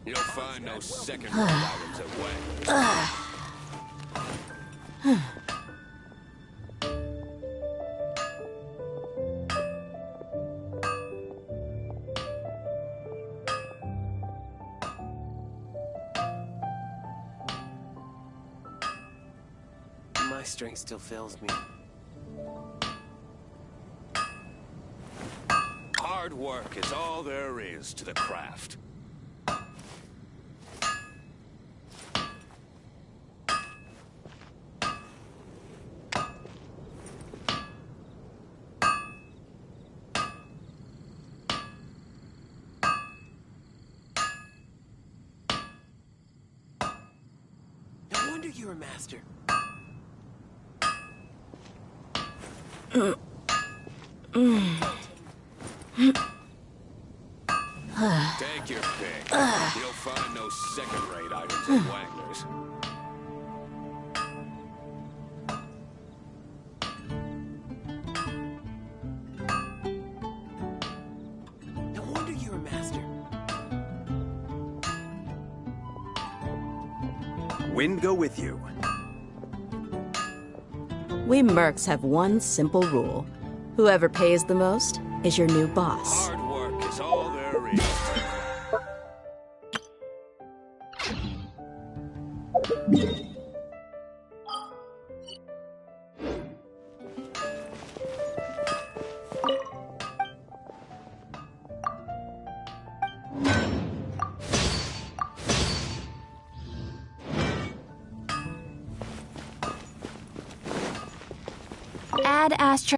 You'll find no second-rate items at My strength still fails me. Hard work is all there is to the craft. No wonder you're a master. Take your pick. You'll find no second-rate items at Wagner's. No wonder you're a master. Wind go with you. We mercs have one simple rule. Whoever pays the most is your new boss. Hard work is all there is. Add Astra.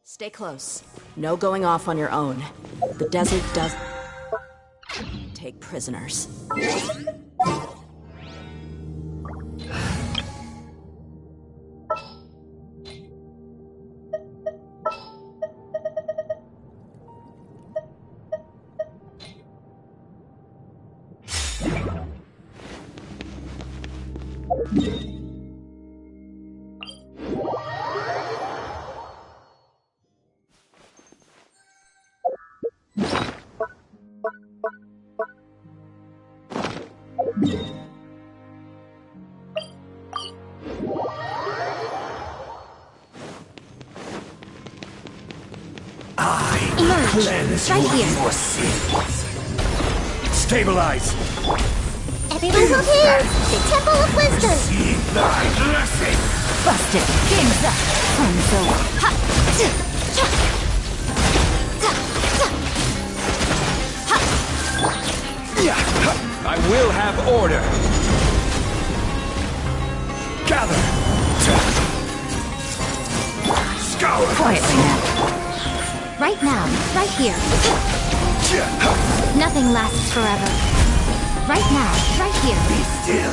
Stay close. No going off on your own. The desert does take prisoners. Cleanse right here. Your sins. Stabilize. Everyone go here. The Temple of Wisdom. Receive thy blessing. Busted. Game's up. Time's over. Ha. I will have order. Gather. Scour. Quietly now. Right now, right here. Nothing lasts forever. Right now, right here. Be still.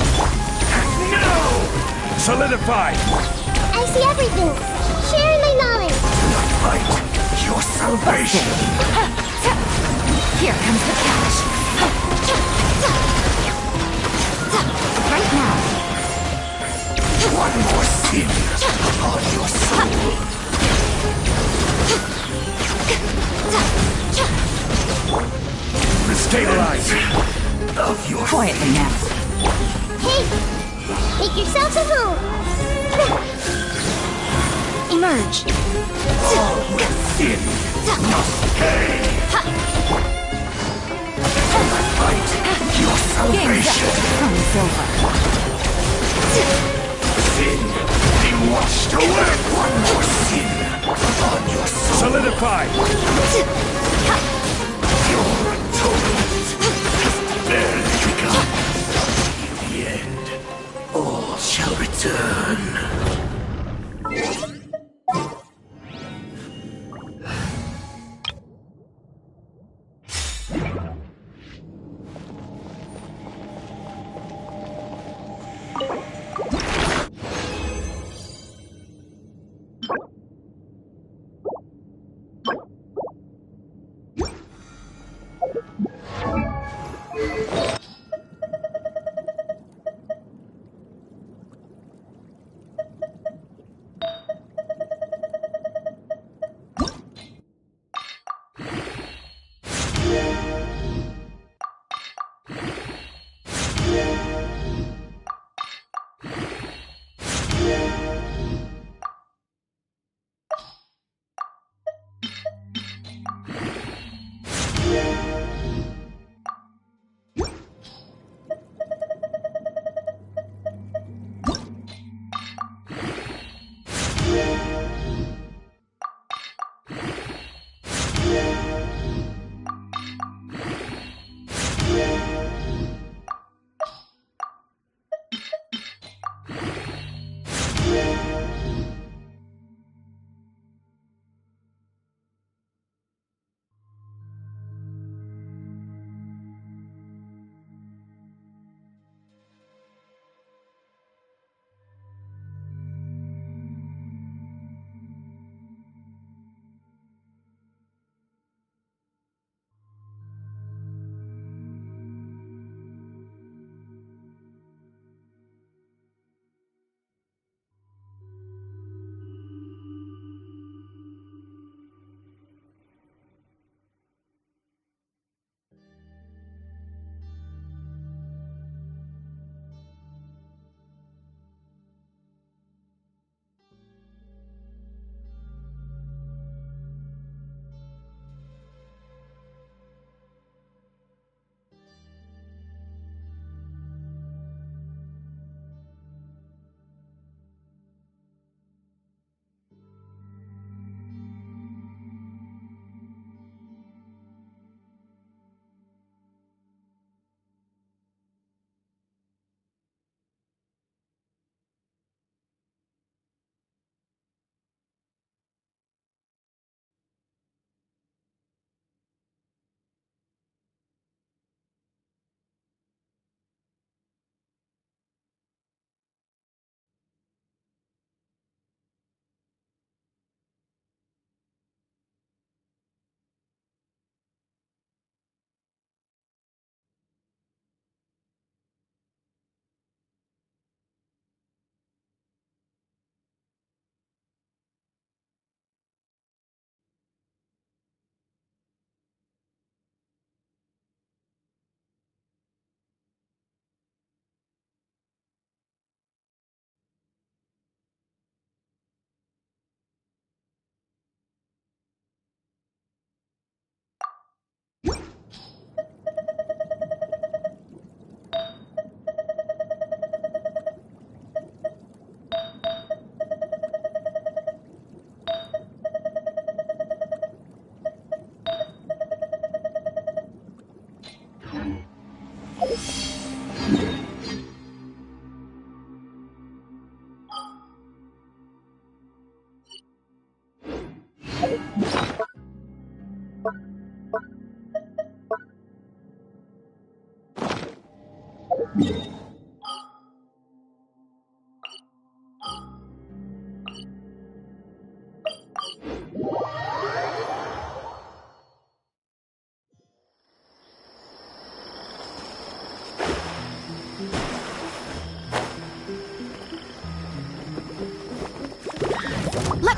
No! Solidify. I see everything. Share my knowledge. Fight your salvation. Here comes the catch. Right now. One more sin upon your soul. Stabilize of your Quietly now. Hey! Make yourselves at home! Emerge! all within must pay. Fight your salvation. Time's over. Sin be washed away. One more sin upon your soul. Solidify. Your atonement has barely begun. In the end, all shall return. เ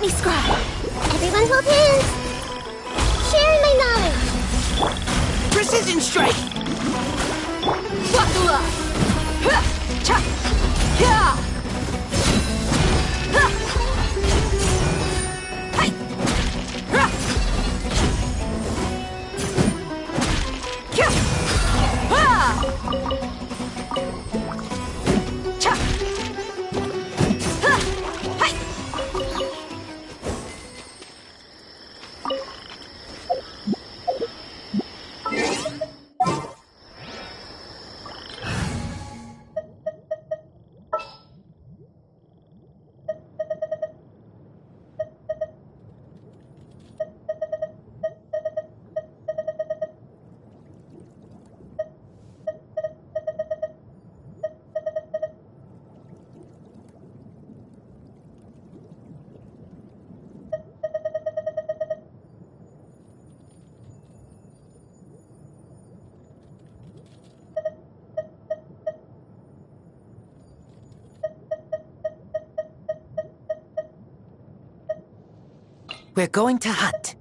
Let me scribe. Everyone hold hands. Sharing my knowledge. Precision strike! Buckle up! Ha! Cha! Ya! Ha! Hai! Ha! Kya! Ha! Cha! Ha! Hai! We're going to hunt.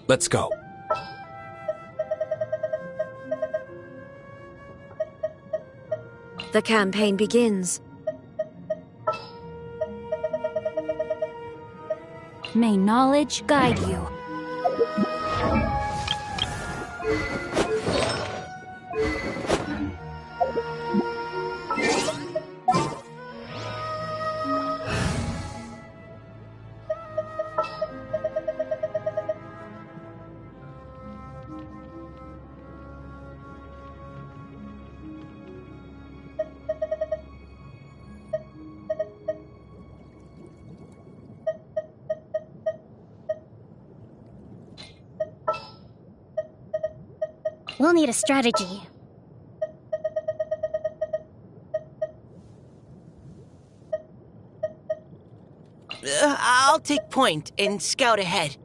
Let's go. The campaign begins. May knowledge guide you. We'll need a strategy. I'll take point and scout ahead.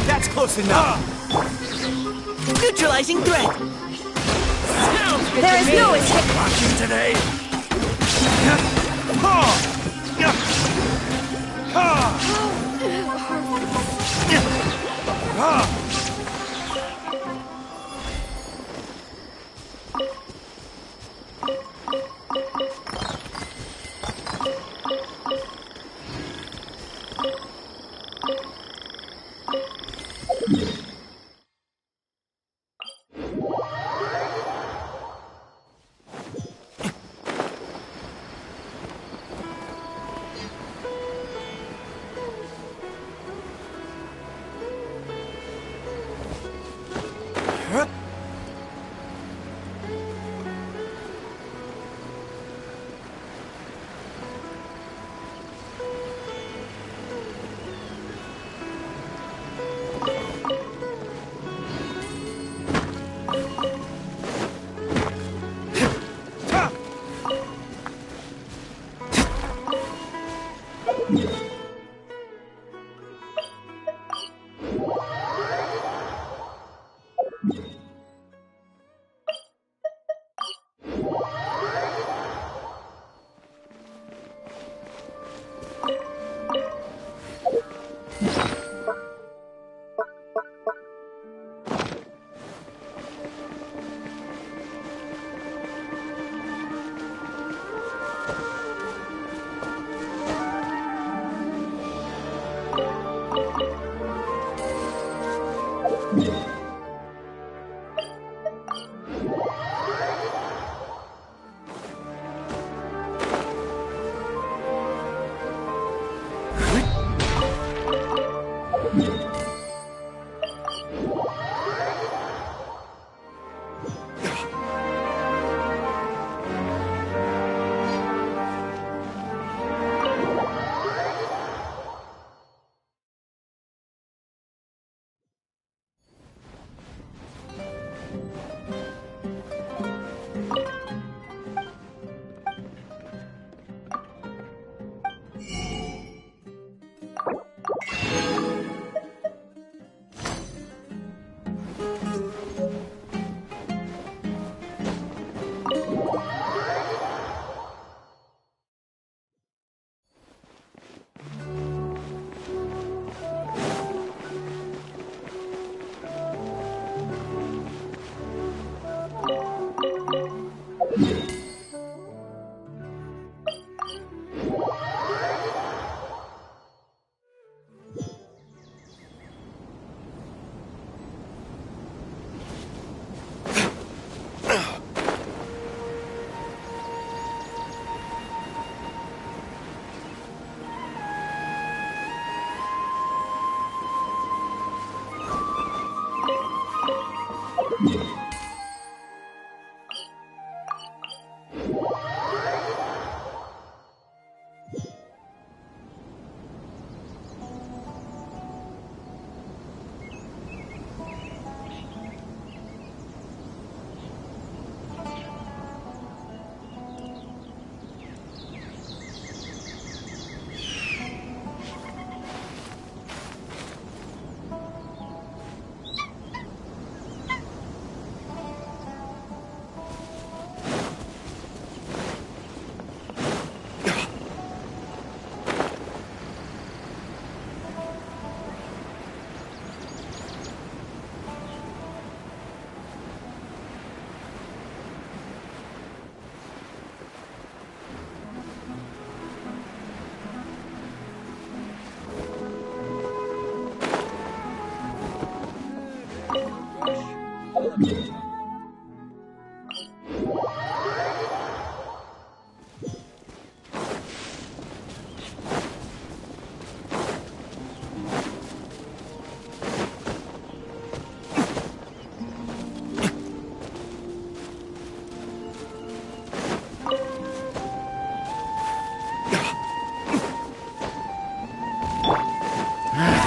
That's close enough. Neutralizing threat. There is no escape. Watching today.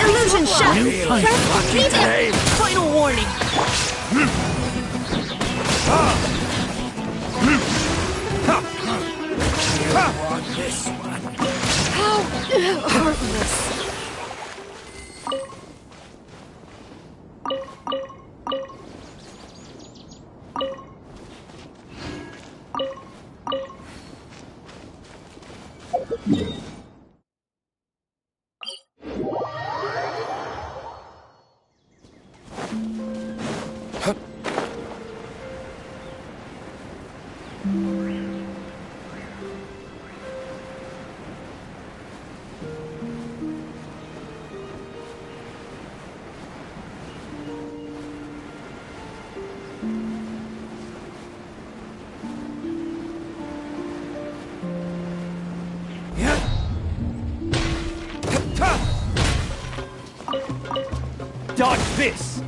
Illusion shot! Watching today. Final warning. Want this one. How heartless. dodge this!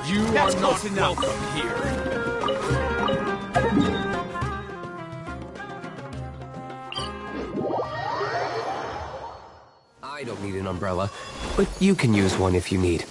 You are not welcome here. I don't need an umbrella, but you can use one if you need.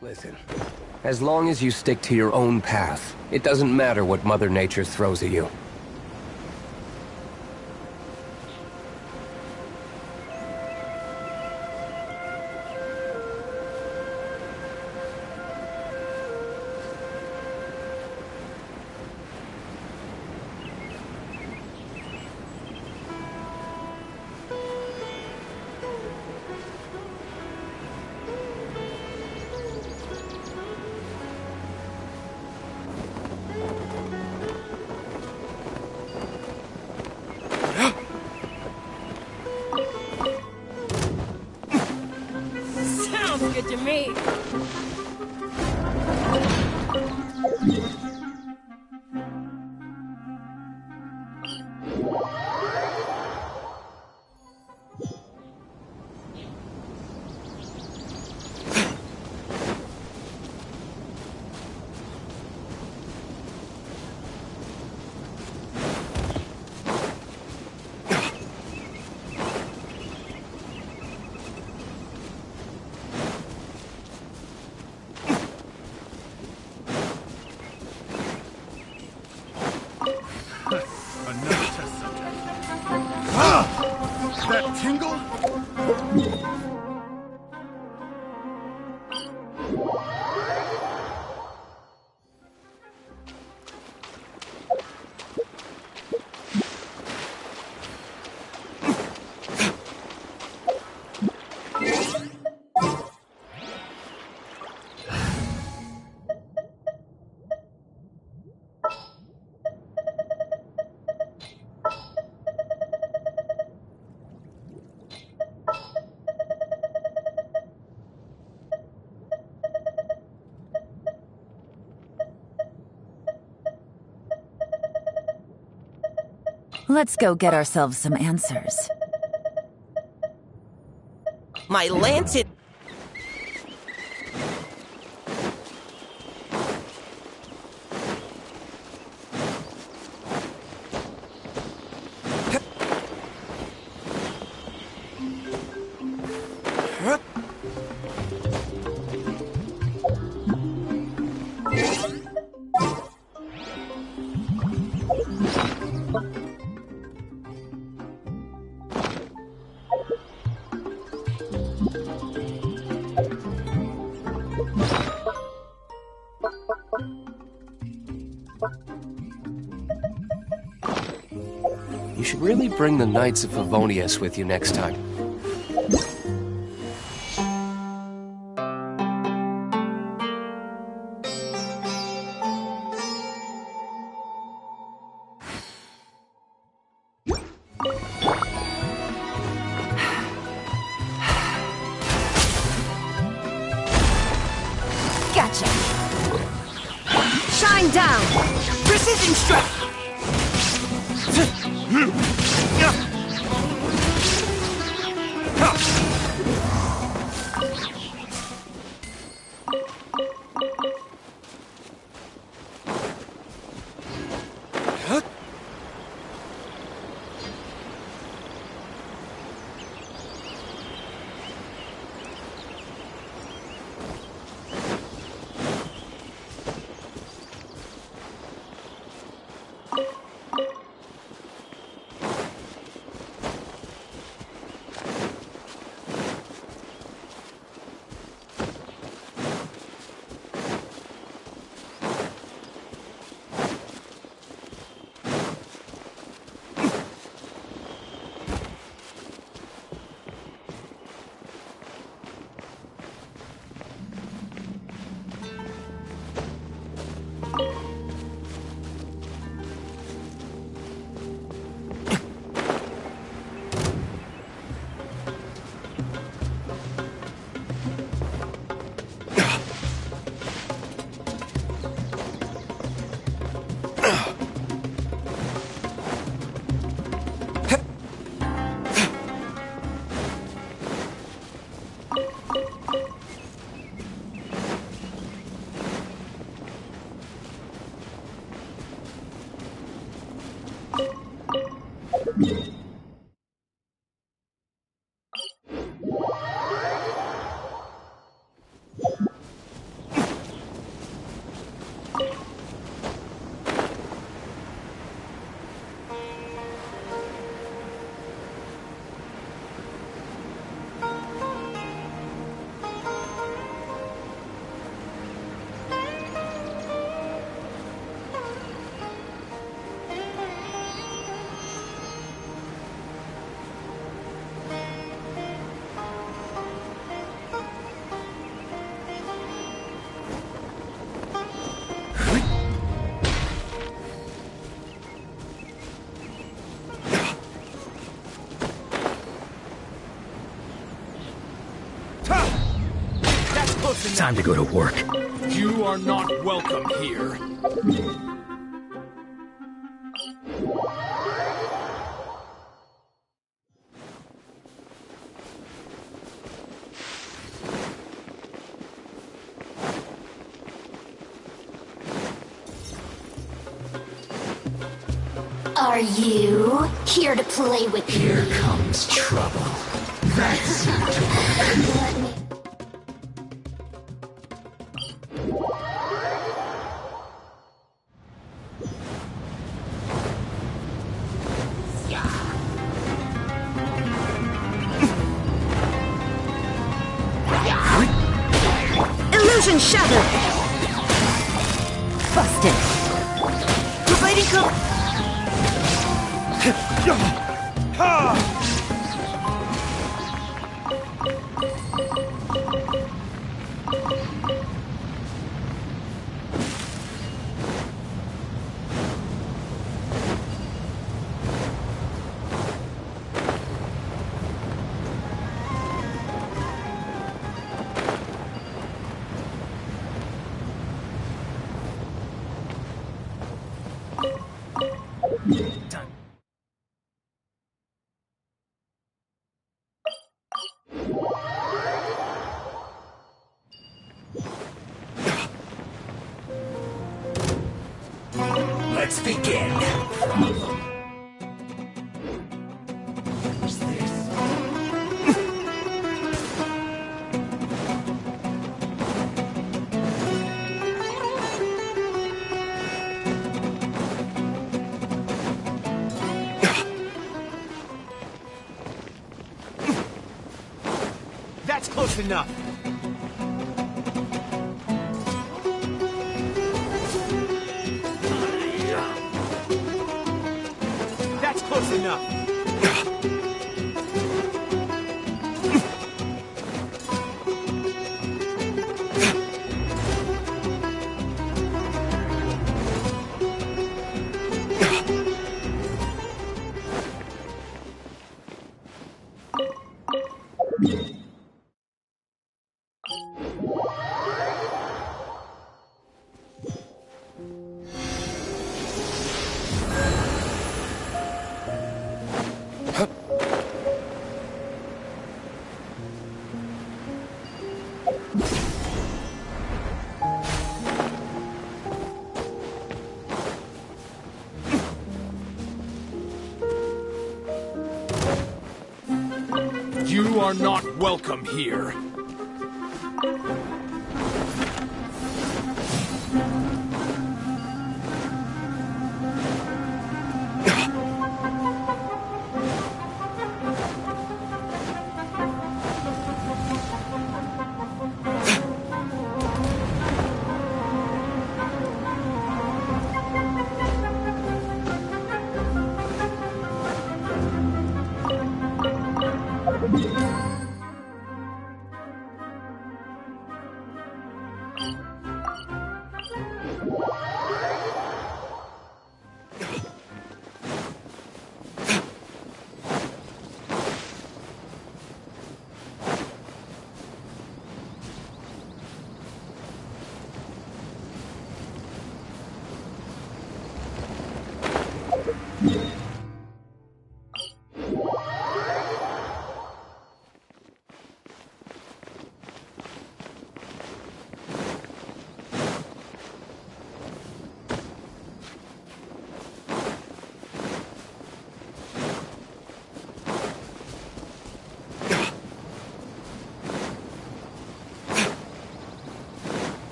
Listen, as long as you stick to your own path, it doesn't matter what Mother Nature throws at you. Sounds good to me. Another test subject. Ah! That tingle? Let's go get ourselves some answers. My lancet. You should really bring the Knights of Favonius with you next time. Gotcha. Shine down. Precision strike. Time to go to work. You are not welcome here. Are you here to play with me? Here comes trouble. That's Let me. Illusion shattered. Busted. Providing cover. Let's begin. That's close enough. That's close enough. You are not welcome here.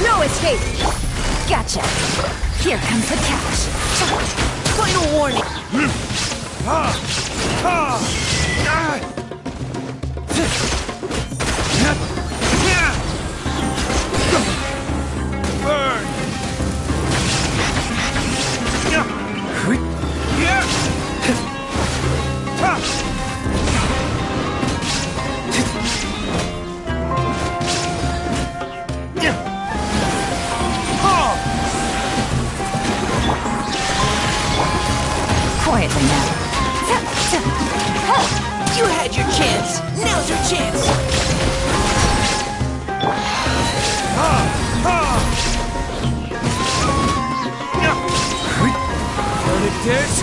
No escape! Gotcha! Here comes the catch! Final warning! Burn! Quietly now. You had your chance. Now's your chance. Turn it this.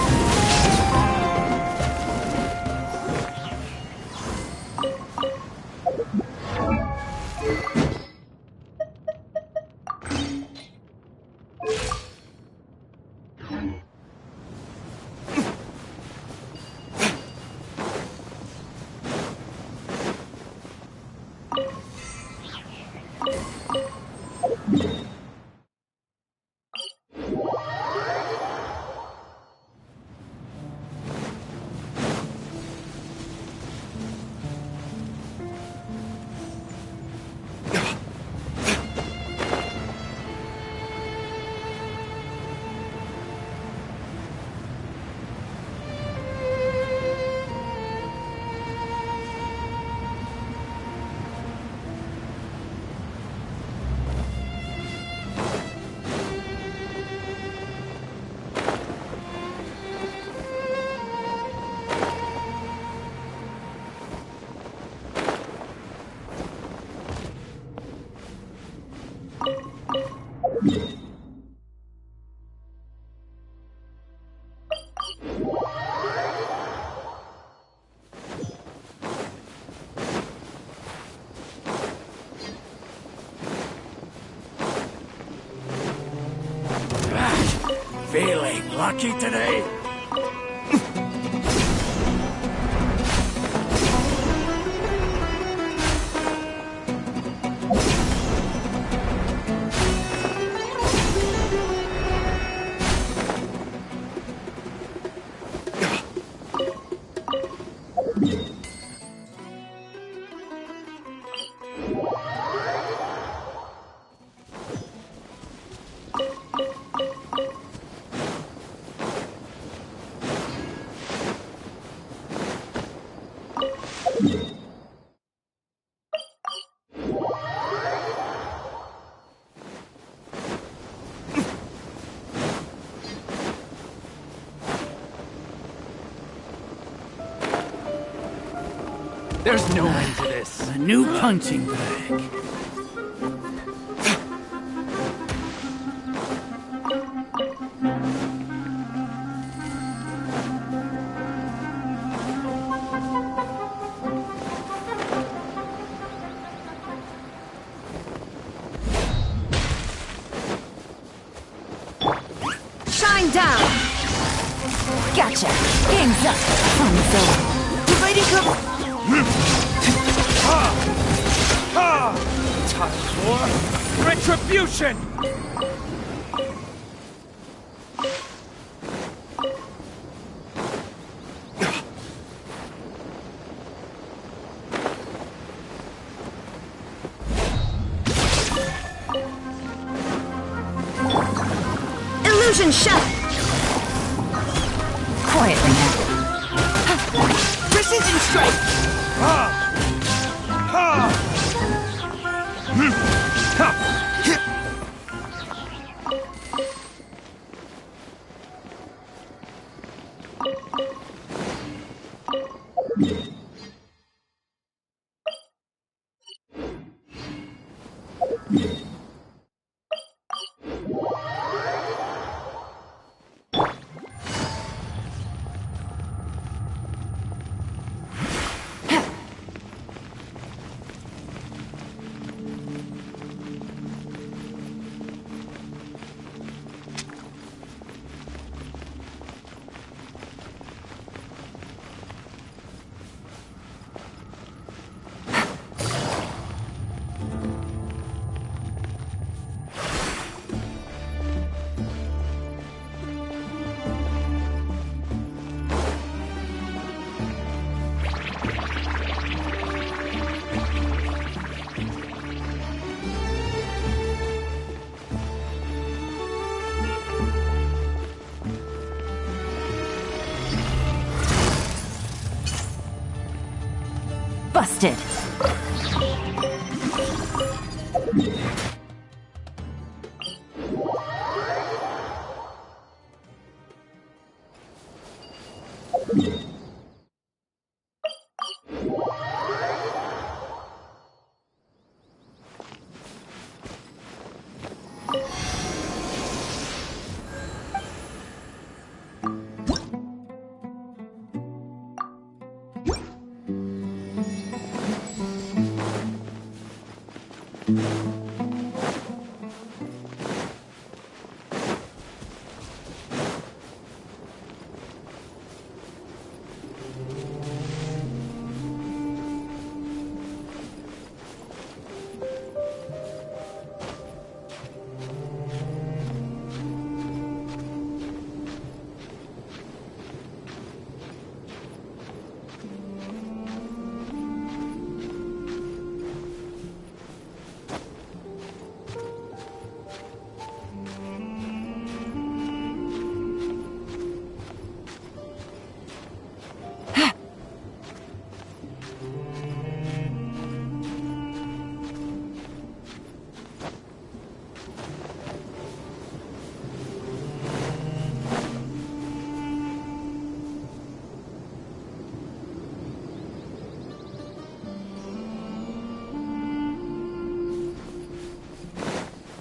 lucky today. There's no end to this. A new punching bag. Shine down! Gotcha! Game's up! Time's over. Dividing cover! Time for retribution! Illusion shot! Quietly now. Precision strike! Busted!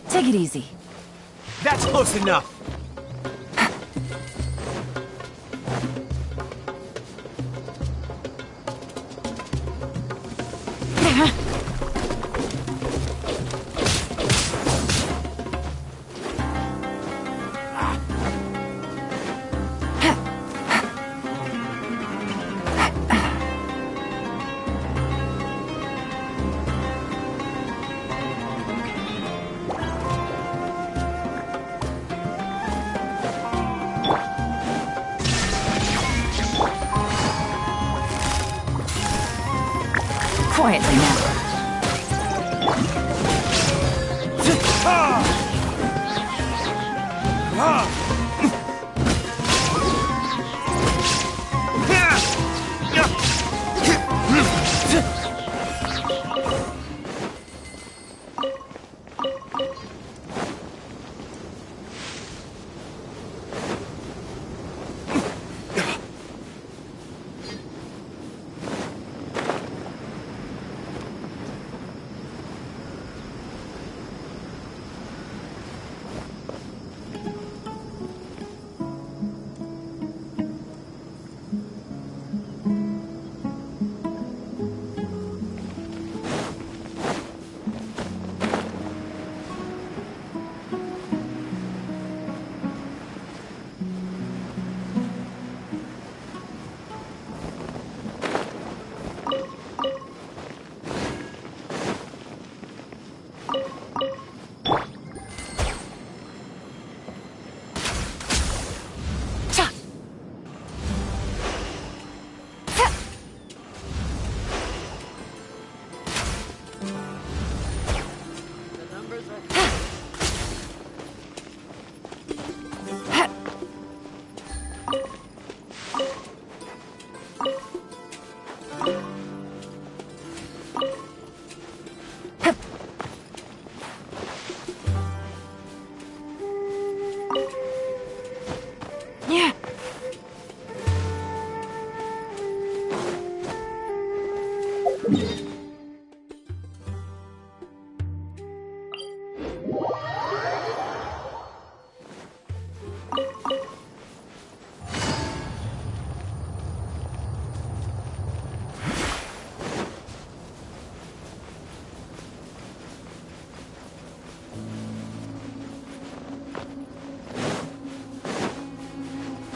Take it easy. That's close enough. Quietly now.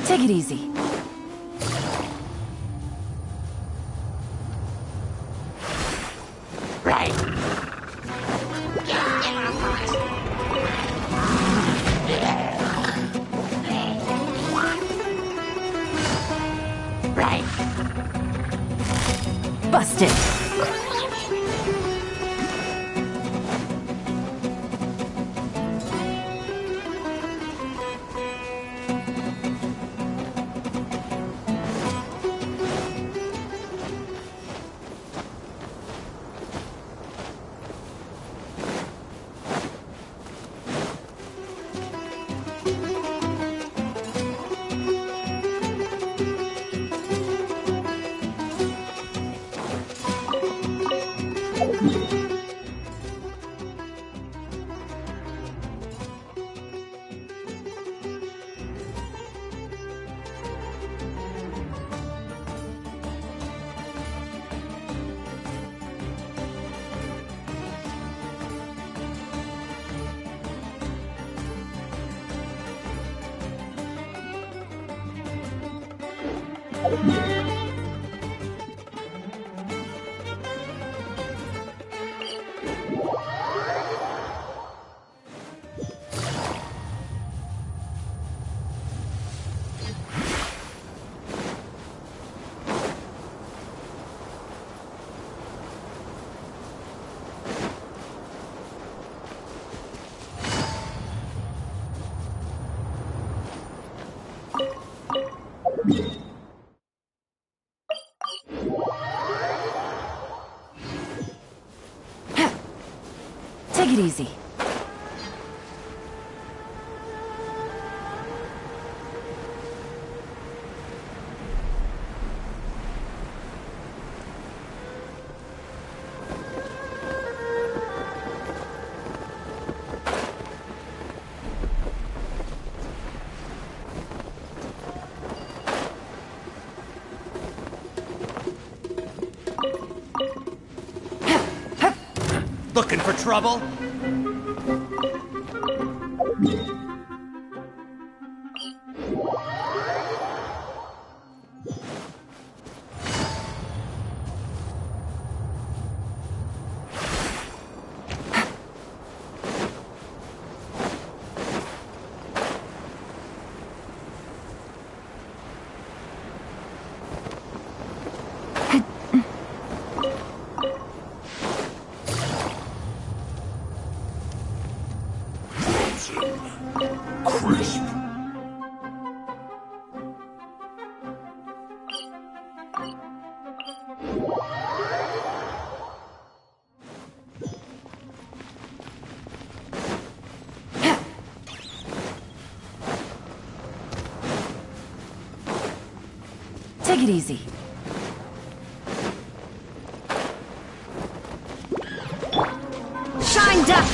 Take it easy. Right. Right. Busted. Take it easy. Looking for trouble? Take it easy. Shine duck!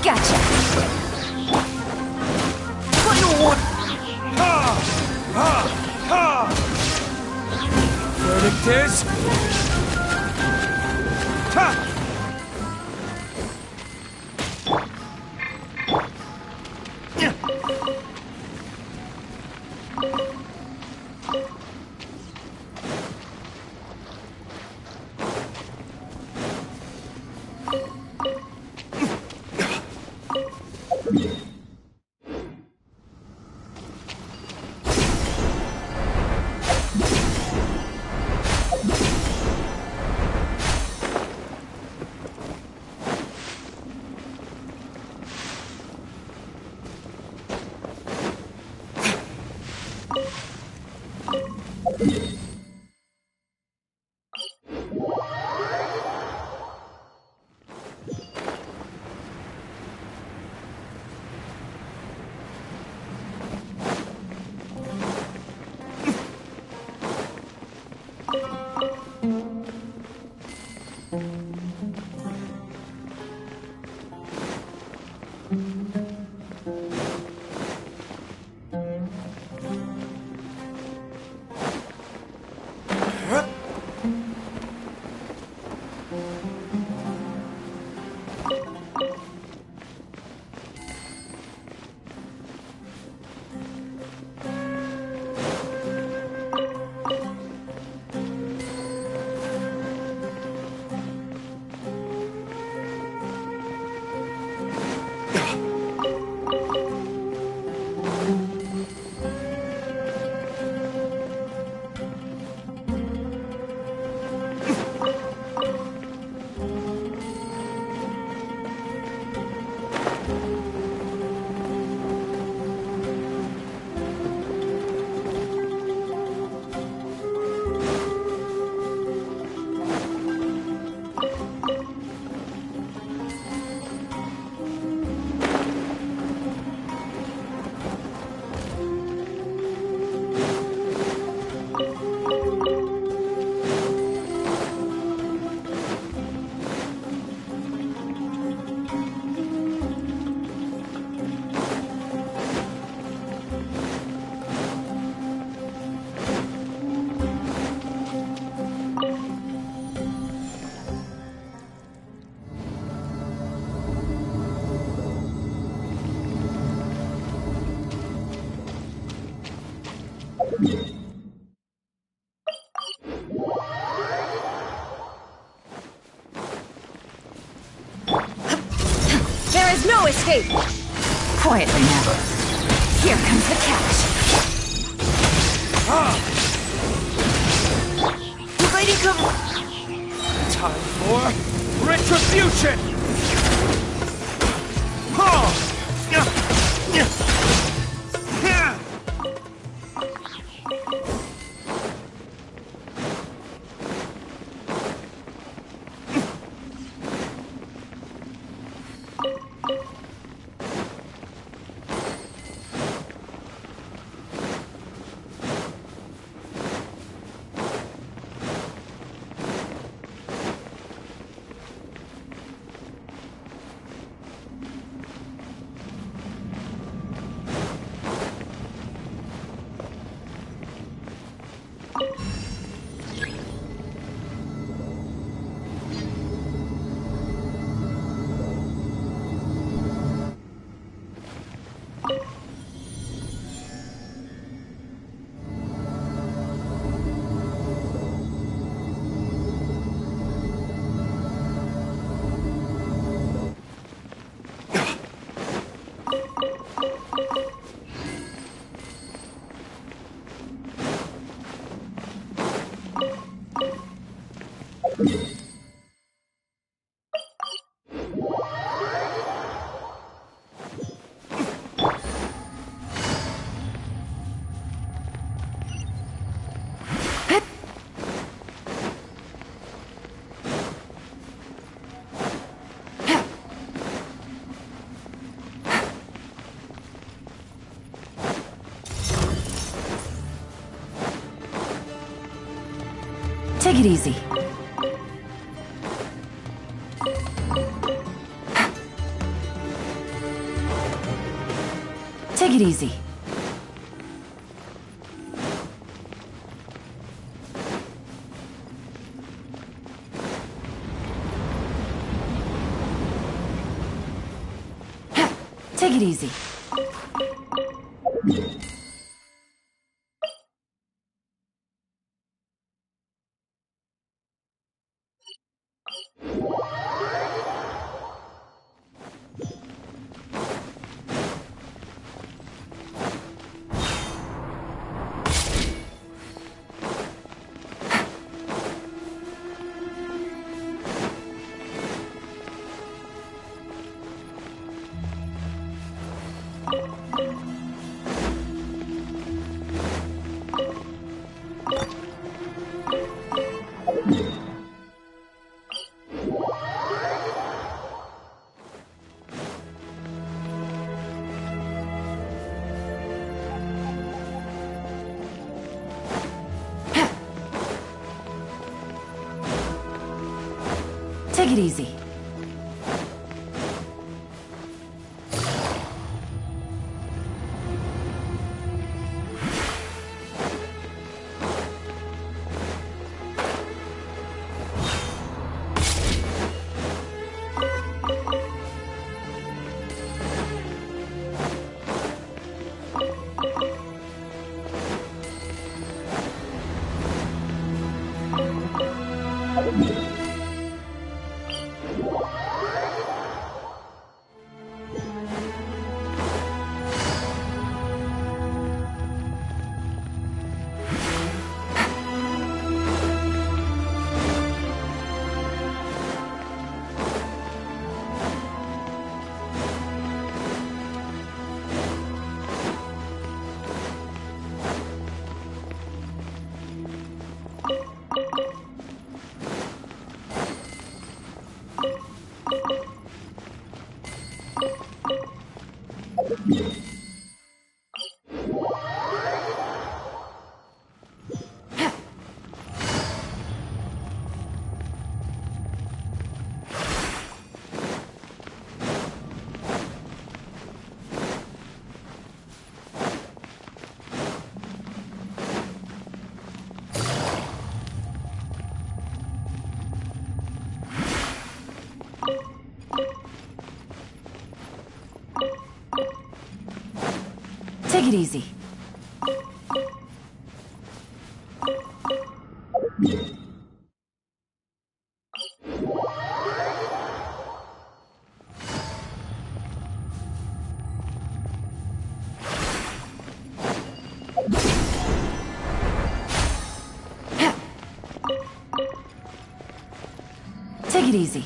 Gotcha! What do you want? Ha! Ha! Ha! Verdict is... Ha! There is no escape! Quietly now. Here comes the catch. Providing cover! Time for retribution! Take it easy. Take it easy. Take it easy. Take it easy. Take it easy. Take it easy.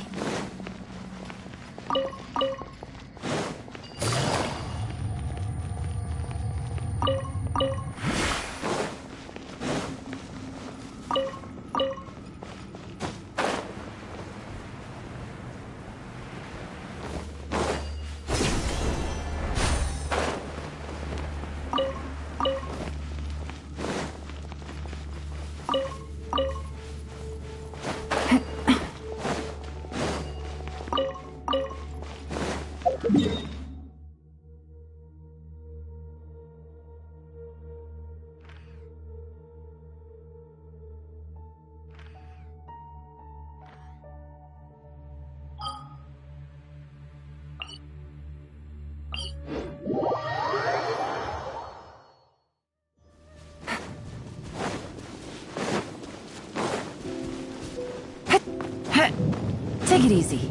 Take it easy.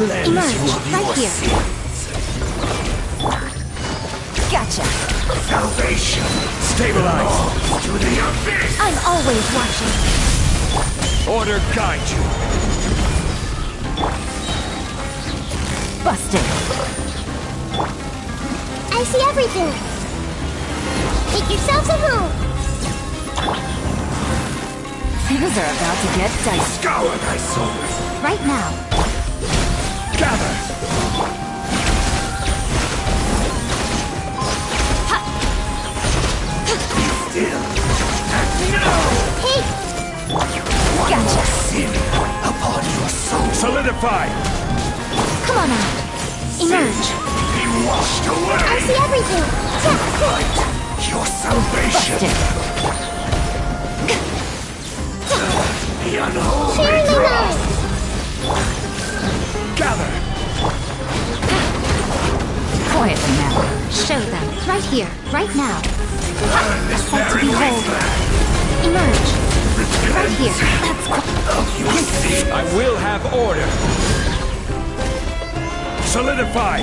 Emerge, right here. Gotcha. Salvation. Stabilize. To the abyss. I'm always watching. Order guide you. Busted. I see everything. Make yourselves at home. Things are about to get dicey. Scour thy soul. Right now. Gather. Still. And now. Hey! Gotcha. Sin upon your soul. Solidify. Come on out. Emerge. Be washed away. I see everything. Fight your salvation. The unholy Sharing my draw. mind. Gather. Quietly now. Show them. Right here. Right now. Burn this Sight to very behold. wasteland. Emerge. Right here. Let's go. Of your sin. I will have order. Solidify.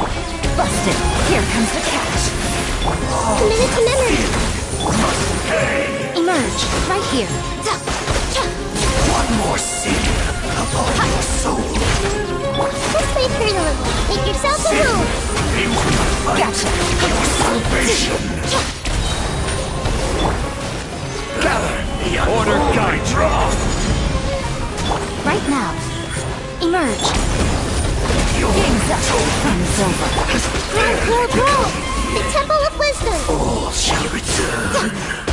Busted. Here comes the catch. Committed to memory. Must pay. Emerge. Right here. One more sin upon your soul. Just wait for a little. Make yourself at home. Gotcha. Your salvation. Gather. The Order unholy guide you. draw. Right now. Emerge. Game's up. Fun's over. Grow. The Temple of Wisdom. All shall return.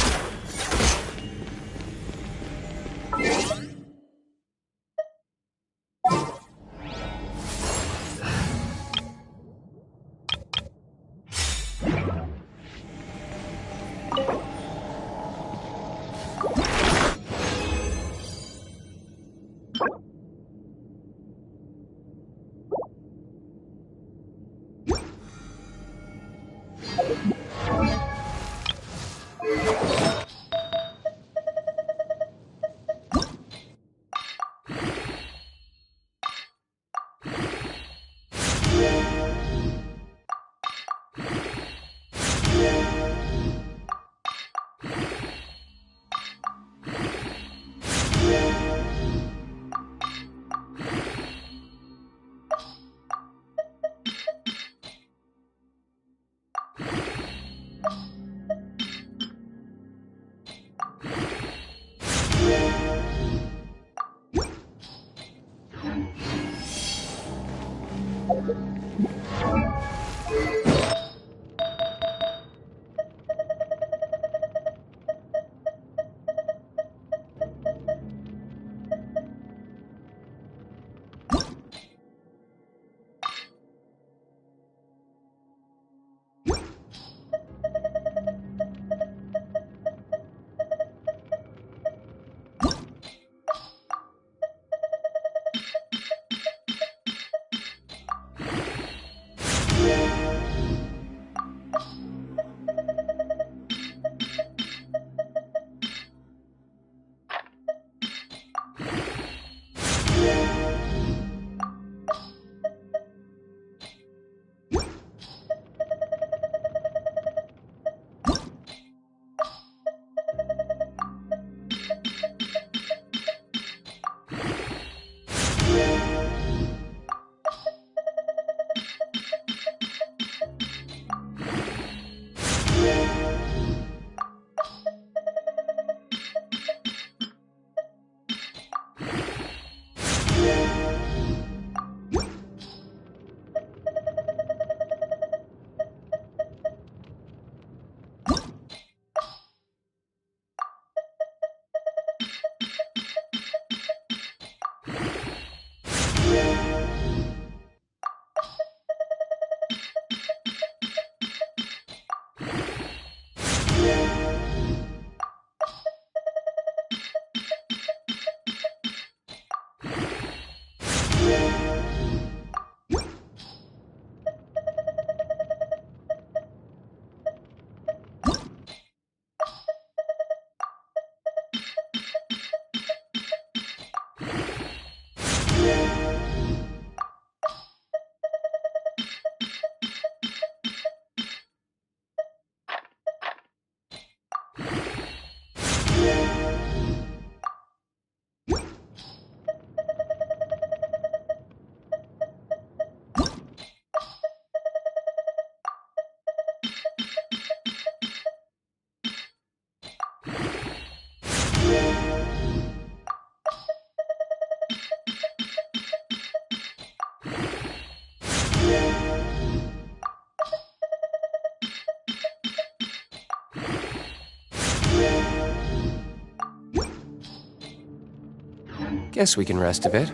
Guess we can rest a bit.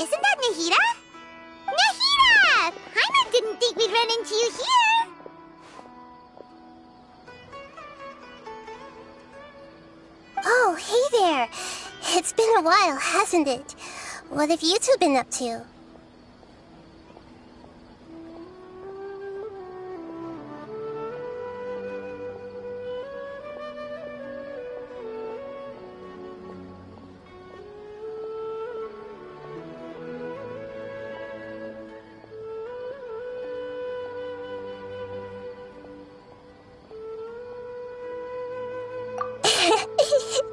Isn't that Nahida? Nahida! Paimon didn't think we'd run into you here. Oh, hey there. It's been a while, hasn't it? What have you two been up to?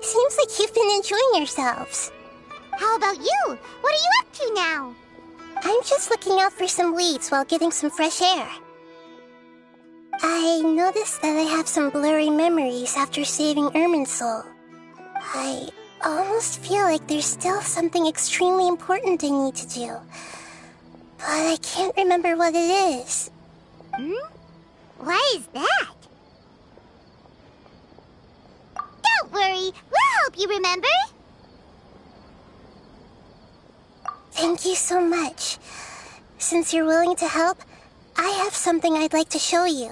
Seems like you've been enjoying yourselves. How about you? What are you up to now? I'm just looking out for some weeds while getting some fresh air. I noticed that I have some blurry memories after saving Ermin's soul. I almost feel like there's still something extremely important I need to do. But I can't remember what it is. Why is that? Don't worry, we'll help you remember. Thank you so much. Since you're willing to help, I have something I'd like to show you.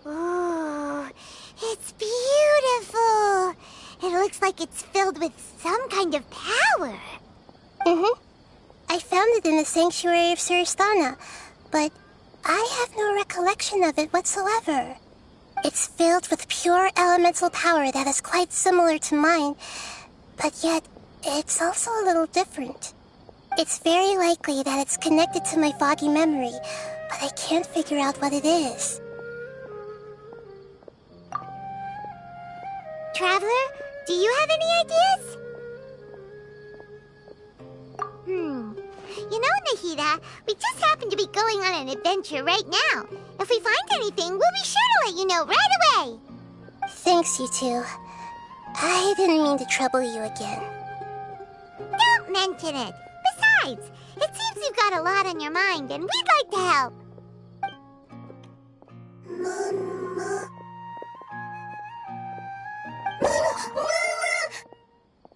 Ooh, it's beautiful. It looks like it's filled with some kind of power. I found it in the sanctuary of Suristana, but I have no recollection of it whatsoever. It's filled with pure elemental power that is quite similar to mine, but yet it's also a little different. It's very likely that it's connected to my foggy memory, but I can't figure out what it is. Traveler, do you have any ideas? You know, Nahida, we just happen to be going on an adventure right now. If we find anything, we'll be sure to let you know right away. Thanks, you two. I didn't mean to trouble you again. Don't mention it. Besides, it seems you've got a lot on your mind, and we'd like to help.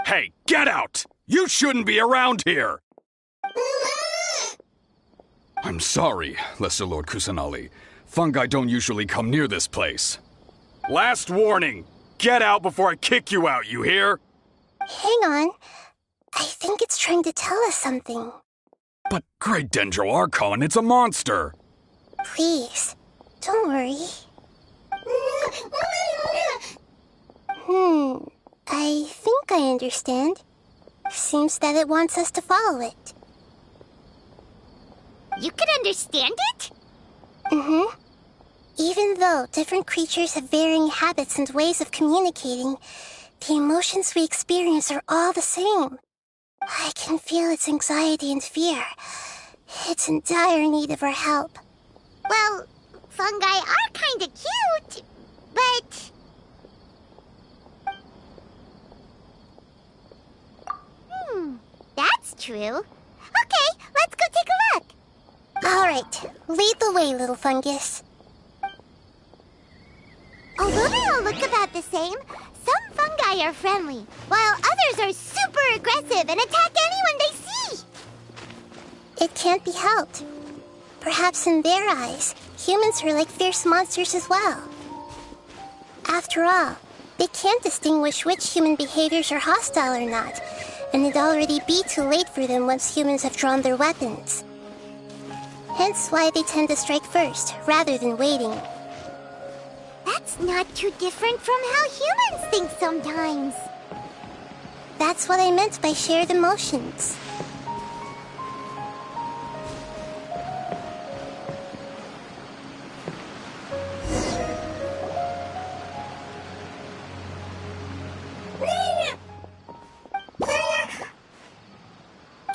Hey, get out! You shouldn't be around here! I'm sorry, Lesser Lord Kusanali. Fungi don't usually come near this place. Last warning! Get out before I kick you out, you hear? Hang on. I think it's trying to tell us something. But Great Dendro Archon, it's a monster! Please, don't worry. I think I understand. Seems that it wants us to follow it. You can understand it? Even though different creatures have varying habits and ways of communicating, the emotions we experience are all the same. I can feel its anxiety and fear. It's in dire need of our help. Well, fungi are kinda cute, but... That's true. Okay, let's go take a look. All right, lead the way, little fungus. same. Some fungi are friendly, while others are super aggressive and attack anyone they see. It can't be helped. Perhaps in their eyes, humans are like fierce monsters as well. After all, they can't distinguish which human behaviors are hostile or not, and it'd already be too late for them once humans have drawn their weapons. Hence why they tend to strike first, rather than waiting. That's not too different from how humans think sometimes. That's what I meant by shared emotions.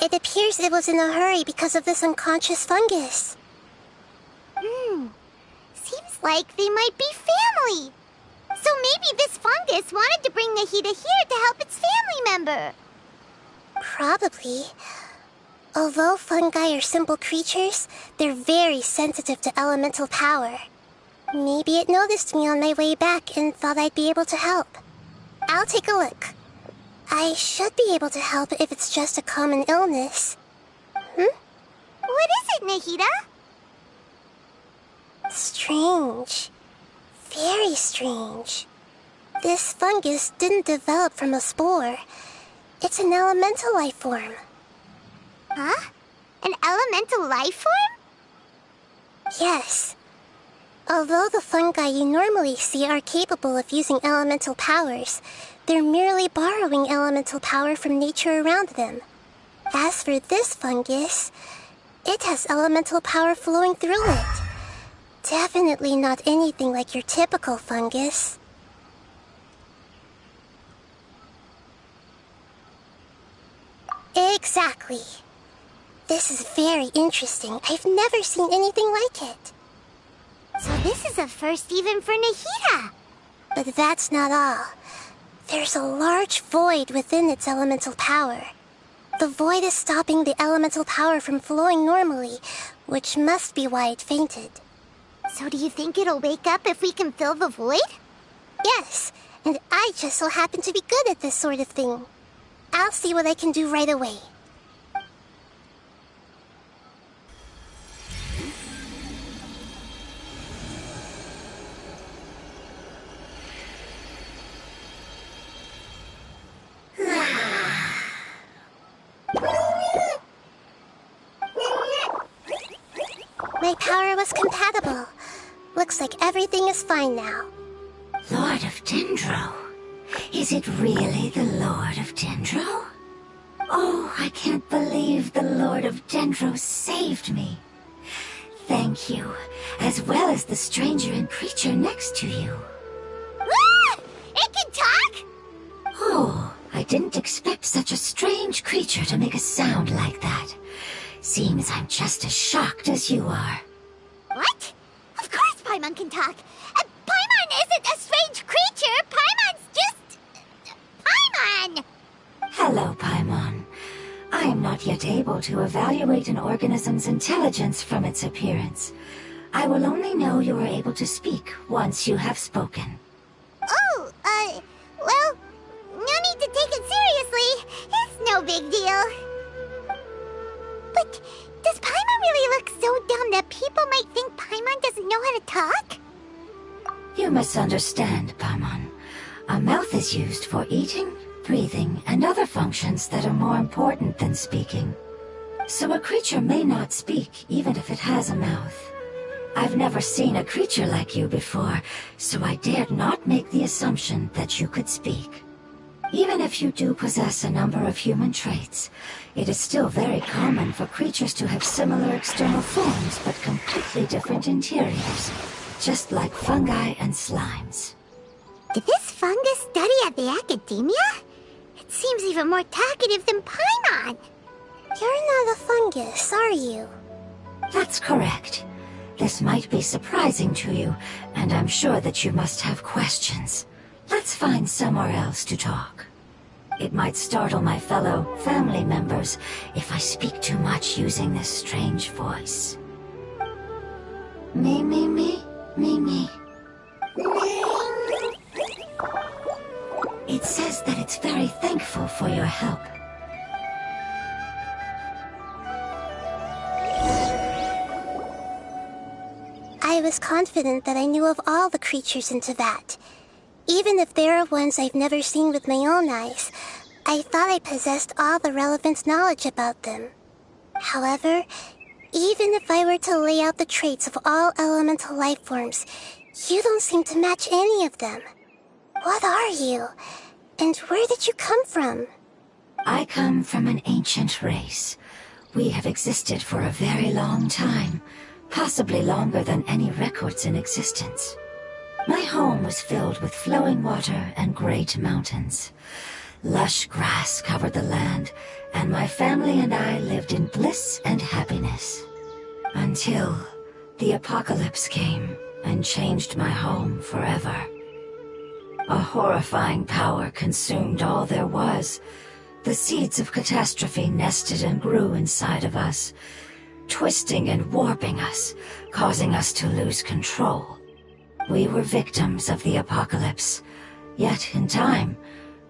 It appears it was in a hurry because of this unconscious fungus. Seems like they might be family. So maybe this fungus wanted to bring Nahida here to help its family member. Probably. Although fungi are simple creatures, they're very sensitive to elemental power. Maybe it noticed me on my way back and thought I'd be able to help. I'll take a look. I should be able to help if it's just a common illness. What is it, Nahida? Strange. Very strange. This fungus didn't develop from a spore. It's an elemental life form. Huh? An elemental life form? Yes. Although the fungi you normally see are capable of using elemental powers, they're merely borrowing elemental power from nature around them. As for this fungus, it has elemental power flowing through it. Definitely not anything like your typical fungus. Exactly. This is very interesting. I've never seen anything like it. So this is a first even for Nahida. But that's not all. There's a large void within its elemental power. The void is stopping the elemental power from flowing normally, which must be why it fainted. So do you think it'll wake up if we can fill the void? Yes, and I just so happen to be good at this sort of thing. I'll see what I can do right away. My power was compatible. Looks like everything is fine now. Lord of Dendro? Is it really the Lord of Dendro? Oh, I can't believe the Lord of Dendro saved me. Thank you, as well as the stranger and creature next to you. Ah! It can talk? Oh, I didn't expect such a strange creature to make a sound like that. Seems I'm just as shocked as you are. What? Of course Paimon can talk. Paimon isn't a strange creature. Paimon's just... Paimon! Hello, Paimon. I am not yet able to evaluate an organism's intelligence from its appearance. I will only know you are able to speak once you have spoken. Oh, well, no need to take it seriously. It's no big deal. But does Paimon really look so dumb that people might think Paimon doesn't know how to talk? You misunderstand, Paimon. A mouth is used for eating, breathing, and other functions that are more important than speaking. So a creature may not speak even if it has a mouth. I've never seen a creature like you before, so I dared not make the assumption that you could speak. Even if you do possess a number of human traits, it is still very common for creatures to have similar external forms but completely different interiors, just like fungi and slimes. Did this fungus study at the academia? It seems even more talkative than Paimon. You're not a fungus, are you? That's correct. This might be surprising to you, and I'm sure that you must have questions. Let's find somewhere else to talk. It might startle my fellow family members if I speak too much using this strange voice. Me. It says that it's very thankful for your help. I was confident that I knew of all the creatures in Teyvat. Even if there are ones I've never seen with my own eyes, I thought I possessed all the relevant knowledge about them. However, even if I were to lay out the traits of all elemental life forms, you don't seem to match any of them. What are you? And where did you come from? I come from an ancient race. We have existed for a very long time, possibly longer than any records in existence. My home was filled with flowing water and great mountains. Lush grass covered the land, and my family and I lived in bliss and happiness. Until the apocalypse came and changed my home forever. A horrifying power consumed all there was. The seeds of catastrophe nested and grew inside of us, twisting and warping us, causing us to lose control. We were victims of the apocalypse, yet in time,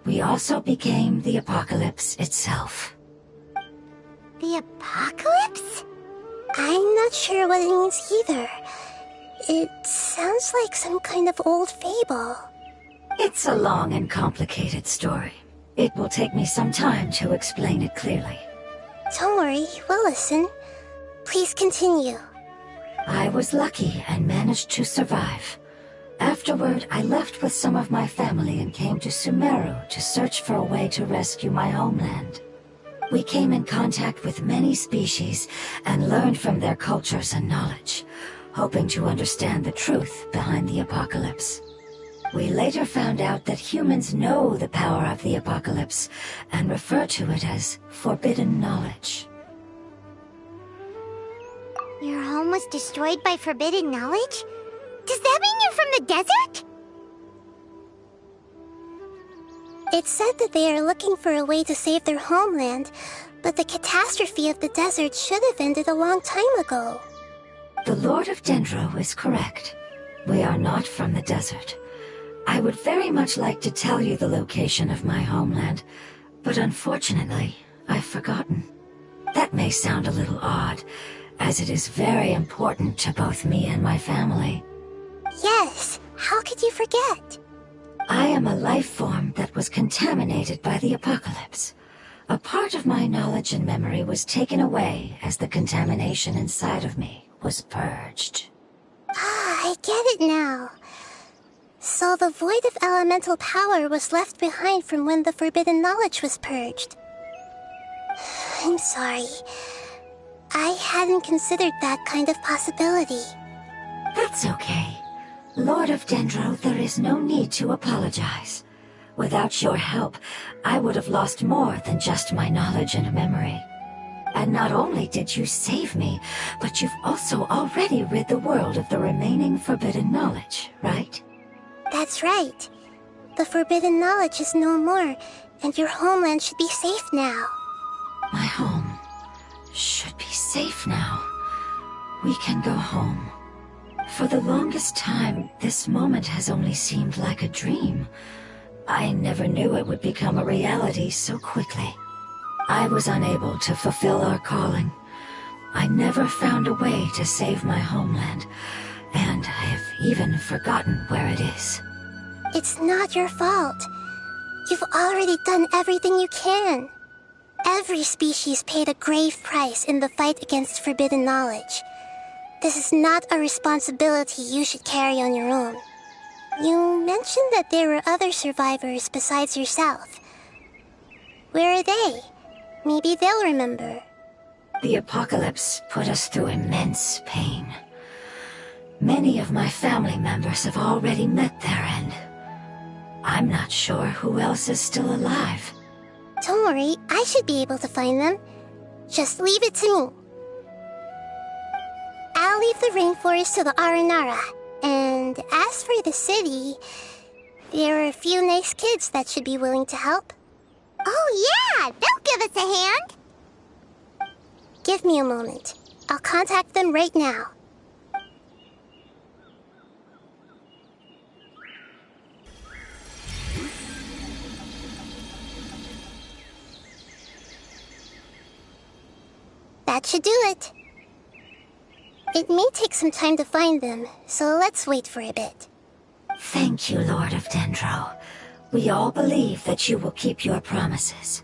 we also became the apocalypse itself. The apocalypse? I'm not sure what it means either. It sounds like some kind of old fable. It's a long and complicated story. It will take me some time to explain it clearly. Don't worry, we'll listen. Please continue. I was lucky and managed to survive. Afterward, I left with some of my family and came to Sumeru to search for a way to rescue my homeland. We came in contact with many species and learned from their cultures and knowledge, hoping to understand the truth behind the apocalypse. We later found out that humans know the power of the apocalypse and refer to it as forbidden knowledge. Your home was destroyed by forbidden knowledge? Does that mean you're from the desert? It said that they are looking for a way to save their homeland, but the catastrophe of the desert should have ended a long time ago. The Lord of Dendro is correct. We are not from the desert. I would very much like to tell you the location of my homeland, but unfortunately, I've forgotten. That may sound a little odd, as it is very important to both me and my family. Yes, how could you forget? I am a life form that was contaminated by the apocalypse. A part of my knowledge and memory was taken away as the contamination inside of me was purged. Ah, I get it now. So the void of elemental power was left behind from when the forbidden knowledge was purged. I'm sorry. I hadn't considered that kind of possibility. That's okay. Lord of Dendro, there is no need to apologize. Without your help, I would have lost more than just my knowledge and memory. And not only did you save me, but you've also already rid the world of the remaining forbidden knowledge, right? That's right. The forbidden knowledge is no more, and your homeland should be safe now. My home should be safe now. We can go home. For the longest time, this moment has only seemed like a dream. I never knew it would become a reality so quickly. I was unable to fulfill our calling. I never found a way to save my homeland, and I have even forgotten where it is. It's not your fault. You've already done everything you can. Every species paid a grave price in the fight against forbidden knowledge. This is not a responsibility you should carry on your own. You mentioned that there were other survivors besides yourself. Where are they? Maybe they'll remember. The apocalypse put us through immense pain. Many of my family members have already met their end. I'm not sure who else is still alive. Don't worry, I should be able to find them. Just leave it to me. I'll leave the rainforest to the Aranara. And as for the city, there are a few nice kids that should be willing to help. Oh yeah, they'll give us a hand. Give me a moment. I'll contact them right now. That should do it. It may take some time to find them, so let's wait for a bit. Thank you, Lord of Dendro. We all believe that you will keep your promises.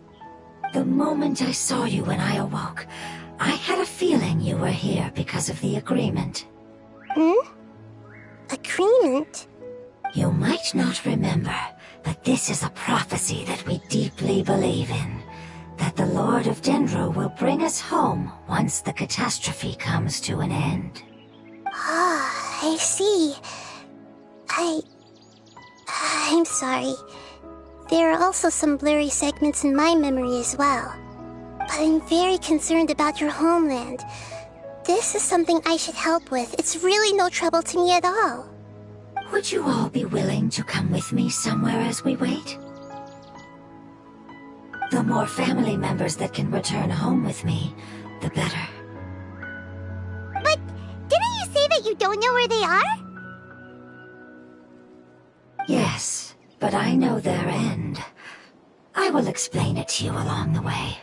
The moment I saw you when I awoke, I had a feeling you were here because of the agreement. Agreement? You might not remember, but this is a prophecy that we deeply believe in. That the Lord of Dendro will bring us home once the catastrophe comes to an end. Ah, I see. I'm sorry. There are also some blurry segments in my memory as well. But I'm very concerned about your homeland. This is something I should help with. It's really no trouble to me at all. Would you all be willing to come with me somewhere as we wait? The more family members that can return home with me, the better. But didn't you say that you don't know where they are? Yes, but I know their end. I will explain it to you along the way.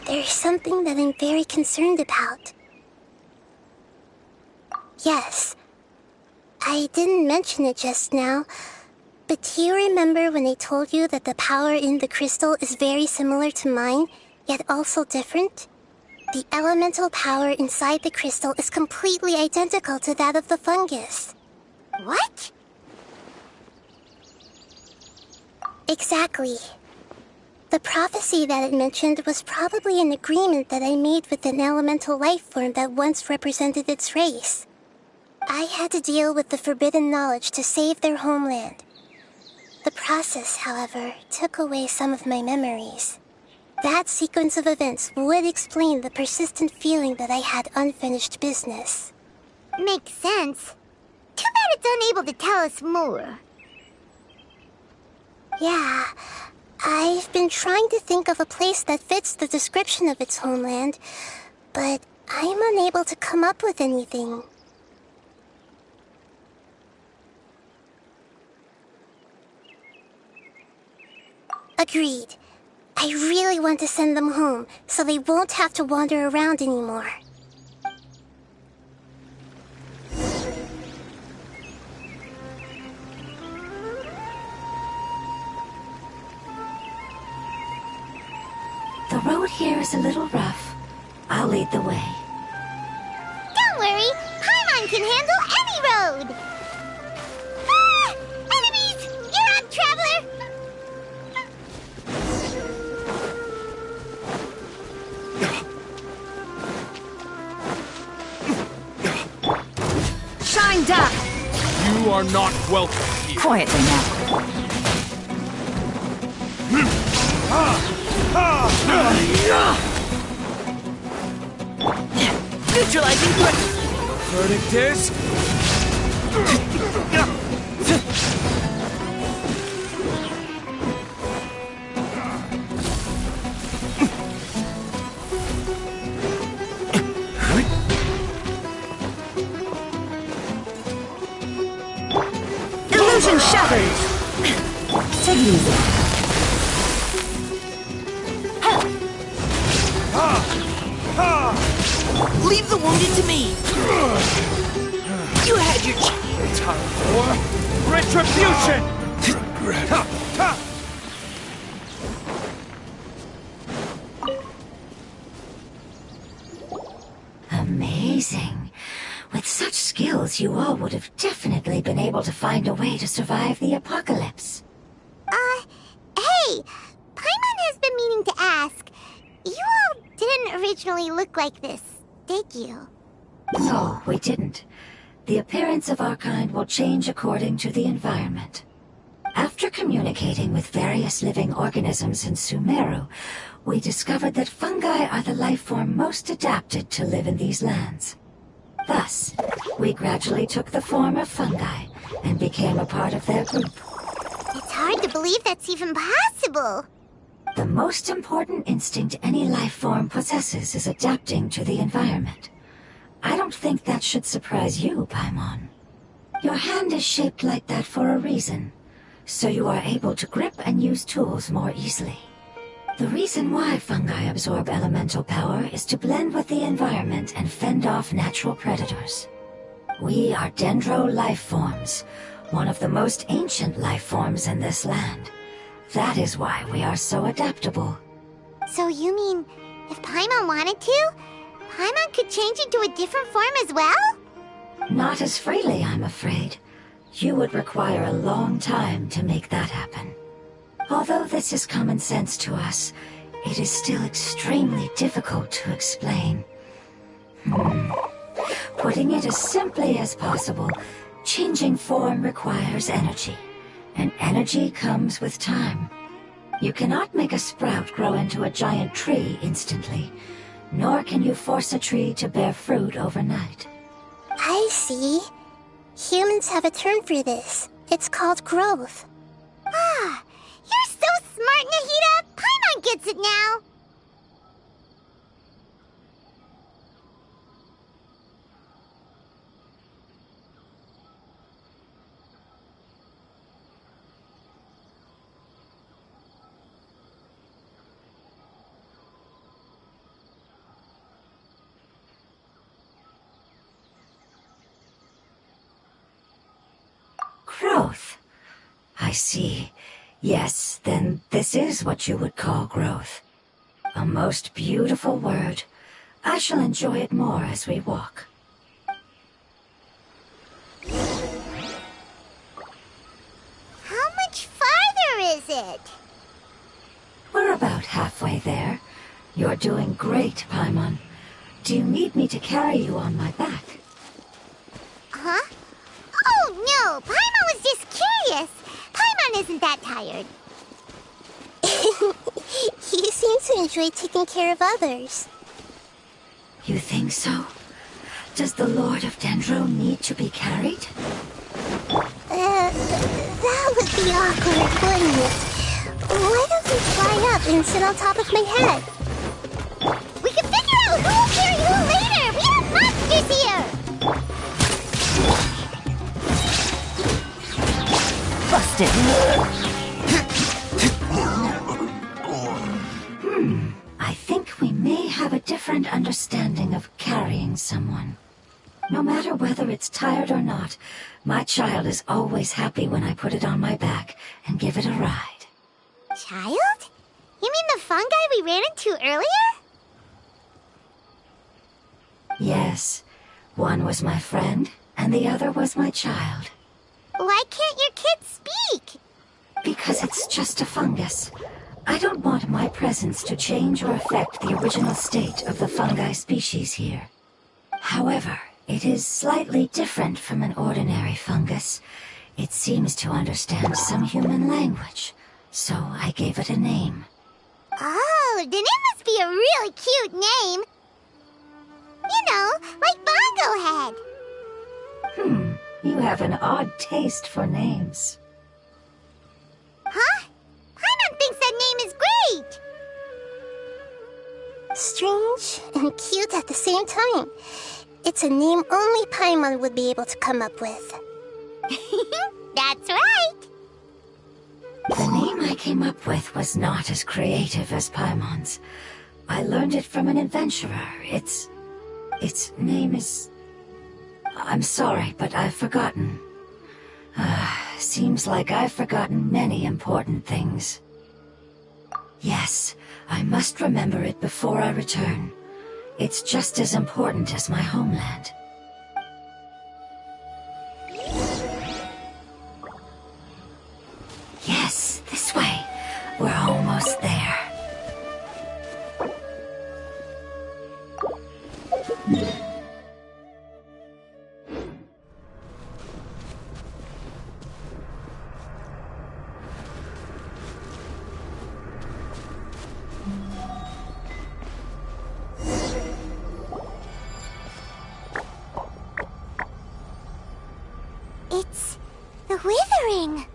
There's something that I'm very concerned about. Yes. I didn't mention it just now, but do you remember when I told you that the power in the crystal is very similar to mine, yet also different? The elemental power inside the crystal is completely identical to that of the fungus. What? Exactly. The prophecy that it mentioned was probably an agreement that I made with an elemental life form that once represented its race. I had to deal with the forbidden knowledge to save their homeland. The process, however, took away some of my memories. That sequence of events would explain the persistent feeling that I had unfinished business. Makes sense. Too bad it's unable to tell us more. Yeah. I've been trying to think of a place that fits the description of its homeland, but I'm unable to come up with anything. Agreed. I really want to send them home, so they won't have to wander around anymore. The road here is a little rough. I'll lead the way. Don't worry, Paimon can handle any road! Ah! Enemies! You're up, traveler! Shined up! You are not welcome here. Quietly now. Neutralizing threat! Verdict is... Illusion shattered! Take it easy. Leave the wounded to me. You had your chance. Time for retribution! Amazing. With such skills, you all would have definitely been able to find a way to survive the apocalypse. Hey! Paimon has been meaning to ask. You all didn't originally look like this, did you? No, we didn't. The appearance of our kind will change according to the environment. After communicating with various living organisms in Sumeru, we discovered that fungi are the life form most adapted to live in these lands. Thus, we gradually took the form of fungi and became a part of their group. It's hard to believe that's even possible. The most important instinct any life form possesses is adapting to the environment. I don't think that should surprise you, Paimon. Your hand is shaped like that for a reason, so you are able to grip and use tools more easily. The reason why fungi absorb elemental power is to blend with the environment and fend off natural predators. We are dendro life forms, one of the most ancient life forms in this land. That is why we are so adaptable. So you mean, if Paimon wanted to, Paimon could change into a different form as well? Not as freely, I'm afraid. You would require a long time to make that happen. Although this is common sense to us, it is still extremely difficult to explain. Putting it as simply as possible, changing form requires energy, and energy comes with time. You cannot make a sprout grow into a giant tree instantly, nor can you force a tree to bear fruit overnight. I see. Humans have a term for this. It's called growth. Ah, you're so smart, Nahida! Paimon gets it now! Growth. I see. Yes, then this is what you would call growth. A most beautiful word. I shall enjoy it more as we walk. How much farther is it? We're about halfway there. You're doing great, Paimon. Do you need me to carry you on my back? Huh? Oh, no! Paimon was just curious! Paimon isn't that tired. You seem to enjoy taking care of others. You think so? Does the Lord of Dendro need to be carried? That would be awkward, wouldn't it? Why don't you fly up and sit on top of my head? We can figure out who will carry who later! We have monsters here! Busted. I think we may have a different understanding of carrying someone. No matter whether it's tired or not, my child is always happy when I put it on my back and give it a ride. Child? You mean the fungi we ran into earlier? Yes. One was my friend, and the other was my child. Why can't your kid speak? Because it's just a fungus. I don't want my presence to change or affect the original state of the fungi species here. However, it is slightly different from an ordinary fungus. It seems to understand some human language, so I gave it a name. Oh, then it must be a really cute name. You know, like Bongo Head. You have an odd taste for names. Huh? Paimon thinks that name is great! Strange and cute at the same time. It's a name only Paimon would be able to come up with. That's right! The name I came up with was not as creative as Paimon's. I learned it from an adventurer. Its name is... I'm sorry, but I've forgotten. Seems like I've forgotten many important things. Yes, I must remember it before I return. It's just as important as my homeland. Yes, this way. We're almost there. It's the withering.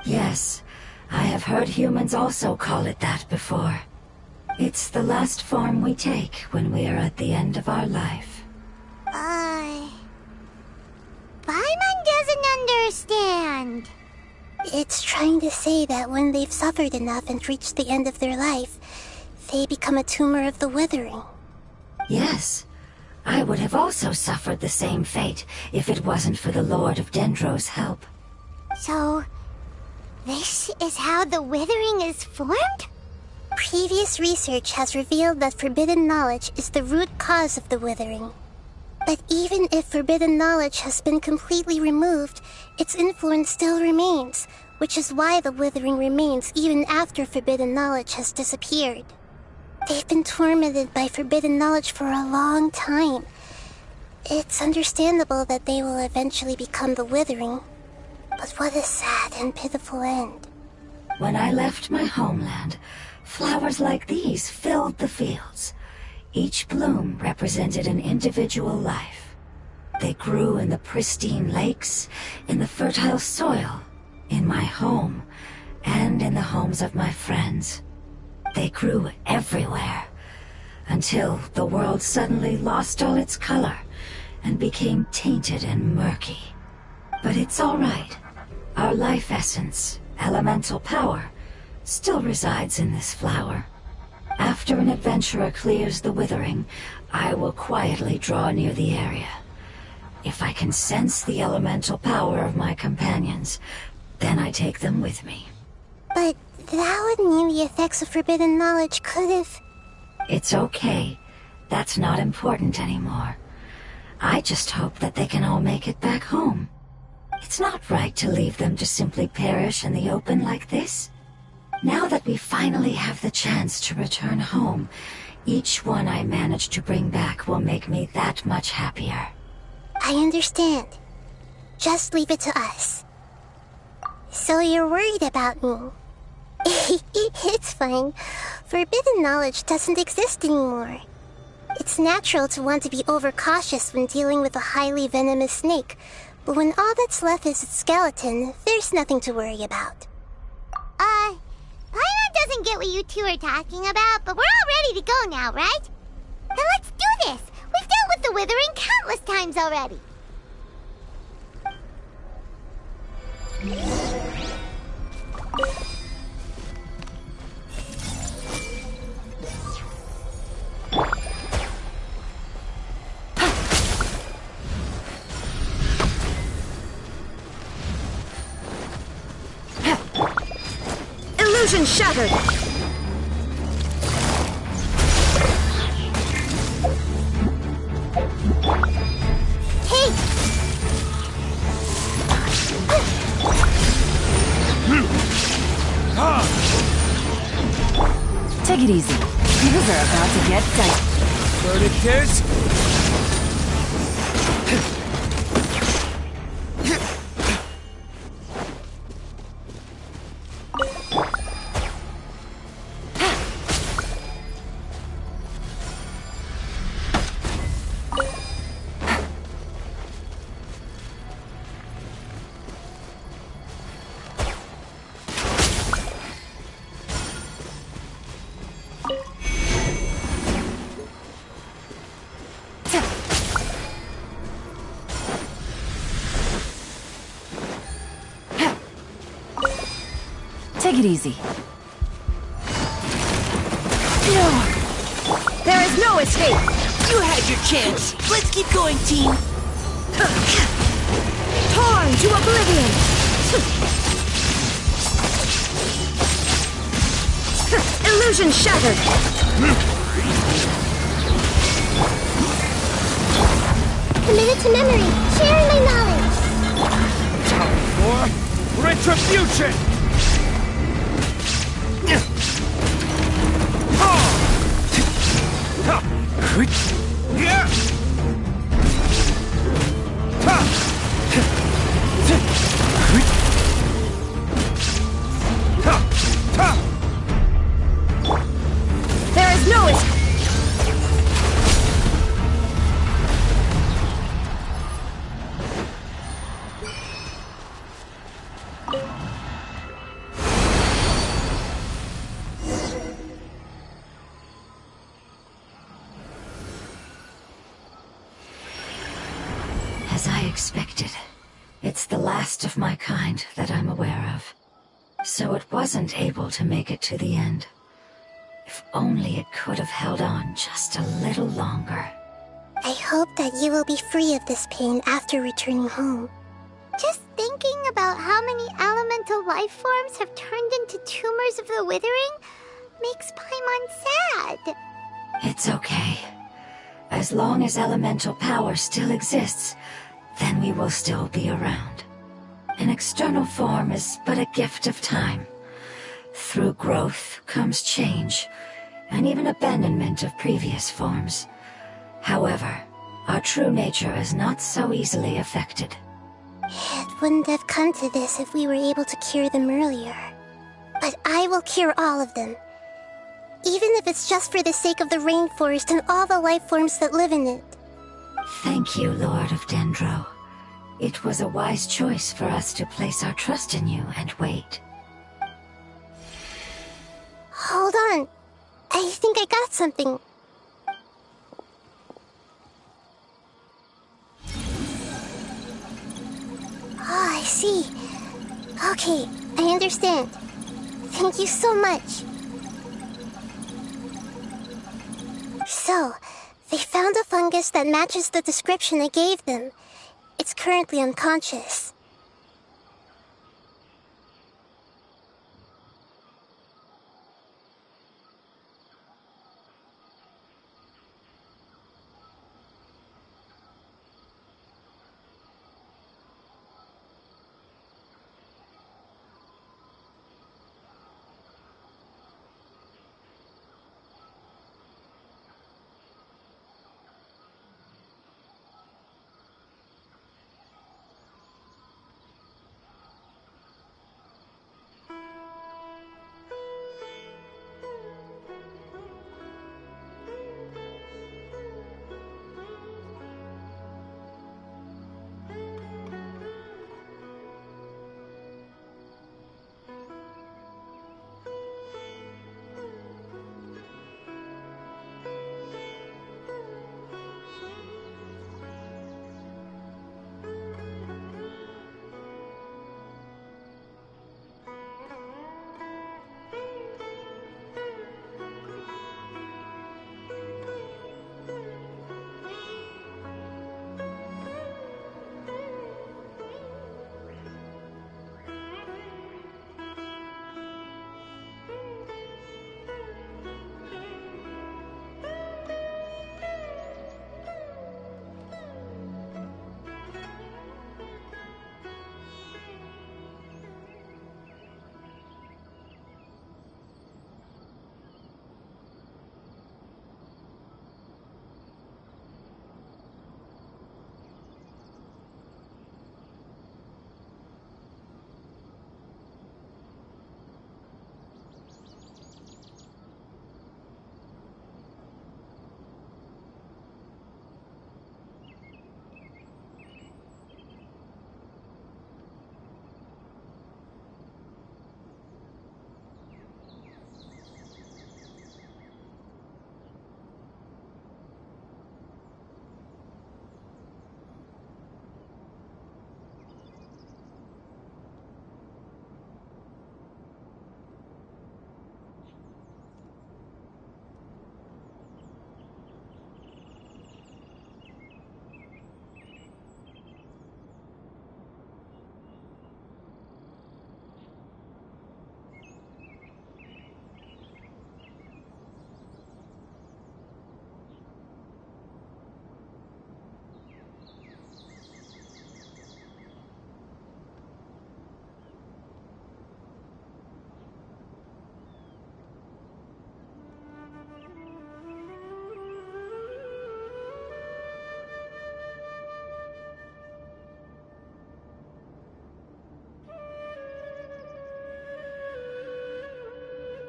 Yes, I have heard humans also call it that before. It's the last form we take when we are at the end of our life. Paimon doesn't understand. It's trying to say that when they've suffered enough and reached the end of their life, they become a tumor of the withering. Yes, I would have also suffered the same fate if it wasn't for the Lord of Dendro's help. So, this is how the withering is formed? Previous research has revealed that forbidden knowledge is the root cause of the withering. But even if forbidden knowledge has been completely removed, its influence still remains, which is why the withering remains even after forbidden knowledge has disappeared. They've been tormented by forbidden knowledge for a long time. It's understandable that they will eventually become the withering. But what a sad and pitiful end. When I left my homeland, flowers like these filled the fields. Each bloom represented an individual life. They grew in the pristine lakes, in the fertile soil, in my home, and in the homes of my friends. They grew everywhere, until the world suddenly lost all its color and became tainted and murky. But it's all right. Our life essence, elemental power, still resides in this flower. After an adventurer clears the withering, I will quietly draw near the area. If I can sense the elemental power of my companions, then I take them with me. But that would mean the effects of forbidden knowledge could have... It's okay. That's not important anymore. I just hope that they can all make it back home. It's not right to leave them to simply perish in the open like this. Now that we finally have the chance to return home, each one I manage to bring back will make me that much happier. I understand. Just leave it to us. So you're worried about me? It's fine. Forbidden knowledge doesn't exist anymore. It's natural to want to be overcautious when dealing with a highly venomous snake, but when all that's left is its skeleton, there's nothing to worry about. Paimon doesn't get what you two are talking about, but we're all ready to go now, right? Then let's do this! We've dealt with the withering countless times already! Illusion shattered! Hey! Take it easy. Things are about to get dicey. Verdict is... Take it easy. No! There is no escape! You had your chance! Let's keep going, team! Torn to oblivion! Illusion shattered! Committed to memory, sharing my knowledge! Time for retribution! There is no escape! As I expected, it's the last of my kind that I'm aware of. So it wasn't able to make it to the end. If only it could have held on just a little longer. I hope that you will be free of this pain after returning home. Just thinking about how many elemental life forms have turned into tumors of the withering makes Paimon sad. It's okay. As long as elemental power still exists, then we will still be around. An external form is but a gift of time. Through growth comes change, and even abandonment of previous forms. However, our true nature is not so easily affected. It wouldn't have come to this if we were able to cure them earlier. But I will cure all of them. Even if it's just for the sake of the rainforest and all the life forms that live in it. Thank you, Lord of Dendro. It was a wise choice for us to place our trust in you and wait. Hold on. I think I got something. Oh, I see. Okay, I understand. Thank you so much. So, they found a fungus that matches the description I gave them. It's currently unconscious.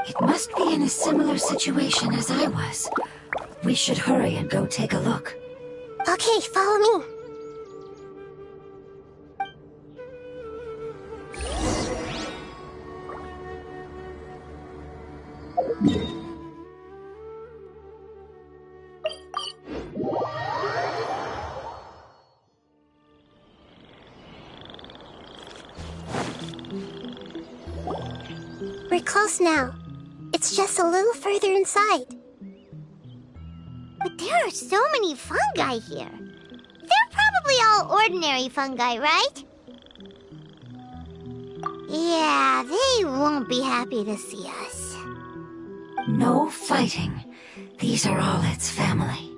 It must be in a similar situation as I was. We should hurry and go take a look. Okay, follow me. close now. It's just a little further inside. But there are so many fungi here. They're probably all ordinary fungi, right? Yeah, they won't be happy to see us. No fighting. These are all its family.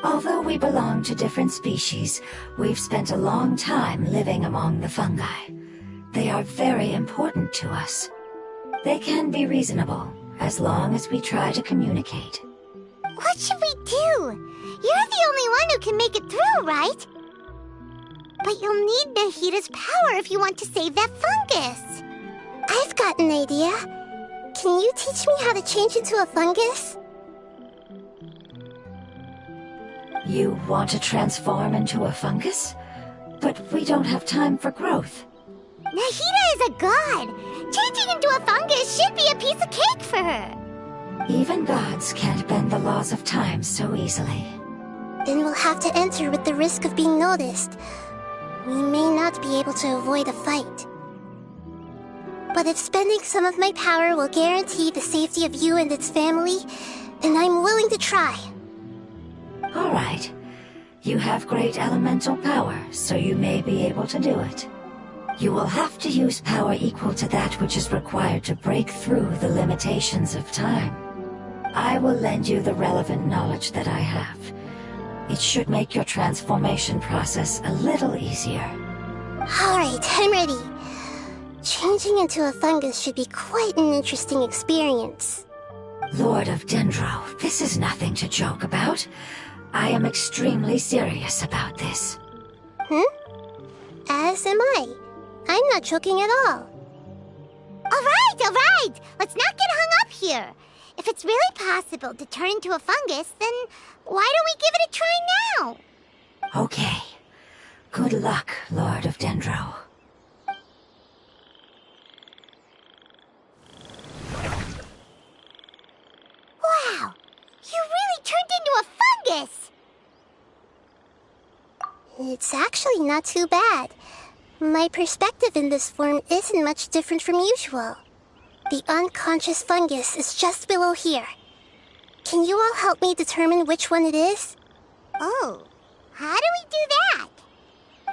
Although we belong to different species, we've spent a long time living among the fungi. They are very important to us. They can be reasonable, as long as we try to communicate. What should we do? You're the only one who can make it through, right? But you'll need Nahida's power if you want to save that fungus. I've got an idea. Can you teach me how to change into a fungus? You want to transform into a fungus? But we don't have time for growth. Nahida is a god. Changing into a fungus should be a piece of cake for her. Even gods can't bend the laws of time so easily. Then we'll have to enter with the risk of being noticed. We may not be able to avoid a fight. But if spending some of my power will guarantee the safety of you and its family, then I'm willing to try. All right. You have great elemental power, so you may be able to do it. You will have to use power equal to that which is required to break through the limitations of time. I will lend you the relevant knowledge that I have. It should make your transformation process a little easier. All right, I'm ready. Changing into a fungus should be quite an interesting experience. Lord of Dendro, this is nothing to joke about. I am extremely serious about this. As am I. I'm not joking at all. All right. Let's not get hung up here. If it's really possible to turn into a fungus, then why don't we give it a try now? Okay. Good luck, Lord of Dendro. Wow! You really turned into a fungus! It's actually not too bad. My perspective in this form isn't much different from usual. The unconscious fungus is just below here. Can you all help me determine which one it is? Oh, how do we do that?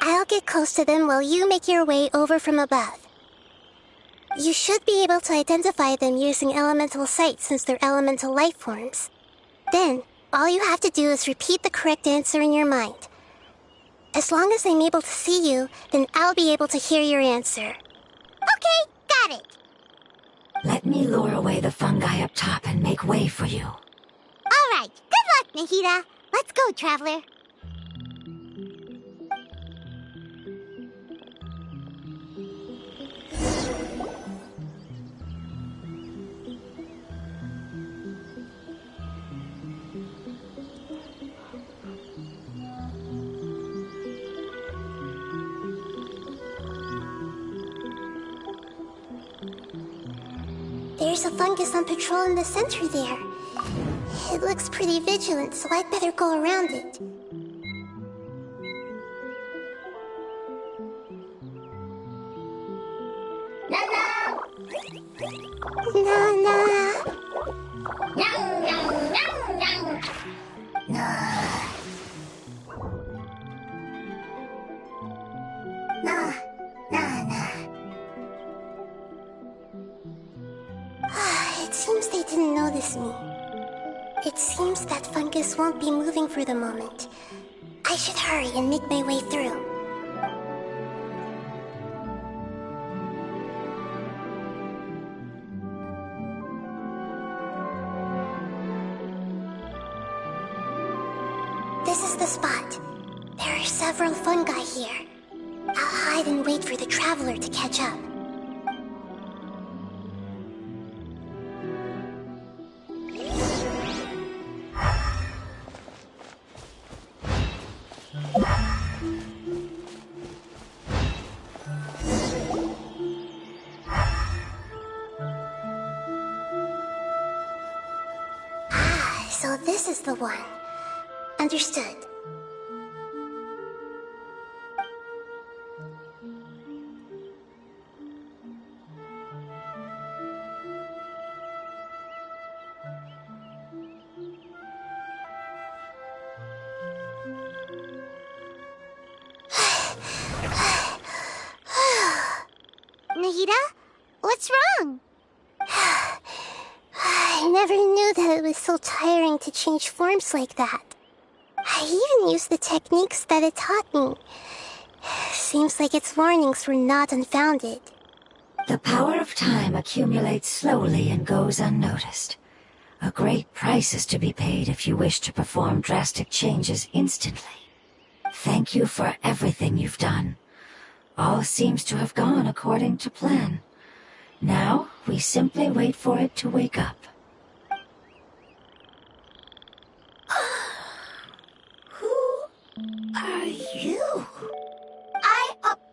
I'll get close to them while you make your way over from above. You should be able to identify them using elemental sight since they're elemental life forms. Then, all you have to do is repeat the correct answer in your mind. As long as I'm able to see you, then I'll be able to hear your answer. Okay, got it. Let me lure away the fungi up top and make way for you. All right, good luck, Nahida. Let's go, Traveler. There's a fungus on patrol in the center there. It looks pretty vigilant, so I'd better go around it. It seems they didn't notice me. It seems that fungus won't be moving for the moment. I should hurry and make my way through. This is the spot. There are several fungi here. I'll hide and wait for the traveler to catch up. So this is the one. Understood. Nahida? What's wrong? I never knew that it was so tiring to change forms like that. I even used the techniques that it taught me. Seems like its warnings were not unfounded. The power of time accumulates slowly and goes unnoticed. A great price is to be paid if you wish to perform drastic changes instantly. Thank you for everything you've done. All seems to have gone according to plan. Now, we simply wait for it to wake up. Who are you? I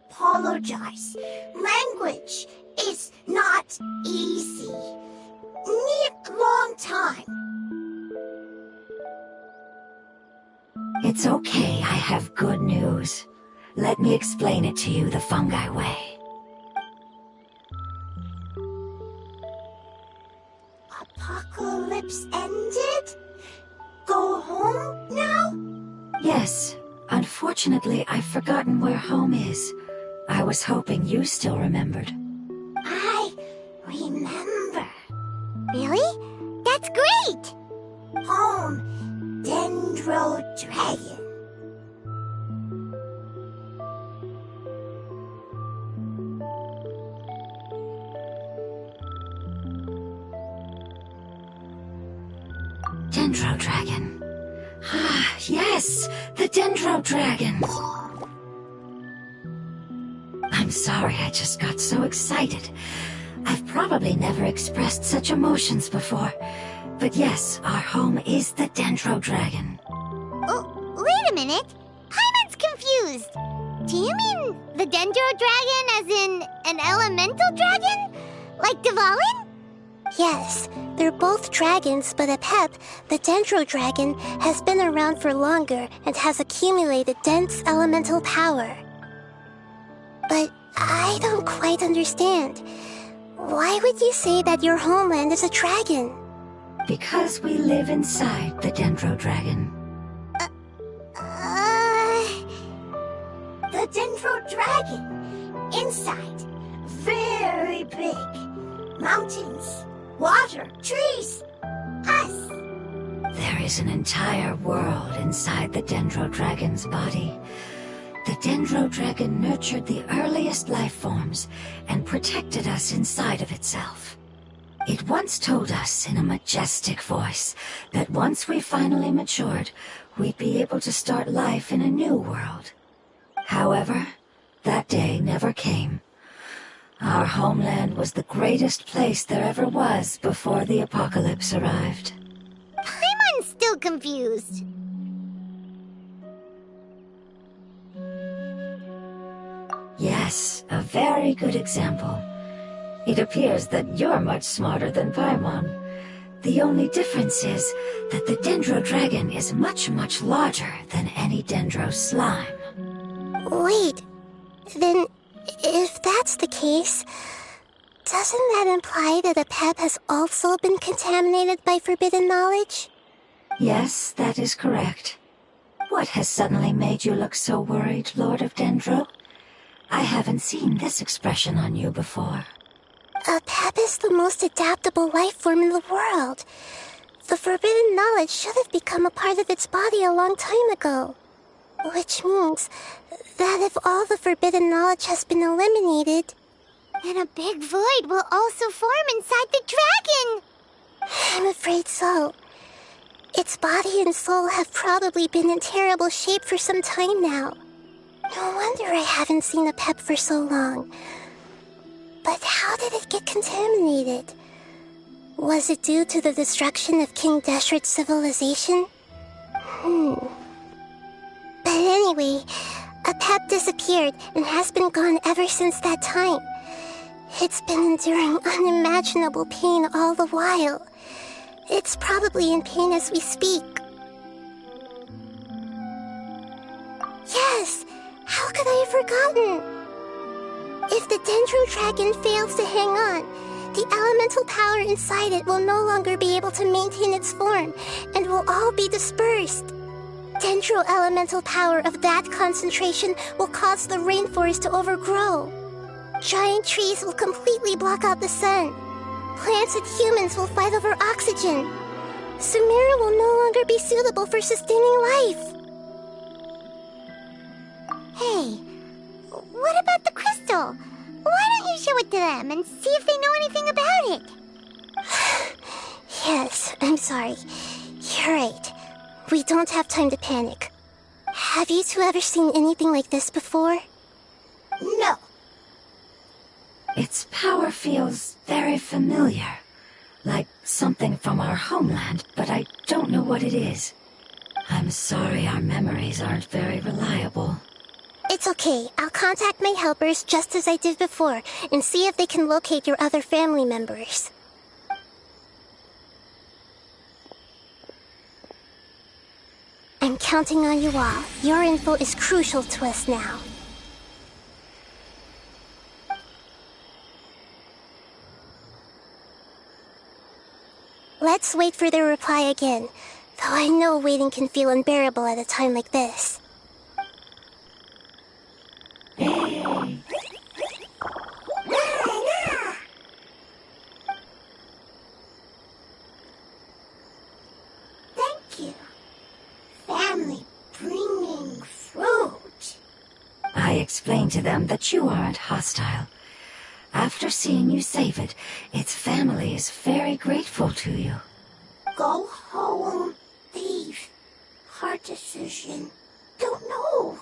apologize. Language is not easy. Need long time. It's okay, I have good news. Let me explain it to you the fungi way. Apocalypse ended? Go home now? Yes. Unfortunately, I've forgotten where home is. I was hoping you still remembered. I remember. Really? That's great! Home, Dendro Dragon. Dendro Dragon. Ah, yes! The Dendro Dragon! I'm sorry, I just got so excited. I've probably never expressed such emotions before. But yes, our home is the Dendro Dragon. Oh, wait a minute. Paimon's confused. Do you mean the Dendro Dragon as in an elemental dragon? Like Dvalin? Yes, they're both dragons, but Apep, the Dendro Dragon, has been around for longer and has accumulated dense elemental power. But I don't quite understand. Why would you say that your homeland is a dragon? Because we live inside the Dendro Dragon. The Dendro Dragon. Inside. Very big. Mountains. Water. Trees. Us. There is an entire world inside the Dendro Dragon's body. The Dendro Dragon nurtured the earliest life forms and protected us inside of itself. It once told us in a majestic voice that once we finally matured, we'd be able to start life in a new world. However, that day never came. Our homeland was the greatest place there ever was before the apocalypse arrived. Paimon's still confused. Yes, a very good example. It appears that you're much smarter than Paimon. The only difference is that the Dendro Dragon is much, much larger than any Dendro slime. Wait, then if that's the case, doesn't that imply that Apep has also been contaminated by forbidden knowledge? Yes, that is correct. What has suddenly made you look so worried, Lord of Dendro? I haven't seen this expression on you before. Apep is the most adaptable life form in the world. The forbidden knowledge should have become a part of its body a long time ago. Which means that if all the forbidden knowledge has been eliminated, then a big void will also form inside the dragon! I'm afraid so. Its body and soul have probably been in terrible shape for some time now. No wonder I haven't seen Apep for so long. But how did it get contaminated? Was it due to the destruction of King Deshret's civilization? But anyway, Apep disappeared and has been gone ever since that time. It's been enduring unimaginable pain all the while. It's probably in pain as we speak. Yes! How could I have forgotten? If the Dendro Dragon fails to hang on, the elemental power inside it will no longer be able to maintain its form and will all be dispersed. Dendro elemental power of that concentration will cause the rainforest to overgrow. Giant trees will completely block out the sun. Plants and humans will fight over oxygen. Samira will no longer be suitable for sustaining life. Hey, what about the crystal? Why don't you show it to them and see if they know anything about it? Yes, I'm sorry. You're right. We don't have time to panic. Have you two ever seen anything like this before? No. Its power feels very familiar. Like something from our homeland, but I don't know what it is. I'm sorry our memories aren't very reliable. It's okay. I'll contact my helpers just as I did before and see if they can locate your other family members. I'm counting on you all. Your info is crucial to us now. Let's wait for their reply again, though I know waiting can feel unbearable at a time like this. Thank you. Family bringing fruit. I explained to them that you aren't hostile. After seeing you save it, its family is very grateful to you. Go home, thief. Hard decision. Don't know.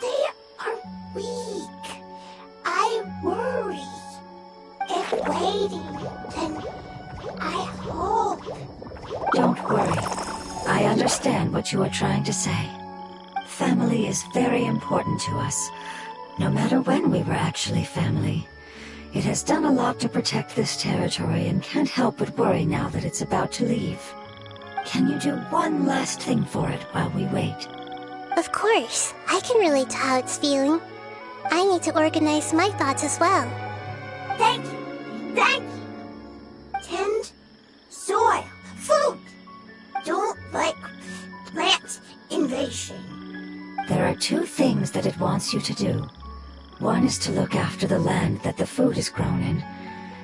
They are weak. I worry. If waiting, then I hope. Don't worry. I understand what you are trying to say. Family is very important to us, no matter when we were actually family. It has done a lot to protect this territory and can't help but worry now that it's about to leave. Can you do one last thing for it while we wait? Of course. I can relate to how it's feeling. I need to organize my thoughts as well. Thank you. Thank you. Tend soil. Food. Don't like plant invasion. There are two things that it wants you to do. One is to look after the land that the food is grown in,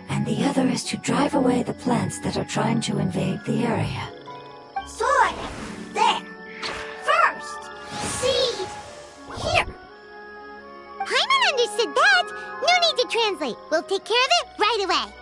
and the other is to drive away the plants that are trying to invade the area. Soil. There. First. Seed. Here. Paimon understood that. No need to translate. We'll take care of it right away.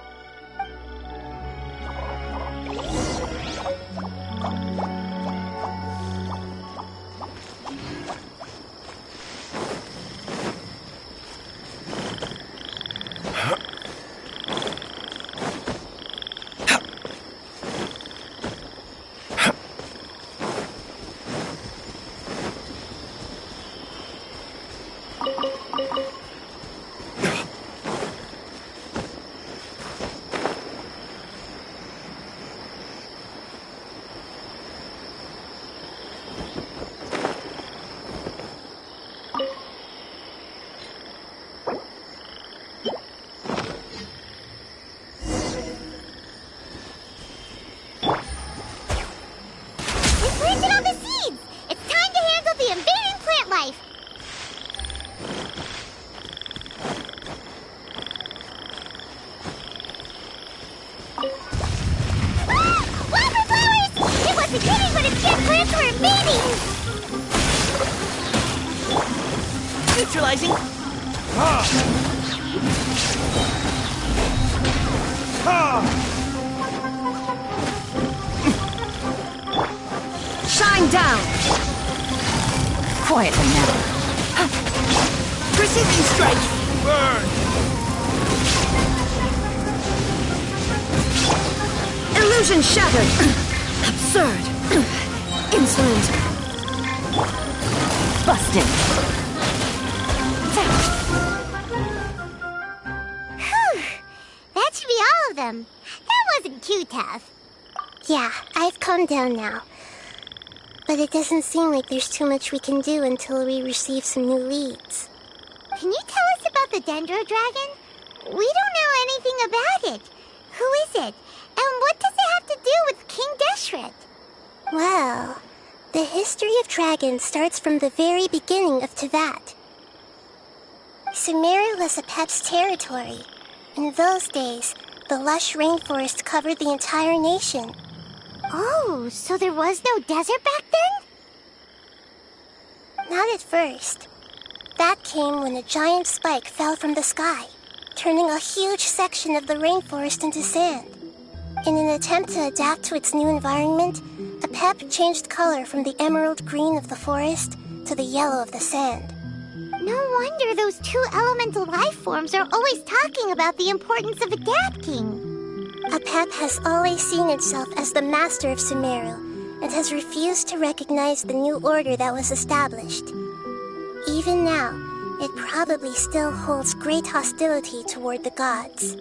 Neutralizing. Shine down. Quietly now. Precision strike. Burn. Illusion shattered. Absurd. Insolent. Busted. Whew. That should be all of them. That wasn't too tough. Yeah, I've calmed down now. But it doesn't seem like there's too much we can do until we receive some new leads. Can you tell us about the Dendro Dragon? We don't know anything about it. Who is it? And what does it have to do with King Deshret? Well, the history of dragons starts from the very beginning of Teyvat. Sumeru was Apep's territory. In those days, the lush rainforest covered the entire nation. Oh, so there was no desert back then? Not at first. That came when a giant spike fell from the sky, turning a huge section of the rainforest into sand. In an attempt to adapt to its new environment, Apep changed color from the emerald green of the forest to the yellow of the sand. No wonder those two elemental life forms are always talking about the importance of adapting. Apep has always seen itself as the master of Sumeru and has refused to recognize the new order that was established. Even now, it probably still holds great hostility toward the gods.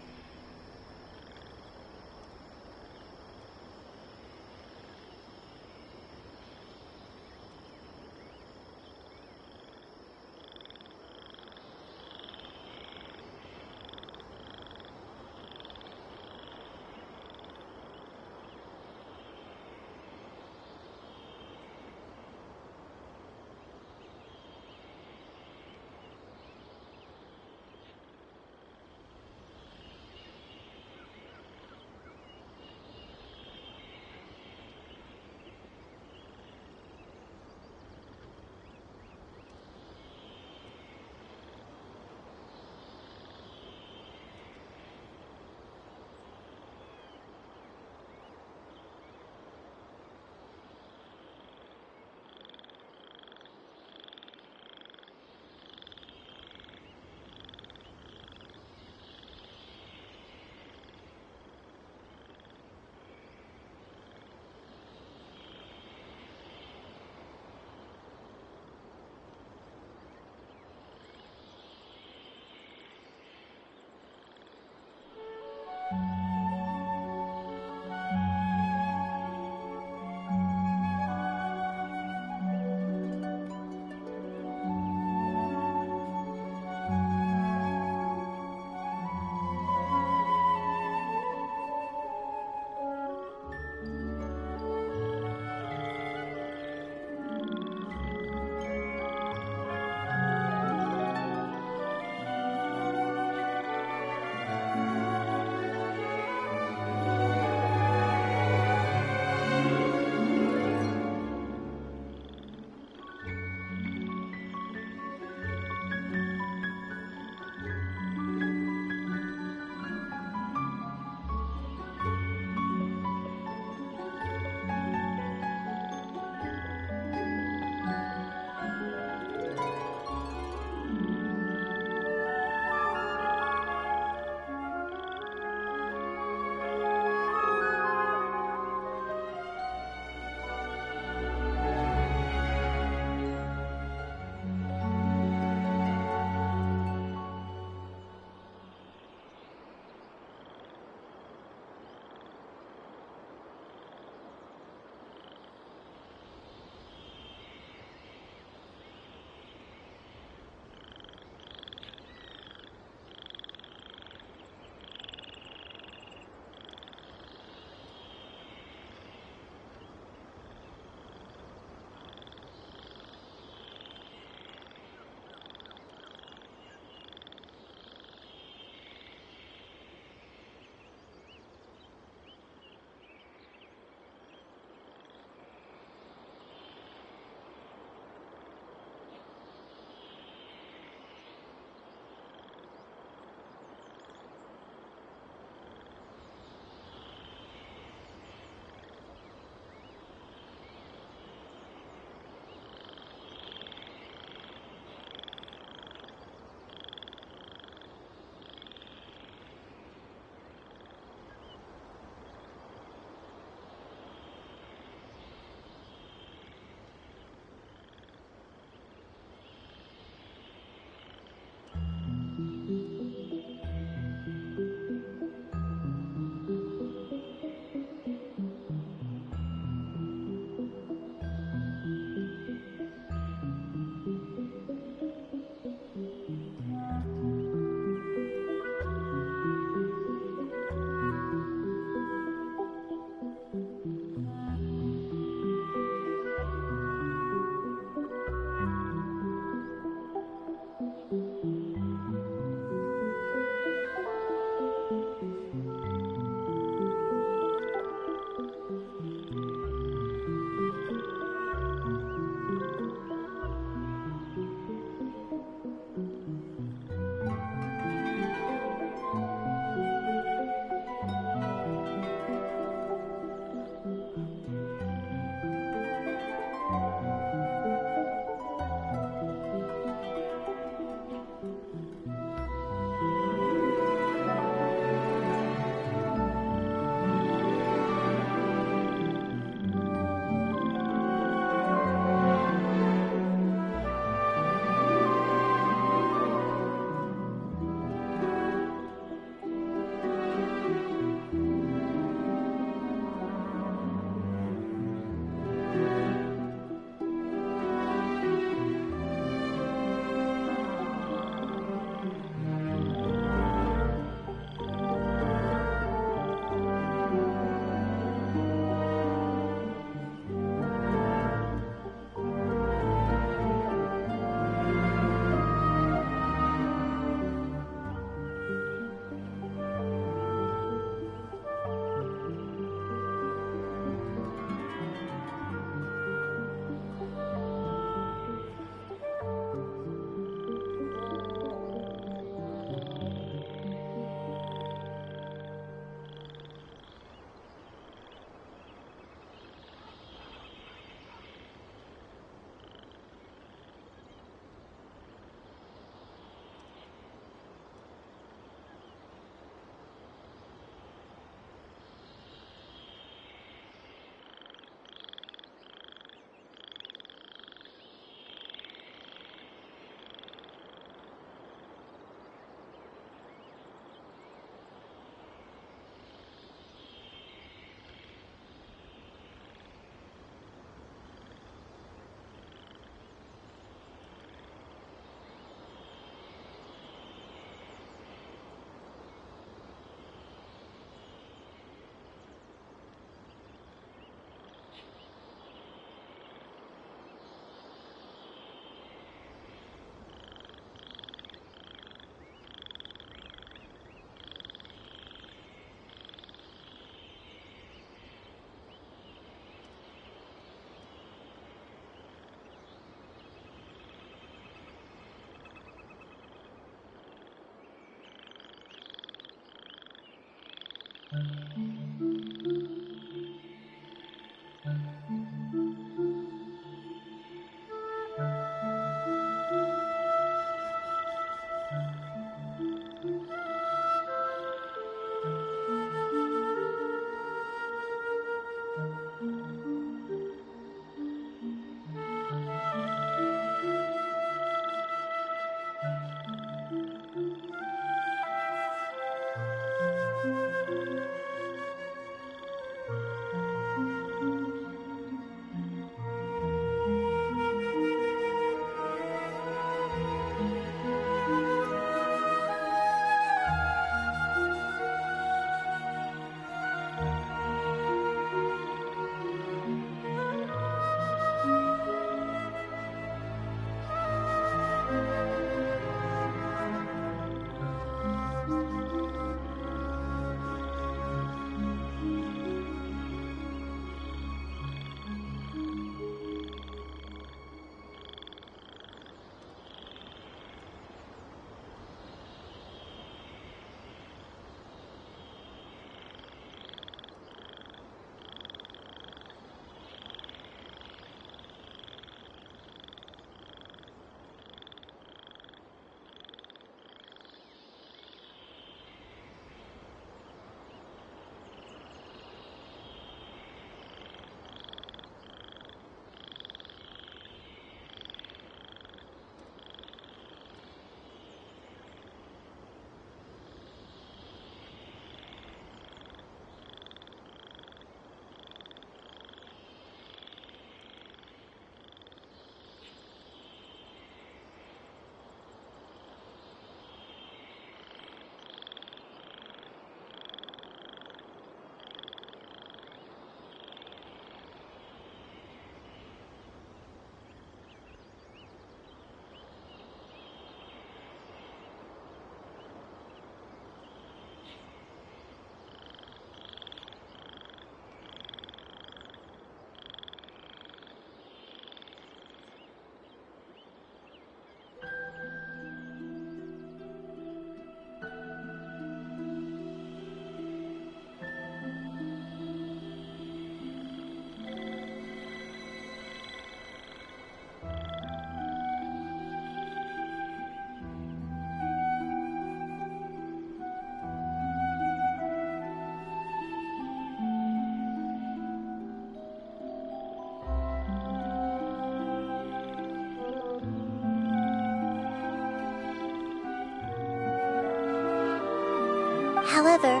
However,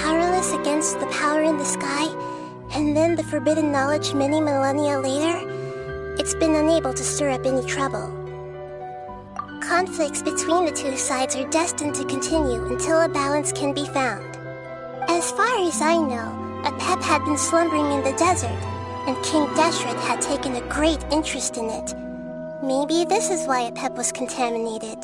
powerless against the power in the sky, and then the forbidden knowledge many millennia later, it's been unable to stir up any trouble. Conflicts between the two sides are destined to continue until a balance can be found. As far as I know, Apep had been slumbering in the desert, and King Deshret had taken a great interest in it. Maybe this is why Apep was contaminated.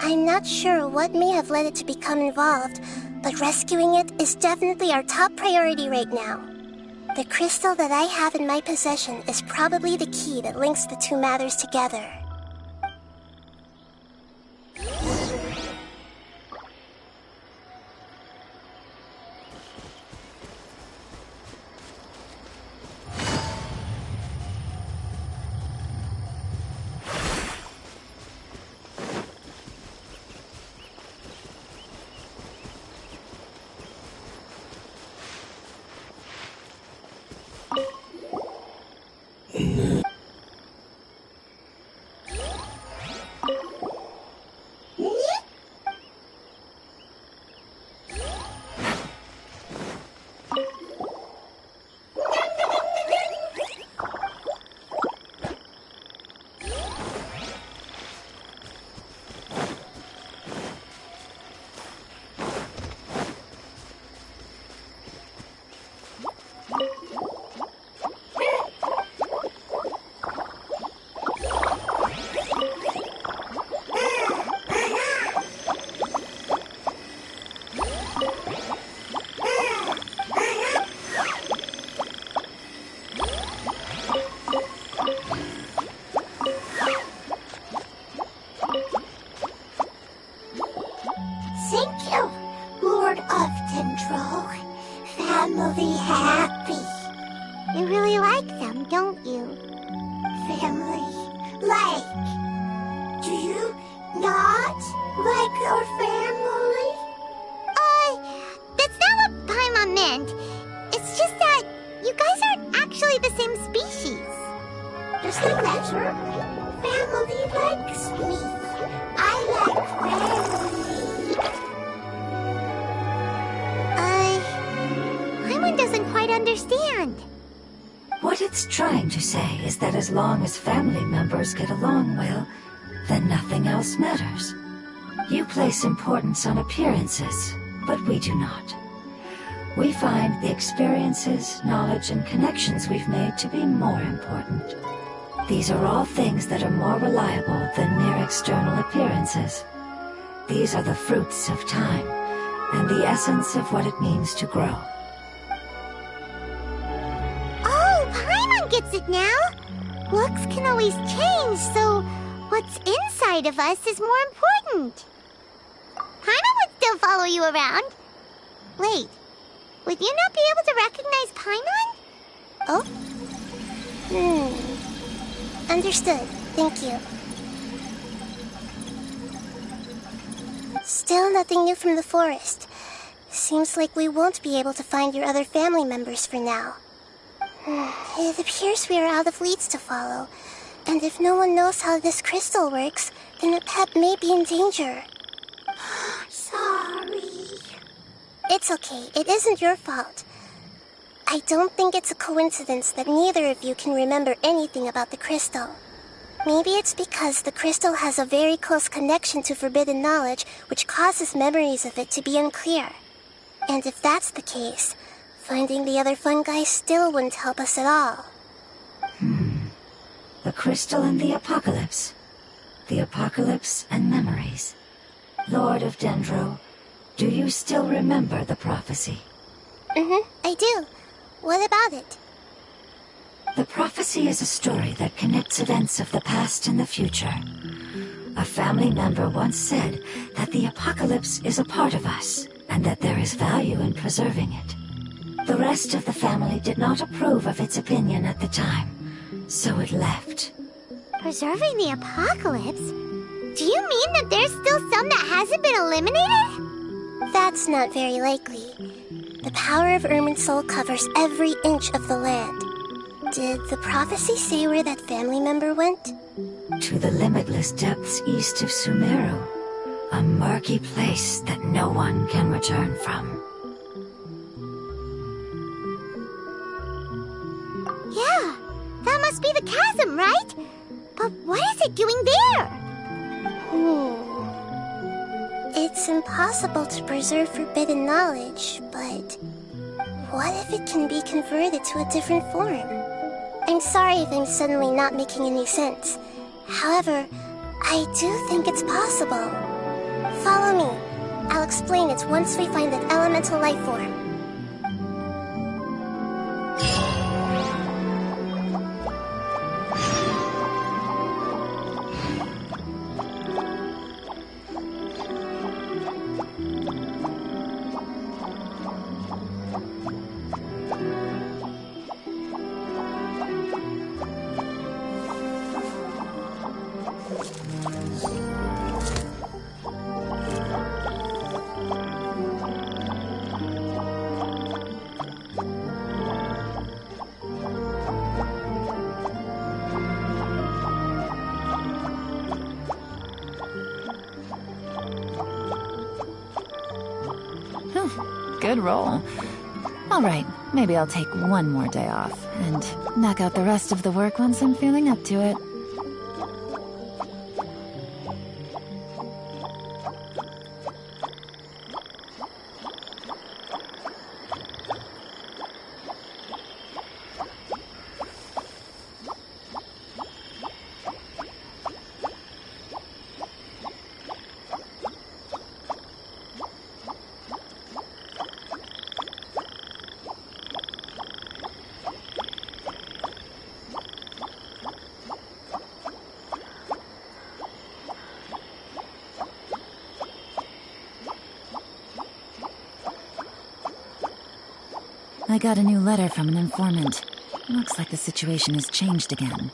I'm not sure what may have led it to become involved, but rescuing it is definitely our top priority right now. The crystal that I have in my possession is probably the key that links the two matters together. As long as family members get along well, then nothing else matters. You place importance on appearances, but we do not. We find the experiences, knowledge, and connections we've made to be more important. These are all things that are more reliable than mere external appearances. These are the fruits of time, and the essence of what it means to grow. Oh, Paimon gets it now! Looks can always change, so what's inside of us is more important. Paimon would still follow you around. Wait, would you not be able to recognize Paimon? Oh? Understood. Thank you. Still nothing new from the forest. Seems like we won't be able to find your other family members for now. It appears we are out of leads to follow, and if no one knows how this crystal works, then Apep may be in danger. Sorry. It's okay. It isn't your fault. I don't think it's a coincidence that neither of you can remember anything about the crystal. Maybe it's because the crystal has a very close connection to forbidden knowledge, which causes memories of it to be unclear. And if that's the case, finding the other fungi still wouldn't help us at all. The crystal and the apocalypse. The apocalypse and memories. Lord of Dendro, do you still remember the prophecy? I do. What about it? The prophecy is a story that connects events of the past and the future. A family member once said that the apocalypse is a part of us, and that there is value in preserving it. The rest of the family did not approve of its opinion at the time, so it left. Preserving the apocalypse? Do you mean that there's still some that hasn't been eliminated? That's not very likely. The power of Ermin's soul covers every inch of the land. Did the prophecy say where that family member went? To the limitless depths east of Sumeru. A murky place that no one can return from. Yeah, that must be the chasm, right? But what is it doing there? It's impossible to preserve forbidden knowledge, but what if it can be converted to a different form? I'm sorry if I'm suddenly not making any sense. However, I do think it's possible. Follow me. I'll explain it once we find that elemental life form. Good roll. All right, maybe I'll take one more day off and knock out the rest of the work once I'm feeling up to it. I got a new letter from an informant. Looks like the situation has changed again.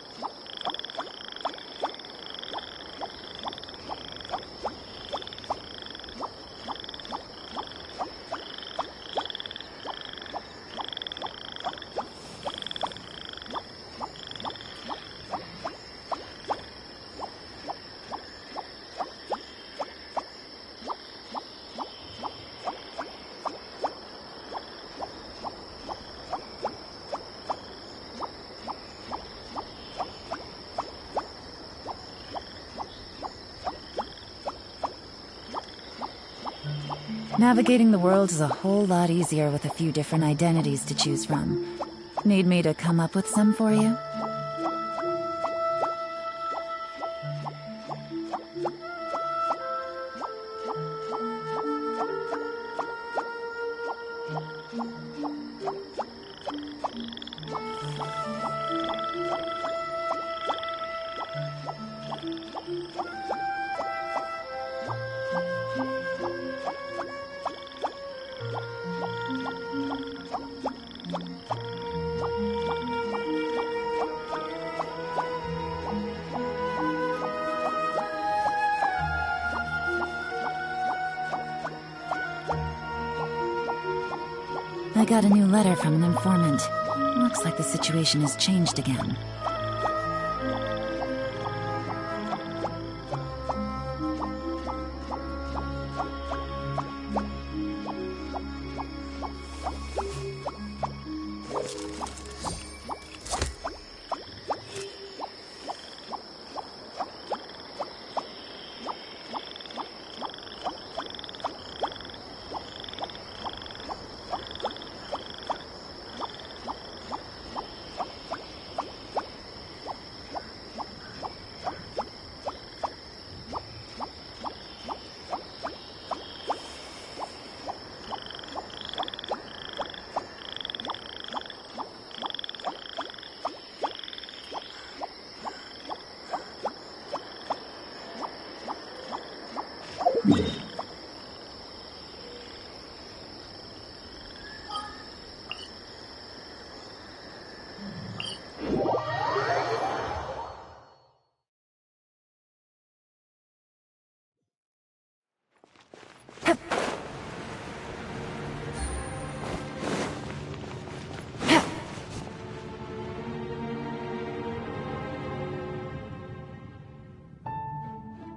Navigating the world is a whole lot easier with a few different identities to choose from. Need me to come up with some for you? I got a new letter from an informant. Looks like the situation has changed again.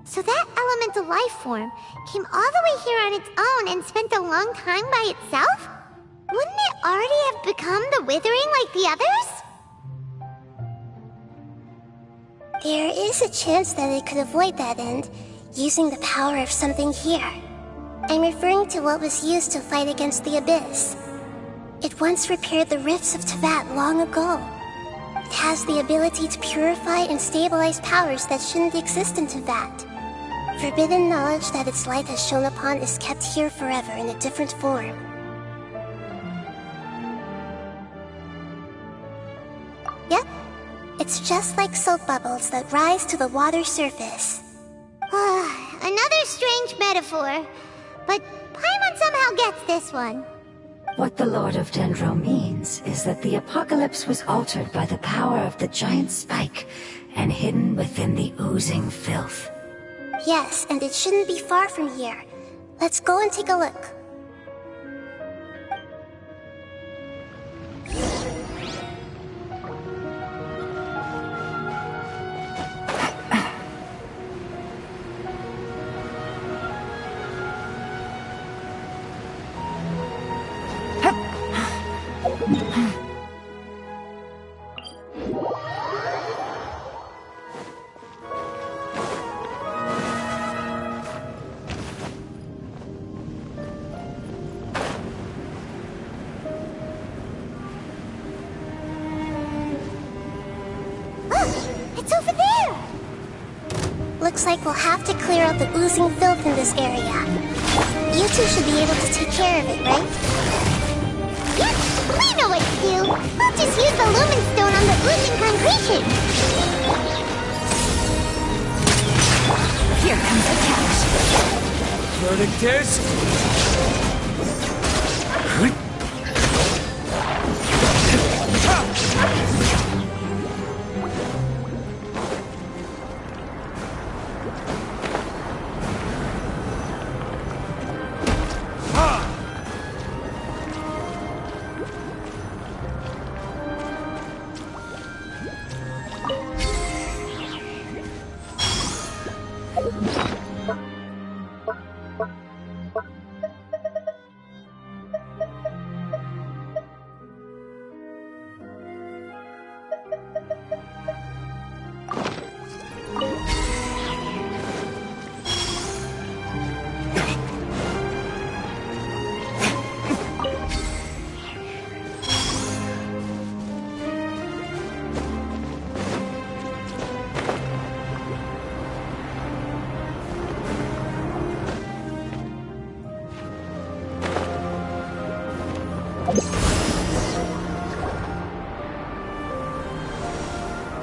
So that elemental life form came all the way here on its own and spent a long time by itself? Wouldn't it already have become the Withering like the others? There is a chance that it could avoid that end, using the power of something here. I'm referring to what was used to fight against the Abyss. It once repaired the rifts of Teyvat long ago. It has the ability to purify and stabilize powers that shouldn't exist in Teyvat. Forbidden knowledge that its light has shone upon is kept here forever in a different form. Yep, it's just like soap bubbles that rise to the water's surface. Another strange metaphor, but Paimon somehow gets this one. What the Lord of Dendro means is that the apocalypse was altered by the power of the giant spike and hidden within the oozing filth. Yes, and it shouldn't be far from here. Let's go and take a look. It's over there! Looks like we'll have to clear out the oozing filth in this area. You two should be able to take care of it, right? Yep, we know what to do. We'll just use the lumen stone on the oozing concretion. Here comes the catch. Verdict is...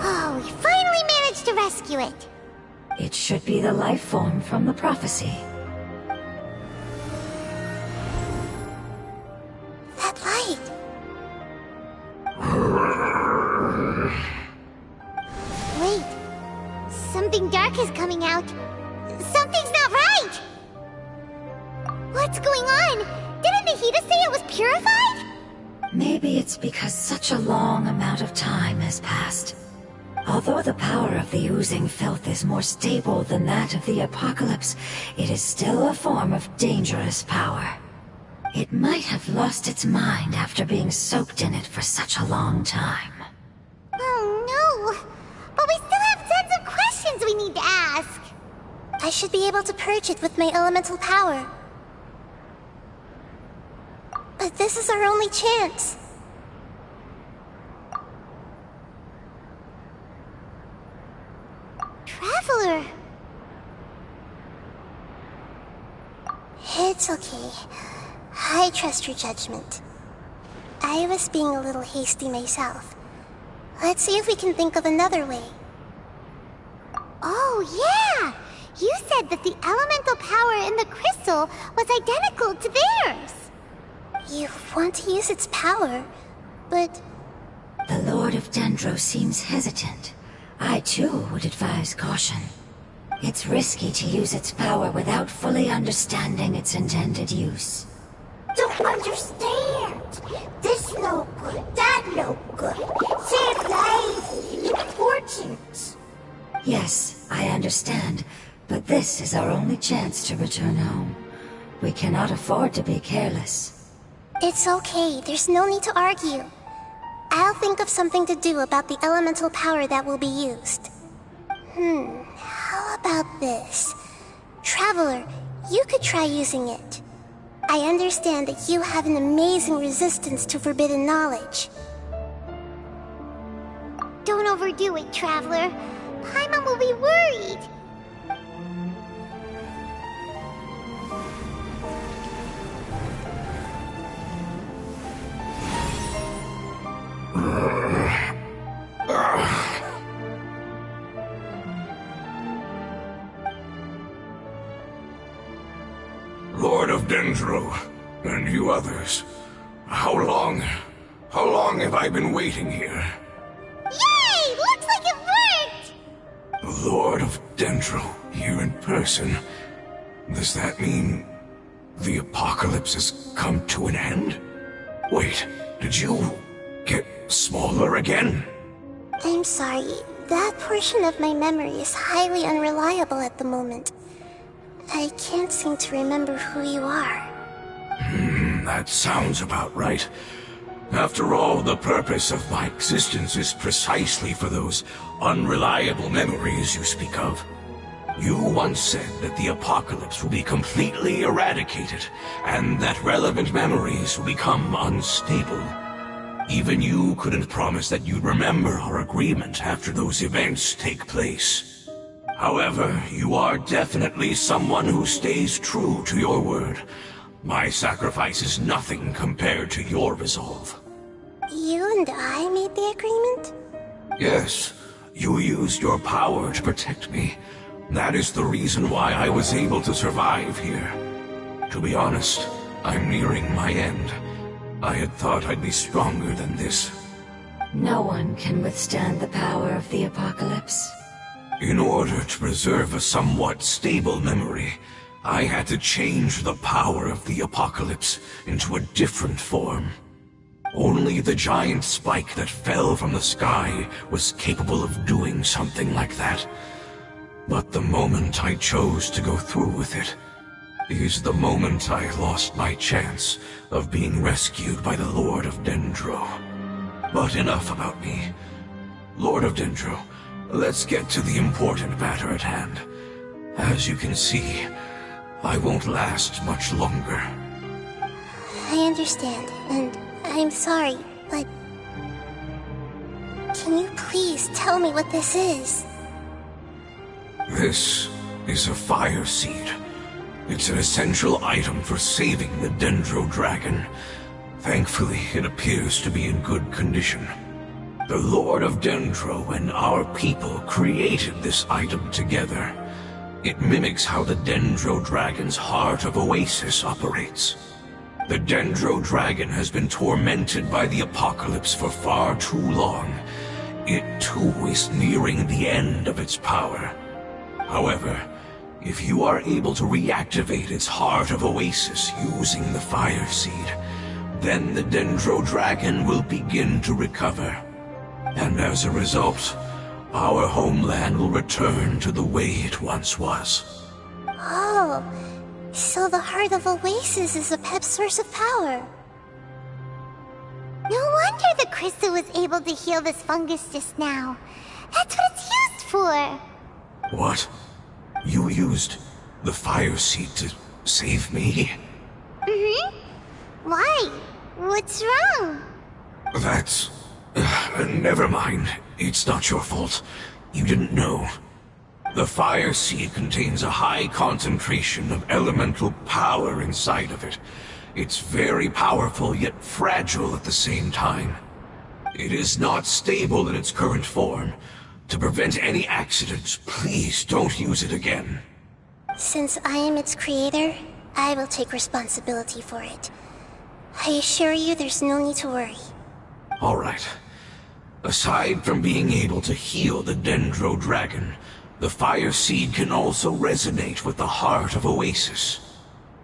Oh, we finally managed to rescue it. It should be the life form from the prophecy. That light! Wait, something dark is coming out. Something's not right! What's going on? Didn't Nahida say it was purified? Maybe it's because such a long amount of time has passed. Although the power of the oozing filth is more stable than that of the apocalypse, it is still a form of dangerous power. It might have lost its mind after being soaked in it for such a long time. Oh no! But we still have tons of questions we need to ask! I should be able to purge it with my elemental power. But this is our only chance. Traveler! It's okay. I trust your judgment. I was being a little hasty myself. Let's see if we can think of another way. Oh, yeah! You said that the elemental power in the crystal was identical to theirs! You want to use its power, but... The Lord of Dendro seems hesitant. I too would advise caution. It's risky to use its power without fully understanding its intended use. Don't understand! This no good, that no good. Save lives, important. Yes, I understand, But this is our only chance to return home. We cannot afford to be careless. It's okay. There's no need to argue. I'll think of something to do about the elemental power that will be used. How about this? Traveler, you could try using it. I understand that you have an amazing resistance to forbidden knowledge. Don't overdo it, Traveler. Paimon will be worried. Lord of Dendro, and you others, how long have I been waiting here? Yay! Looks like it worked! Lord of Dendro, here in person. Does that mean the apocalypse has come to an end? Wait, did you get smaller again? I'm sorry. That portion of my memory is highly unreliable at the moment. I can't seem to remember who you are. That sounds about right. After all, the purpose of my existence is precisely for those unreliable memories you speak of. You once said that the apocalypse will be completely eradicated, and that relevant memories will become unstable. Even you couldn't promise that you'd remember our agreement after those events take place. However, you are definitely someone who stays true to your word. My sacrifice is nothing compared to your resolve. You and I made the agreement? Yes, you used your power to protect me. That is the reason why I was able to survive here. To be honest, I'm nearing my end. I had thought I'd be stronger than this. No one can withstand the power of the apocalypse. In order to preserve a somewhat stable memory, I had to change the power of the apocalypse into a different form. Only the giant spike that fell from the sky was capable of doing something like that. But the moment I chose to go through with it is the moment I lost my chance of being rescued by the Lord of Dendro. But enough about me. Lord of Dendro, let's get to the important matter at hand. As you can see, I won't last much longer. I understand, and I'm sorry, but... Can you please tell me what this is? This is a fire seed. It's an essential item for saving the Dendro Dragon. Thankfully, it appears to be in good condition. The Lord of Dendro and our people created this item together. It mimics how the Dendro Dragon's Heart of Oasis operates. The Dendro Dragon has been tormented by the apocalypse for far too long. It too is nearing the end of its power. However, if you are able to reactivate its Heart of Oasis using the Fire Seed, then the Dendro Dragon will begin to recover. And as a result, our homeland will return to the way it once was. Oh, so the Heart of Oasis is a pep source of power. No wonder the crystal was able to heal this fungus just now. That's what it's used for. What? You used the Fire Seed to save me? Why? What's wrong? That's... never mind. It's not your fault. You didn't know. The Fire Seed contains a high concentration of elemental power inside of it. It's very powerful, yet fragile at the same time. It is not stable in its current form. To prevent any accidents, please don't use it again. Since I am its creator, I will take responsibility for it. I assure you there's no need to worry. All right. Aside from being able to heal the Dendro Dragon, the Fire Seed can also resonate with the Heart of Oasis.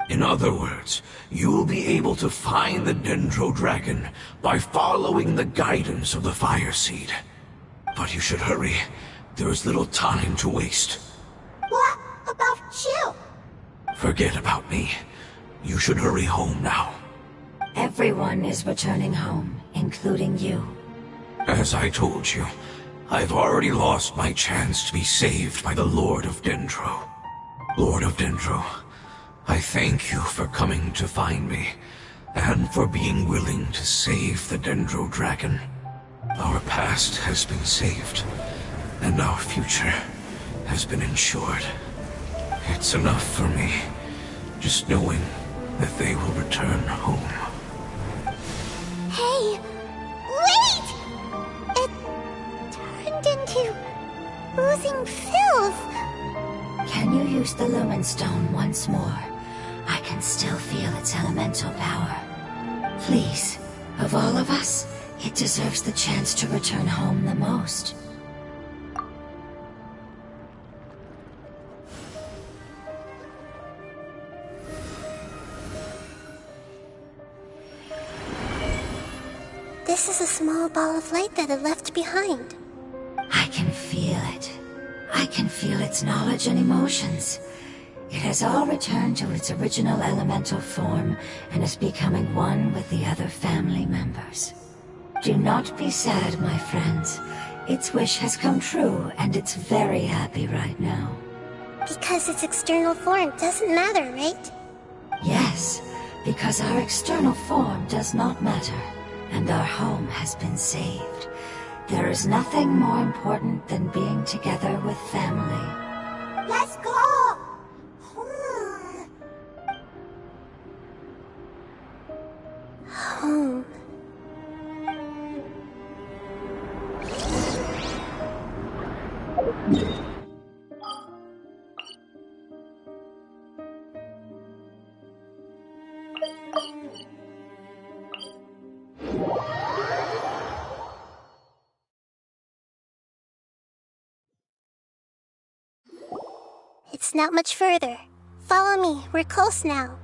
In other words, you'll be able to find the Dendro Dragon by following the guidance of the Fire Seed. But you should hurry. There is little time to waste. What? But Chill. Forget about me. You should hurry home now. Everyone is returning home, including you. As I told you, I've already lost my chance to be saved by the Lord of Dendro. Lord of Dendro, I thank you for coming to find me, and for being willing to save the Dendro Dragon. Our past has been saved, and our future has been ensured. It's enough for me, just knowing that they will return home. Hey, wait! It turned into oozing filth. Can you use the Lumen Stone once more? I can still feel its elemental power. Please, of all of us, it deserves the chance to return home the most. This is a small ball of light that it left behind. I can feel it. I can feel its knowledge and emotions. It has all returned to its original elemental form and is becoming one with the other family members. Do not be sad, my friends. Its wish has come true and it's very happy right now. Because its external form doesn't matter, right? Yes, because our external form does not matter, and our home has been saved. There is nothing more important than being together with family. Let's go! Home. It's not much further. Follow me, we're close now.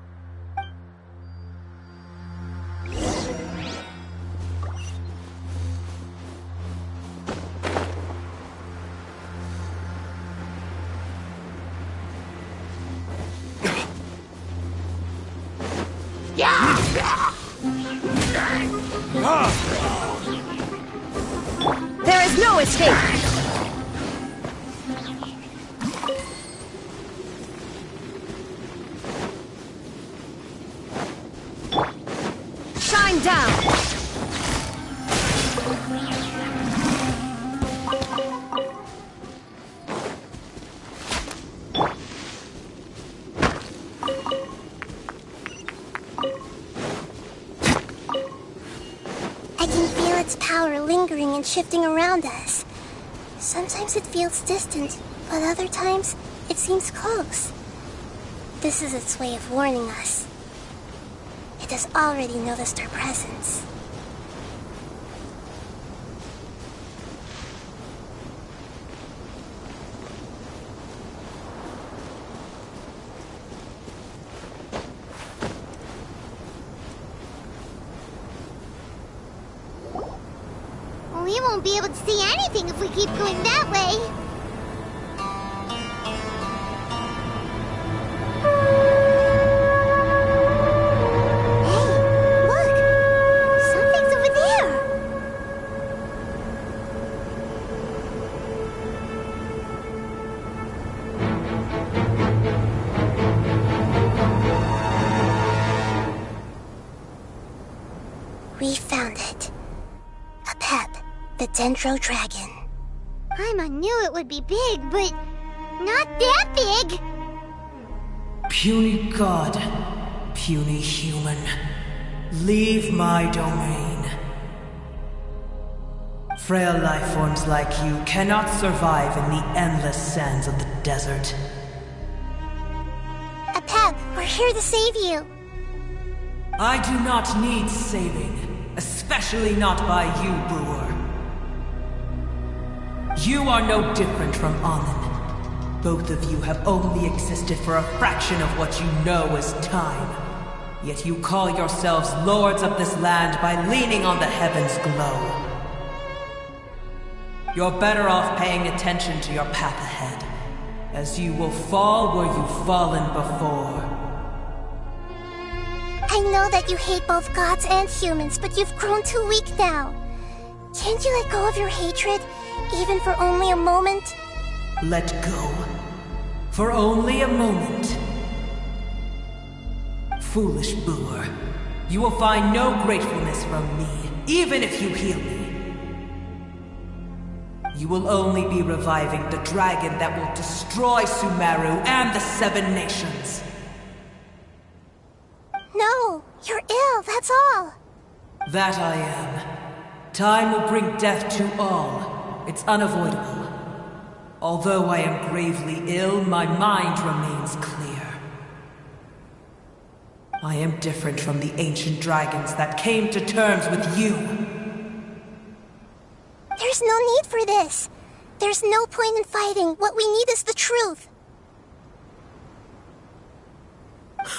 There is no escape! Shine down! I can feel its power lingering and shifting around us. Sometimes it feels distant, but other times it seems close. This is its way of warning us. It has already noticed our presence. We won't be able to see anything if we keep going that way. Hey, look! Something's over there! We found it. A pep, the Dendro Dragon. Paimon knew it would be big, but not that big! Puny god, puny human, leave my domain. Frail life forms like you cannot survive in the endless sands of the desert. A pep, we're here to save you. I do not need saving, especially not by you, brewer. You are no different from Amun. Both of you have only existed for a fraction of what you know as time. Yet you call yourselves lords of this land by leaning on the heavens' glow. You're better off paying attention to your path ahead, as you will fall where you've fallen before. I know that you hate both gods and humans, but you've grown too weak now. Can't you let go of your hatred, even for only a moment? Let go? For only a moment? Foolish boor. You will find no gratefulness from me, even if you heal me. You will only be reviving the dragon that will destroy Sumeru and the Seven Nations. No, you're ill, that's all. That I am. Time will bring death to all. It's unavoidable. Although I am gravely ill, my mind remains clear. I am different from the ancient dragons that came to terms with you. There's no need for this. There's no point in fighting. What we need is the truth.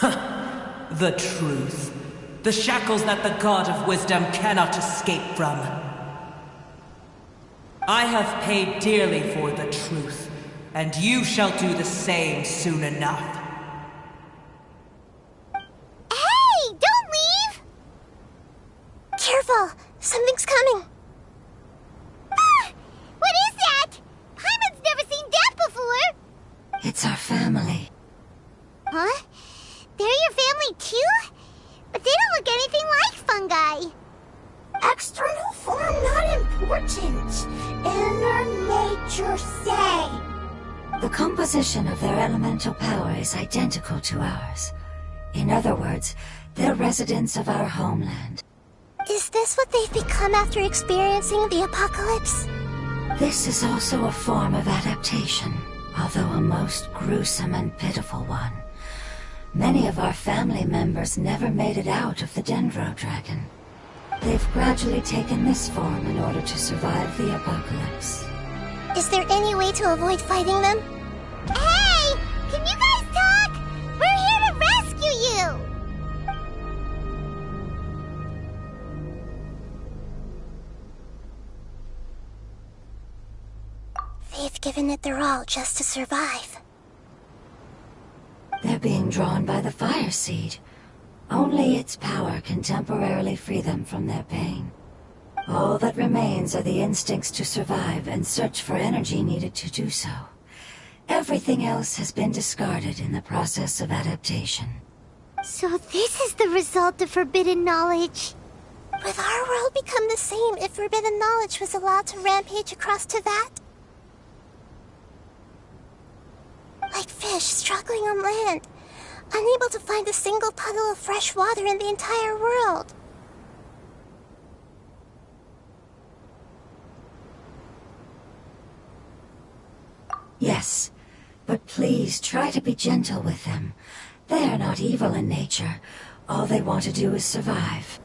The truth. The shackles that the God of Wisdom cannot escape from. I have paid dearly for the truth, and you shall do the same soon enough. Hey! Don't leave! Careful! Something's coming. Ah! What is that? Paimon's never seen death before! It's our family. Huh? They're your family too? But they don't look anything like fungi. External form not important. Inner nature say. The composition of their elemental power is identical to ours. In other words, they're residents of our homeland. Is this what they've become after experiencing the apocalypse? This is also a form of adaptation, although a most gruesome and pitiful one. Many of our family members never made it out of the Dendro Dragon. They've gradually taken this form in order to survive the apocalypse. Is there any way to avoid fighting them? Hey! Can you guys talk? We're here to rescue you! They've given it their all just to survive. They're being drawn by the fire seed. Only its power can temporarily free them from their pain. All that remains are the instincts to survive and search for energy needed to do so. Everything else has been discarded in the process of adaptation. So this is the result of forbidden knowledge. Would our world become the same if forbidden knowledge was allowed to rampage across Teyvat? Like fish struggling on land, unable to find a single puddle of fresh water in the entire world. Yes, but please try to be gentle with them. They are not evil in nature. All they want to do is survive.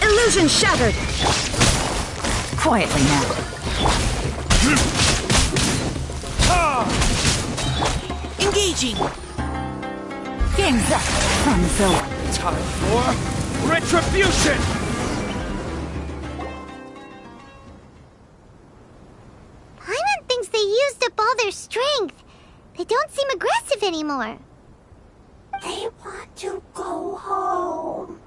Illusion shattered! Quietly now. Engaging! Game's up, Hanzo. Time for retribution! Paimon thinks they used up all their strength. They don't seem aggressive anymore. They want to go home.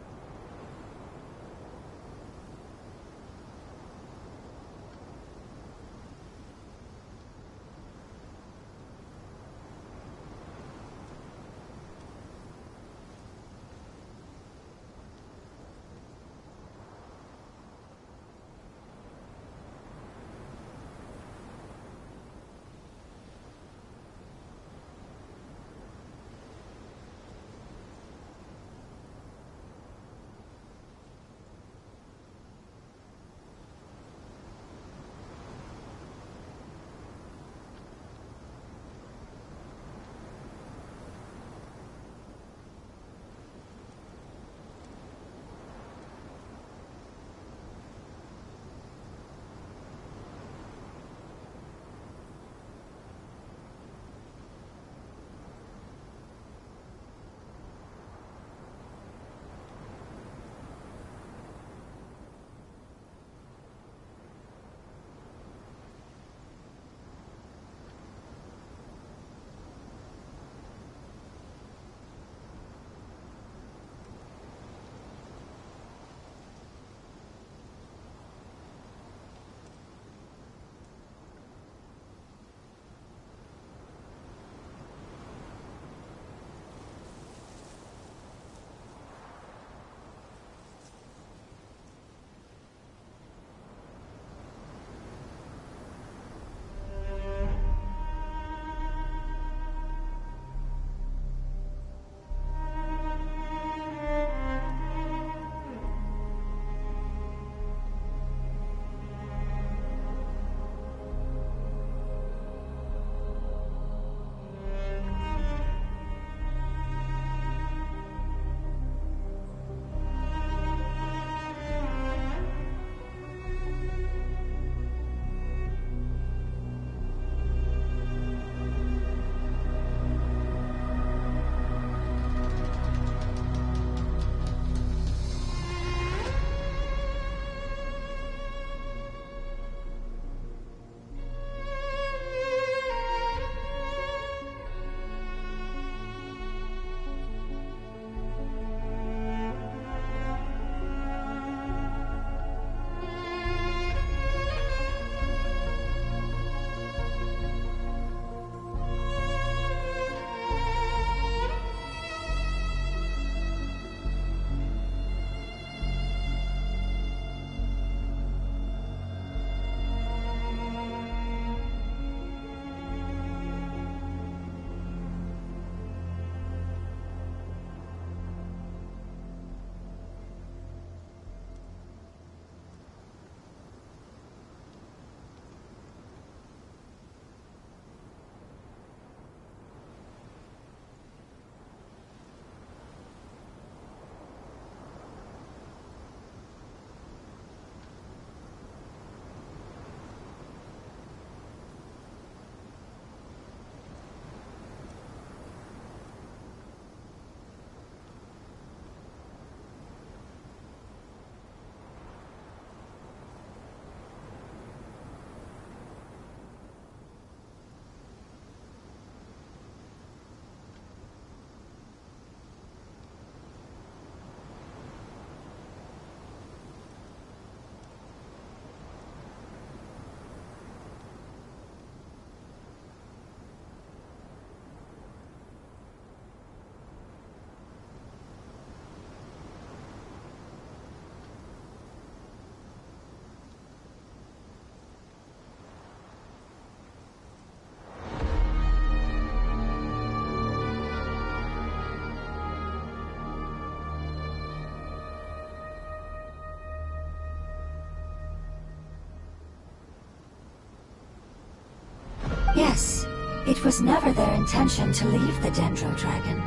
It was never their intention to leave the Dendro Dragon.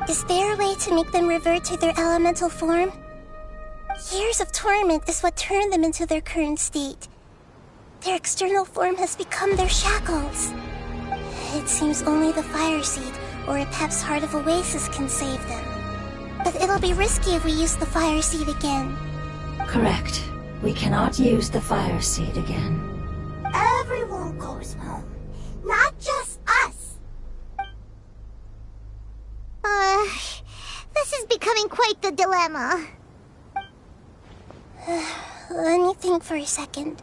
Is there a way to make them revert to their elemental form? Years of torment is what turned them into their current state. Their external form has become their shackles. It seems only the Fire Seed or a Pep's Heart of Oasis can save them. But it'll be risky if we use the Fire Seed again. Correct. We cannot use the Fire Seed again. Everyone goes home, not just us. This is becoming quite the dilemma. Let me think for a second.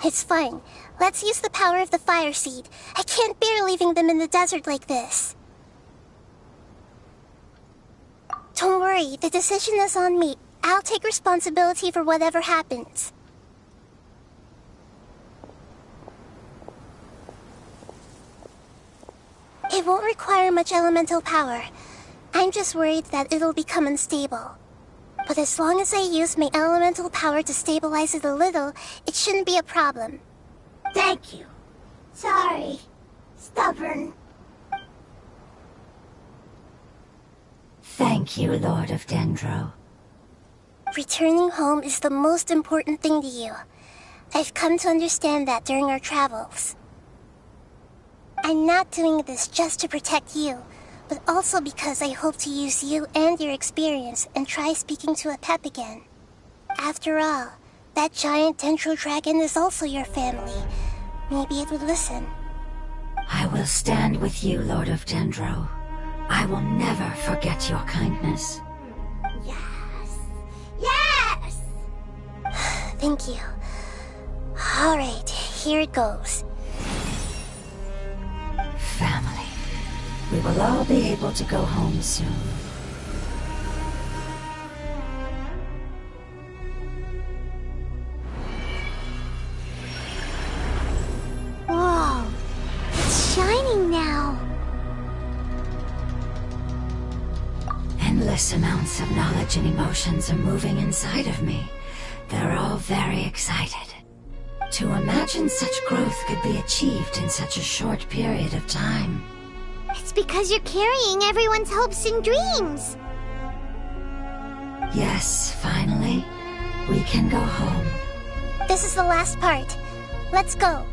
It's fine. Let's use the power of the Fire Seed. I can't bear leaving them in the desert like this. Don't worry, the decision is on me. I'll take responsibility for whatever happens. It won't require much elemental power. I'm just worried that it'll become unstable. But as long as I use my elemental power to stabilize it a little, it shouldn't be a problem. Thank you. Sorry. Stubborn. Thank you, Lord of Dendro. Returning home is the most important thing to you. I've come to understand that during our travels. I'm not doing this just to protect you, but also because I hope to use you and your experience and try speaking to a Pep again. After all, that giant Dendro Dragon is also your family. Maybe it would listen. I will stand with you, Lord of Dendro. I will never forget your kindness. Yes! Yes! Thank you. Alright, here it goes. Family. We will all be able to go home soon. Whoa! It's shining now! Endless amounts of knowledge and emotions are moving inside of me. They're all very excited. To imagine such growth could be achieved in such a short period of time. It's because you're carrying everyone's hopes and dreams. Yes, finally, we can go home. This is the last part. Let's go.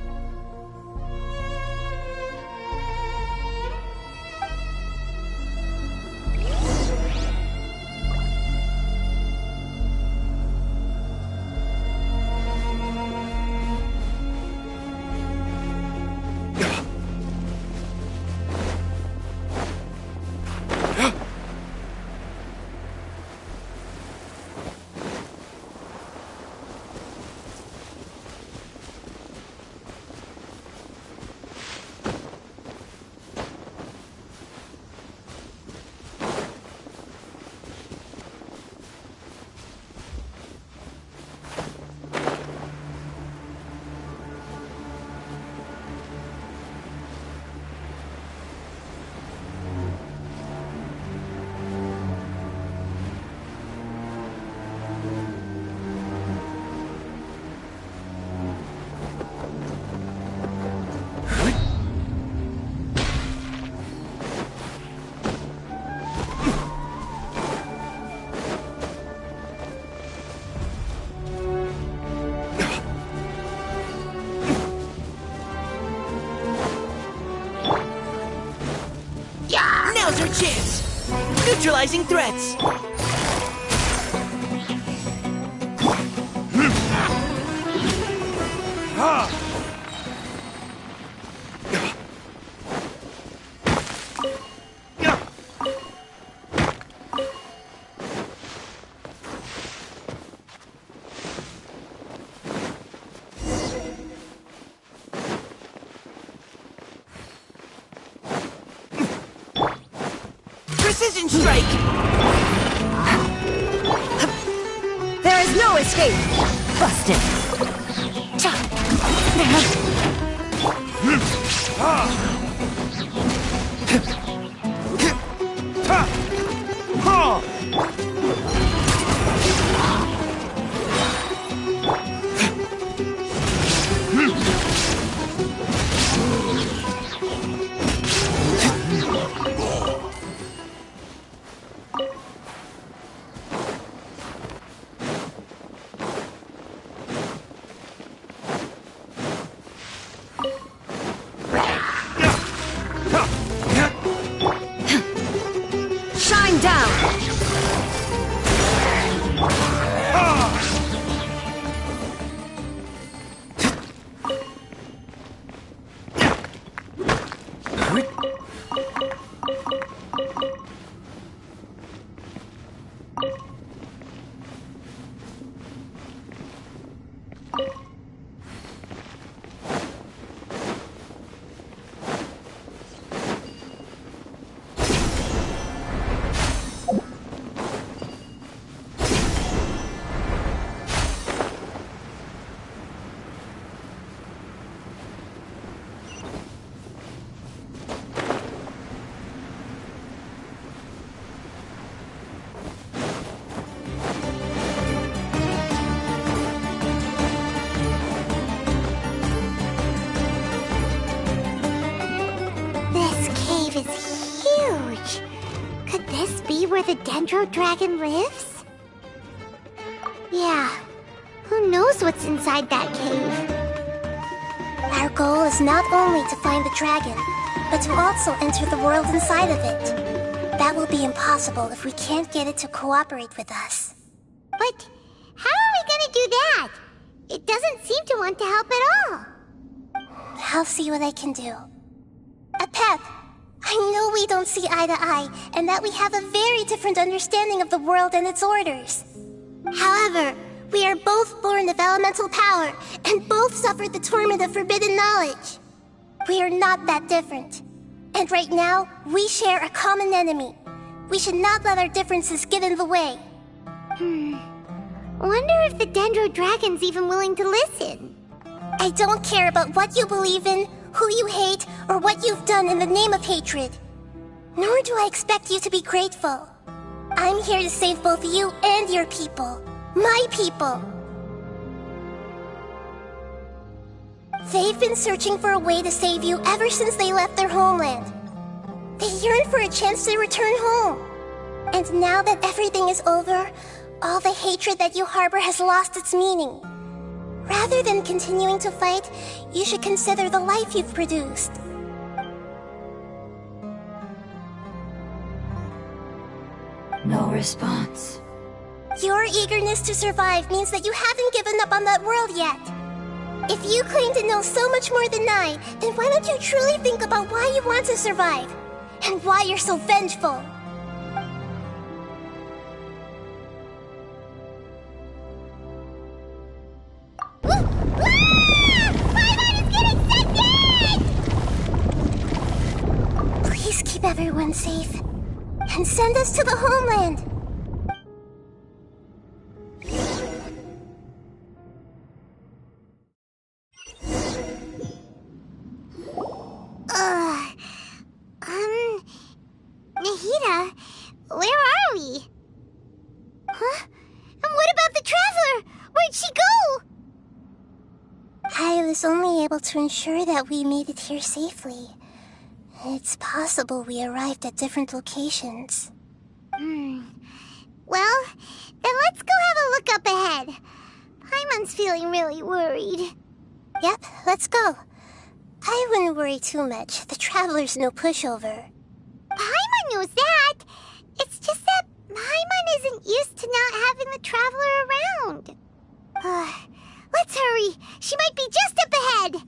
Now's our chance! Neutralizing threats! Precision strike! There is no escape! Busted! where the Dendro Dragon lives? Yeah, who knows what's inside that cave? Our goal is not only to find the dragon, but to also enter the world inside of it. That will be impossible if we can't get it to cooperate with us. But how are we gonna do that? It doesn't seem to want to help at all. I'll see what I can do. Pep, I know we don't see eye to eye, and that we have a very different understanding of the world and its orders. However, we are both born of elemental power, and both suffered the torment of forbidden knowledge. We are not that different. And right now, we share a common enemy. We should not let our differences get in the way. Wonder if the Dendro Dragon's even willing to listen. I don't care about what you believe in, who you hate, or what you've done in the name of hatred. Nor do I expect you to be grateful. I'm here to save both you and your people. My people. They've been searching for a way to save you ever since they left their homeland. They yearn for a chance to return home. And now that everything is over, all the hatred that you harbor has lost its meaning. Rather than continuing to fight, you should consider the life you've produced. No response. Your eagerness to survive means that you haven't given up on that world yet. If you claim to know so much more than I, then why don't you truly think about why you want to survive? And why you're so vengeful? Please keep everyone safe. And send us to the homeland. Nahida, where are we? Huh? And what about the Traveler? Where'd she go? I was only able to ensure that we made it here safely. It's possible we arrived at different locations. Well, then let's go have a look up ahead. Paimon's feeling really worried. Yep, let's go. I wouldn't worry too much. The Traveler's no pushover. Paimon knows that. It's just that Paimon isn't used to not having the Traveler around. Let's hurry. She might be just up ahead.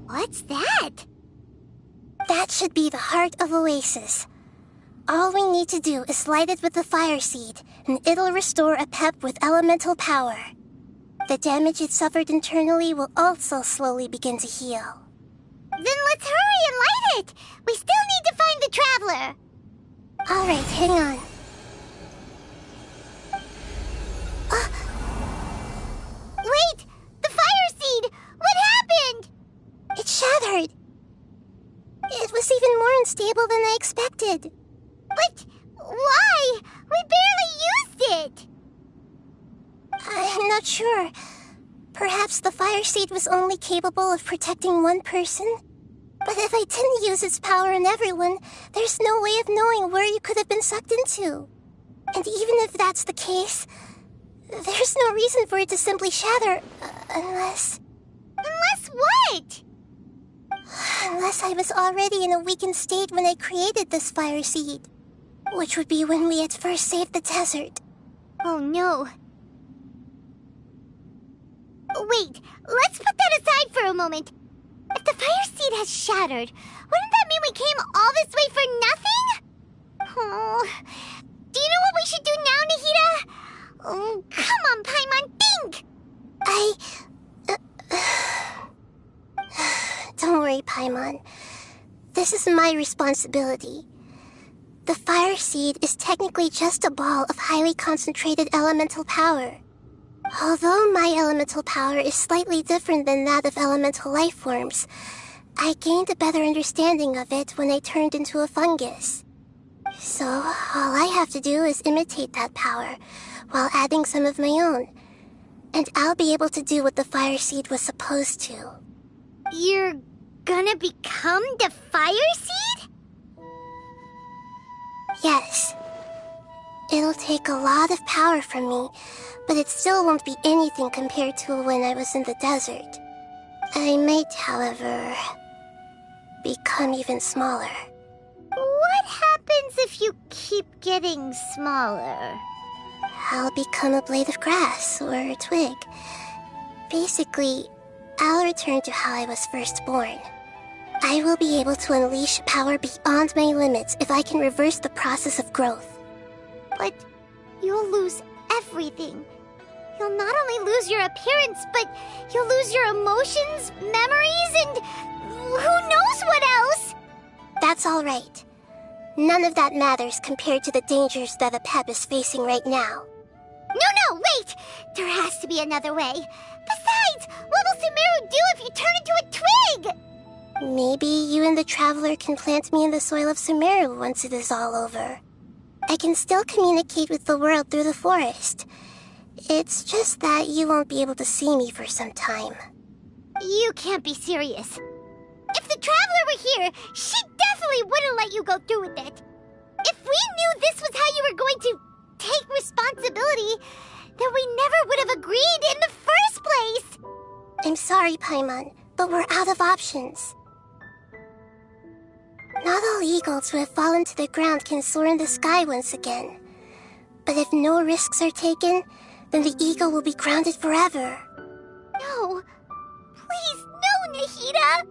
What's that? That should be the heart of Oasis. All we need to do is light it with the fire seed, and it'll restore a pep with elemental power. The damage it suffered internally will also slowly begin to heal. Then let's hurry and light it! We still need to find the Traveler! Alright, hang on. Wait! The fire seed! What happened? It shattered. It was even more unstable than I expected. But why? We barely used it! I'm not sure. Perhaps the fire seed was only capable of protecting one person? But if I didn't use its power on everyone, there's no way of knowing where you could have been sucked into. And even if that's the case, there's no reason for it to simply shatter, unless... Unless what? Unless I was already in a weakened state when I created this fire seed. Which would be when we had first saved the desert. Oh no. Wait, let's put that aside for a moment. If the fire seed has shattered, wouldn't that mean we came all this way for nothing? Oh, do you know what we should do now, Nahida? Oh, come on, Paimon, think! Don't worry, Paimon. This is my responsibility. The fire seed is technically just a ball of highly concentrated elemental power. Although my elemental power is slightly different than that of elemental life forms, I gained a better understanding of it when I turned into a fungus. So, all I have to do is imitate that power, while adding some of my own. And I'll be able to do what the fire seed was supposed to. You're gonna become the fire seed? Yes. It'll take a lot of power from me, but it still won't be anything compared to when I was in the desert. I might, however, become even smaller. What happens if you keep getting smaller? I'll become a blade of grass or a twig. Basically, I'll return to how I was first born. I will be able to unleash power beyond my limits if I can reverse the process of growth. But you'll lose everything. You'll not only lose your appearance, but you'll lose your emotions, memories, and who knows what else? That's all right. None of that matters compared to the dangers that a pep is facing right now. No, wait! There has to be another way. Besides, what will Sumeru do if you turn into a twig? Maybe you and the Traveler can plant me in the soil of Sumeru once it is all over. I can still communicate with the world through the forest. It's just that you won't be able to see me for some time. You can't be serious. If the Traveler were here, she definitely wouldn't let you go through with it. If we knew this was how you were going to take responsibility, then we never would have agreed in the first place! I'm sorry, Paimon, but we're out of options. Not all eagles who have fallen to the ground can soar in the sky once again. But if no risks are taken, then the eagle will be grounded forever. No. Please, no, Nahida!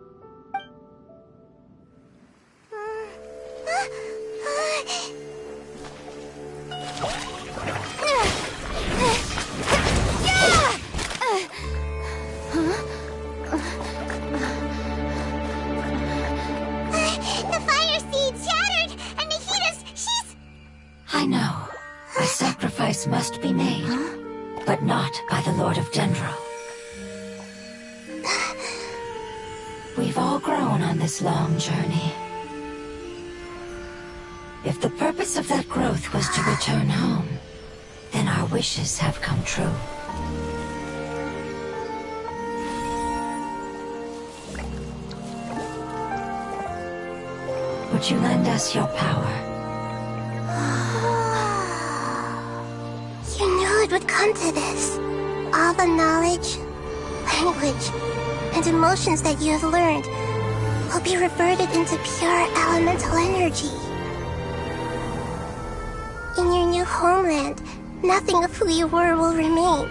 The fire seed shattered, and she's... I know. A sacrifice must be made, but not by the Lord of Dendro. We've all grown on this long journey. If the purpose of that growth was to return home, then our wishes have come true. Would you lend us your power? You knew it would come to this. All the knowledge, language, and emotions that you have learned will be reverted into pure elemental energy. In your new homeland, nothing of who you were will remain.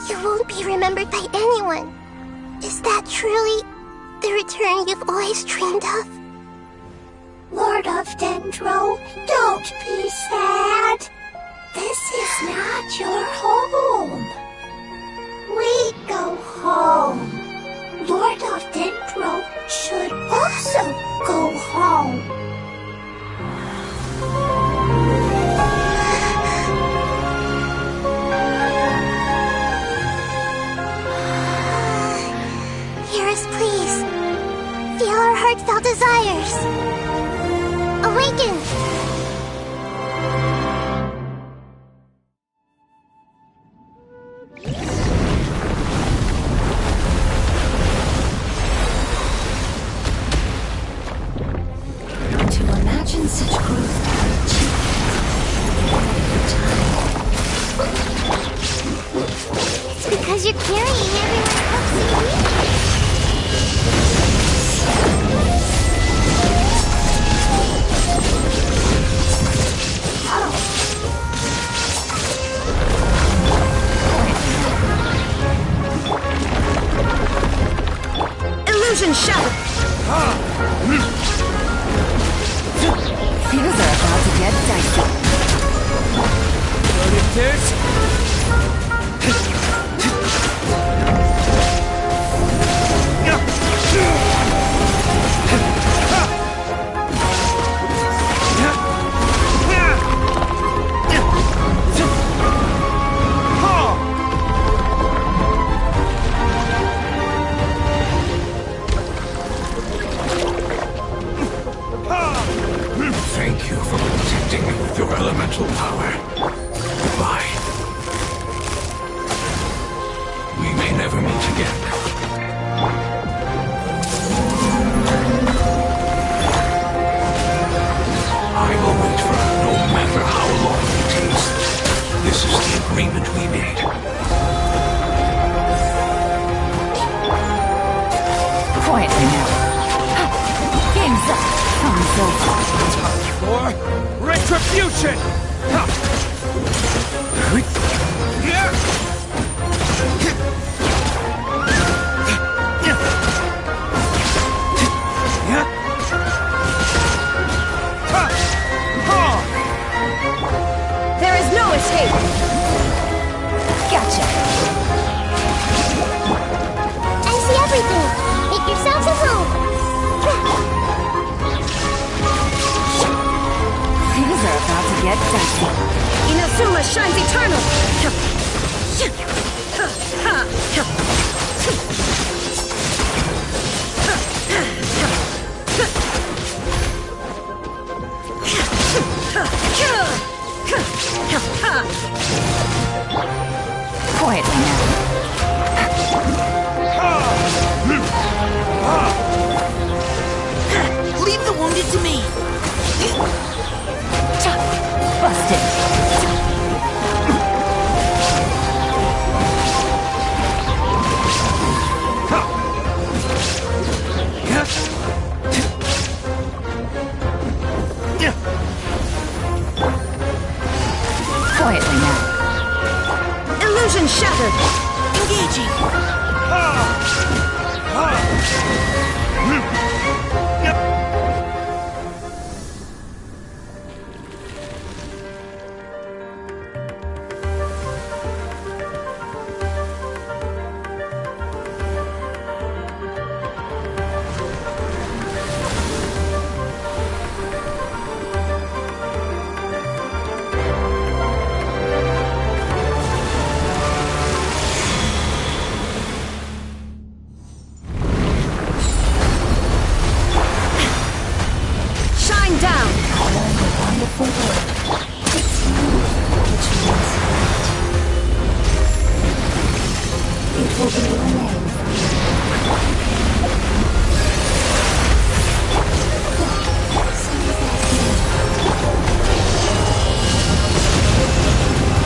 You won't be remembered by anyone. Is that truly the return you've always dreamed of? Lord of Dendro, don't be sad. This is not your home. We go home. Lord of Dendro should also go home. Hear us, please. Feel our heartfelt desires. Awaken! To imagine such growth It's because you're carrying everyone else's. Illusion shattered! Feels are about to get dicey. What it is? elemental power. Goodbye. We may never meet again. I will wait for her no matter how long it takes. This is the agreement we made. Quietly now. Game's up. Comes over. For retribution! There is no escape! Gotcha. I see everything. Make yourselves at home. Things are about to get dicey. Inazuma shines eternal! Quietly now. Leave the wounded to me! Busted. Quietly now. Illusion shattered! Engaging!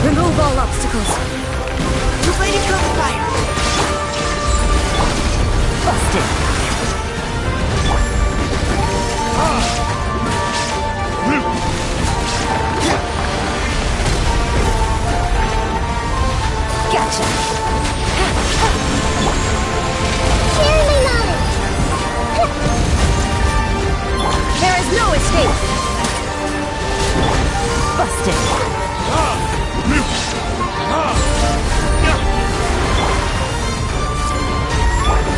Remove all obstacles. You're fighting from fire. Busted. Gotcha. Share my knowledge. There is no escape. Busted.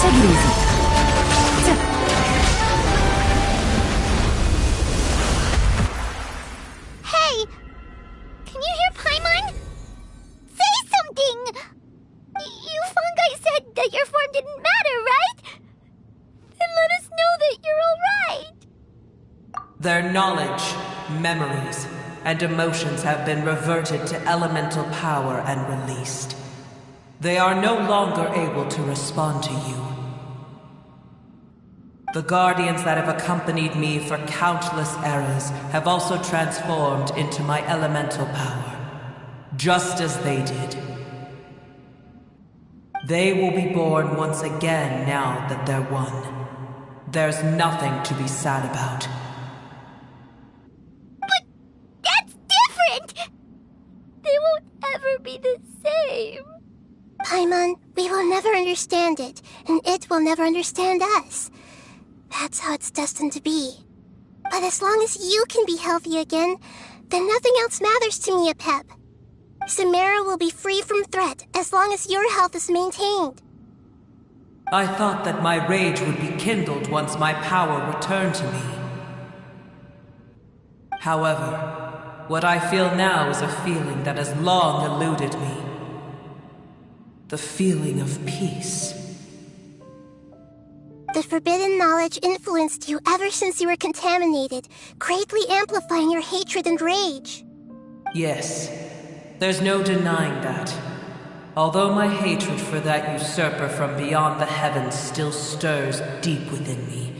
Take it easy. Hey! Can you hear Paimon? Say something! You fungi said that your form didn't matter, right? Then let us know that you're alright! Their knowledge, memories, and emotions have been reverted to elemental power and released. They are no longer able to respond to you. The guardians that have accompanied me for countless eras have also transformed into my elemental power, just as they did. They will be born once again now that they're one. There's nothing to be sad about. But that's different! They won't ever be the same. Paimon, we will never understand it, and it will never understand us. That's how it's destined to be. But as long as you can be healthy again, then nothing else matters to me, Apep. Samara will be free from threat as long as your health is maintained. I thought that my rage would be kindled once my power returned to me. However, what I feel now is a feeling that has long eluded me. The feeling of peace. The forbidden knowledge influenced you ever since you were contaminated, greatly amplifying your hatred and rage. Yes, there's no denying that. Although my hatred for that usurper from beyond the heavens still stirs deep within me,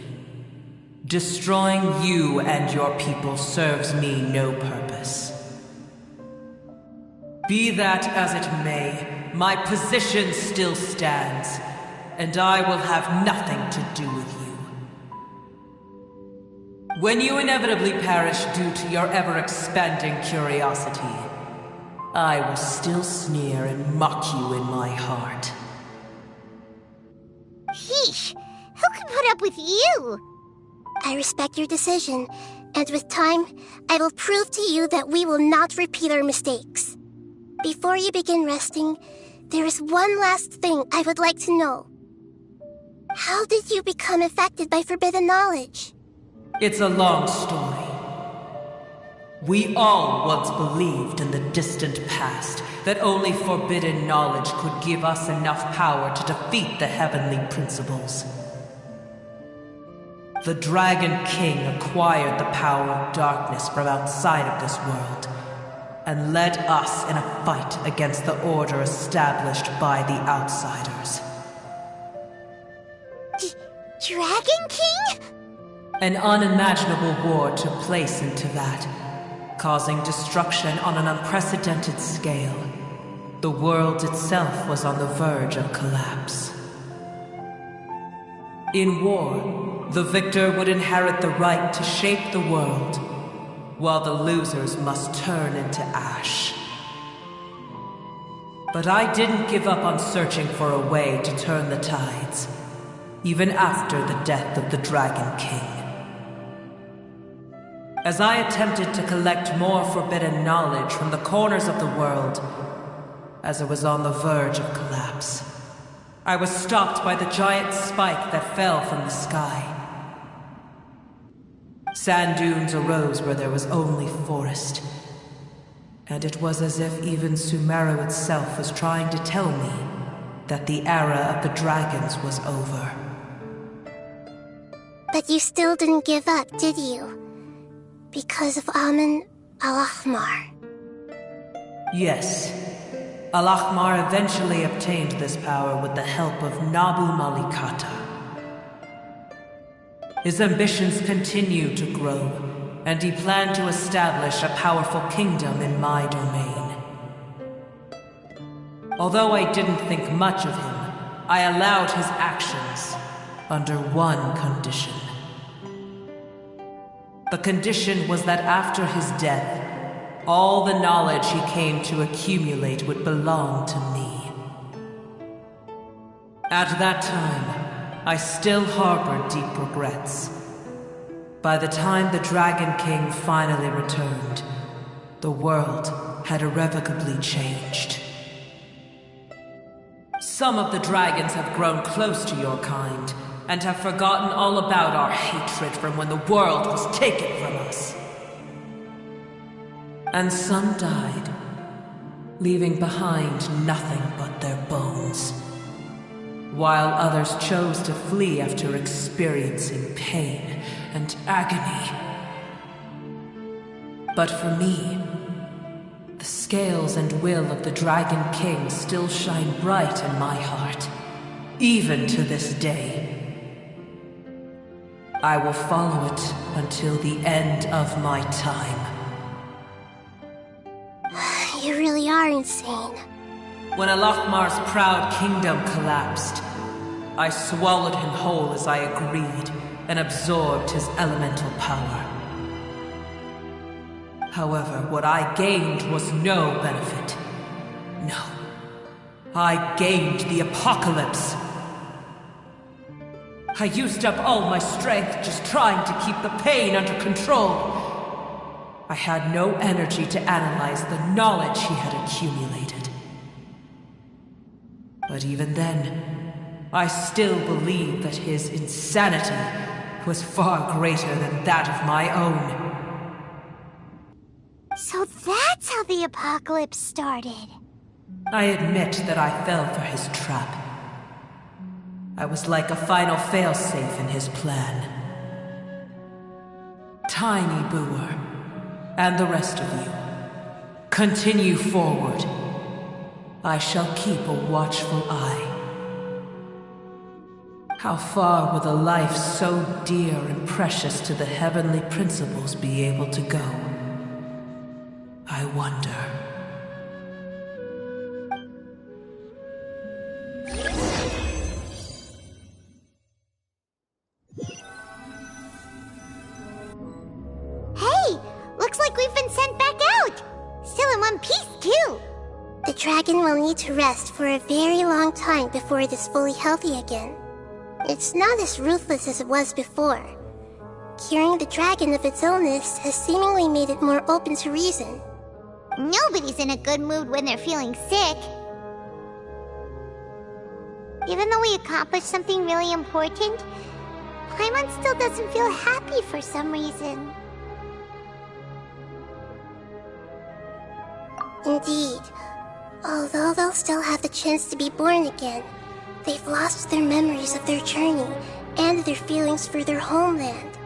destroying you and your people serves me no purpose. Be that as it may, my position still stands, and I will have nothing to do with you. When you inevitably perish due to your ever-expanding curiosity, I will still sneer and mock you in my heart. Heesh! Who can put up with you? I respect your decision, and with time, I will prove to you that we will not repeat our mistakes. Before you begin resting, there is one last thing I would like to know. How did you become affected by forbidden knowledge? It's a long story. We all once believed in the distant past that only forbidden knowledge could give us enough power to defeat the heavenly principles. The Dragon King acquired the power of darkness from outside of this world and led us in a fight against the order established by the outsiders. Dragon King? An unimaginable war took place into that, causing destruction on an unprecedented scale. The world itself was on the verge of collapse. In war, the victor would inherit the right to shape the world, while the losers must turn into ash. But I didn't give up on searching for a way to turn the tides, even after the death of the Dragon King. As I attempted to collect more forbidden knowledge from the corners of the world, as it was on the verge of collapse, I was stopped by the giant spike that fell from the sky. Sand dunes arose where there was only forest, and it was as if even Sumeru itself was trying to tell me that the era of the dragons was over. But you still didn't give up, did you? Because of Amun Al-Ahmar. Yes. Al-Ahmar eventually obtained this power with the help of Nabu Malikata. His ambitions continued to grow, and he planned to establish a powerful kingdom in my domain. Although I didn't think much of him, I allowed his actions under one condition. The condition was that after his death, all the knowledge he came to accumulate would belong to me. At that time, I still harbored deep regrets. By the time the Dragon King finally returned, the world had irrevocably changed. Some of the dragons have grown close to your kind, and have forgotten all about our hatred from when the world was taken from us. And some died, leaving behind nothing but their bones, while others chose to flee after experiencing pain and agony. But for me, the scales and will of the Dragon King still shine bright in my heart, even to this day. I will follow it until the end of my time. You really are insane. When Al-Ahmar's proud kingdom collapsed, I swallowed him whole as I agreed and absorbed his elemental power. However, what I gained was no benefit. No. I gained the apocalypse. I used up all my strength just trying to keep the pain under control. I had no energy to analyze the knowledge he had accumulated. But even then, I still believed that his insanity was far greater than that of my own. So that's how the apocalypse started. I admit that I fell for his trap. I was like a final failsafe in his plan. Tiny Booer, and the rest of you, Continue forward. I shall keep a watchful eye. How far will a life so dear and precious to the heavenly principles be able to go? I wonder. Hey! Looks like we've been sent back out! Still in one piece, too! The dragon will need to rest for a very long time before it is fully healthy again. It's not as ruthless as it was before. Curing the dragon of its illness has seemingly made it more open to reason. Nobody's in a good mood when they're feeling sick. Even though we accomplished something really important, Paimon still doesn't feel happy for some reason. Indeed. Although they'll still have the chance to be born again, they've lost their memories of their journey and their feelings for their homeland.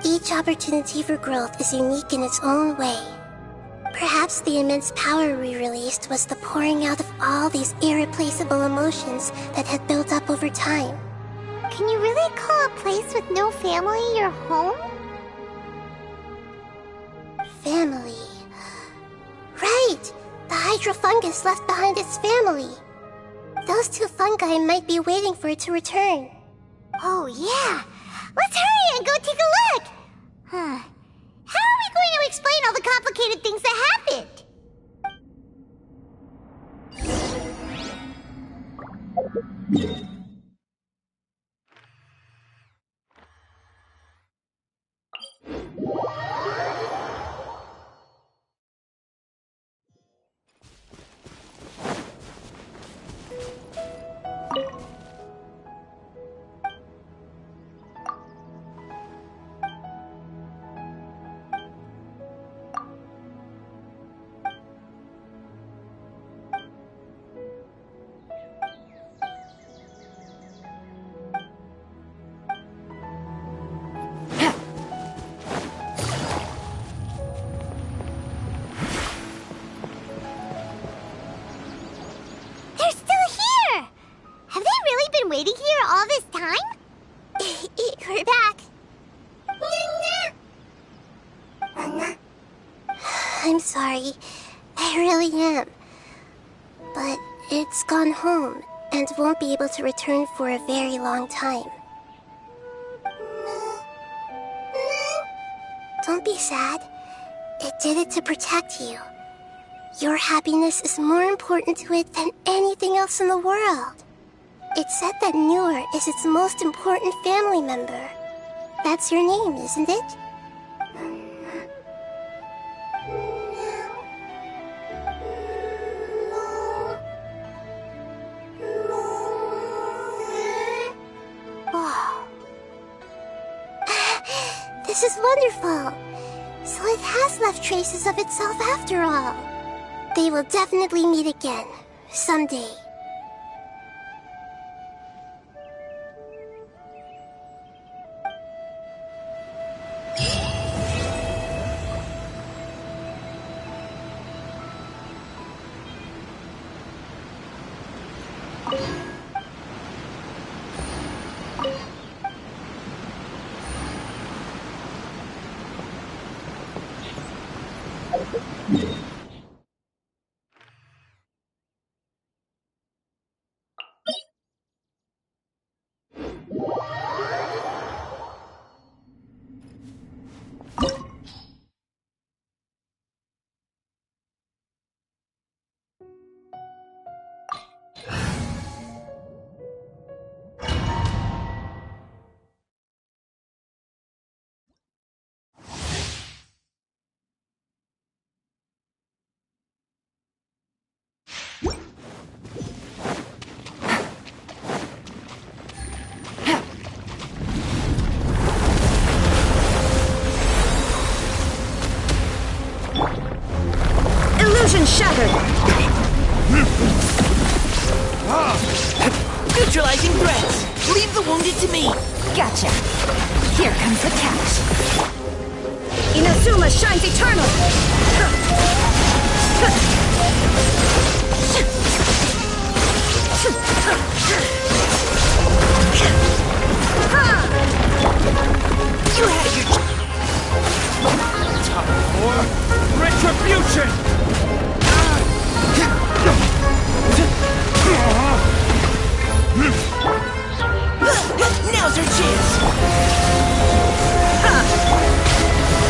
Each opportunity for growth is unique in its own way. Perhaps the immense power we released was the pouring out of all these irreplaceable emotions that had built up over time. Can you really call a place with no family your home? Family. Right! The Hydra fungus left behind its family. Those two fungi might be waiting for it to return. Oh, yeah! Let's hurry and go take a look! How are we going to explain all the complicated things that happened? Waiting here all this time? We're back. I'm sorry. I really am. But it's gone home and won't be able to return for a very long time. Don't be sad. It did it to protect you. Your happiness is more important to it than anything else in the world. It's said that Newer is its most important family member. That's your name, isn't it? Wow. This is wonderful. So it has left traces of itself after all. They will definitely meet again, someday. Shattered! Neutralizing threats! Leave the wounded to me! Gotcha! Here comes the catch! Inazuma shines eternal! You had your Time for retribution! Now's your chance!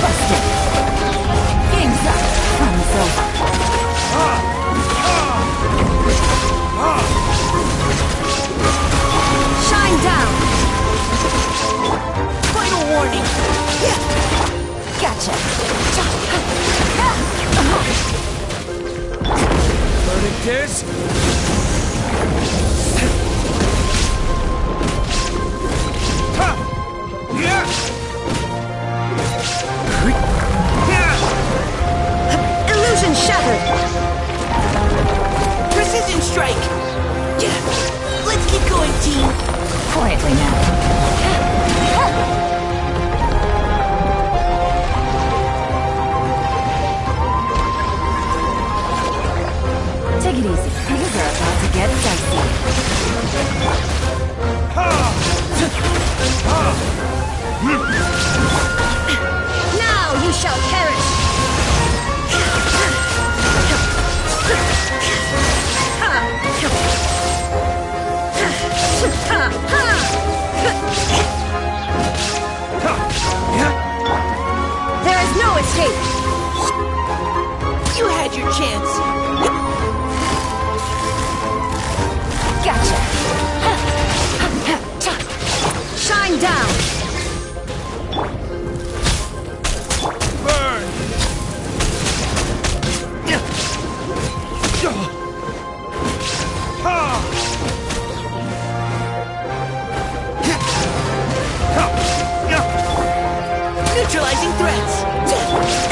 Busted. Game's up. Fun's over. Shine down! Final warning! Gotcha. Verdict is... Illusion shattered! Precision strike! Let's keep going, team! Quietly now. Take it easy. Things are about to get dicey. Now you shall perish! There is no escape! You had your chance! Gotcha. Shine down! Burn! Neutralizing threats!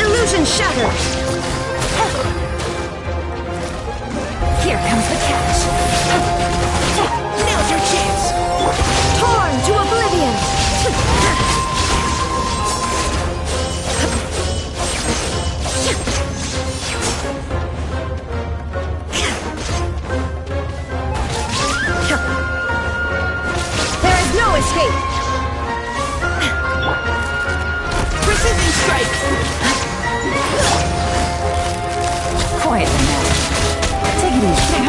Illusion shattered! Here comes the catch. Now's your chance! Torn to oblivion! There is no escape! Precision strike! Quietly now. Take it easy.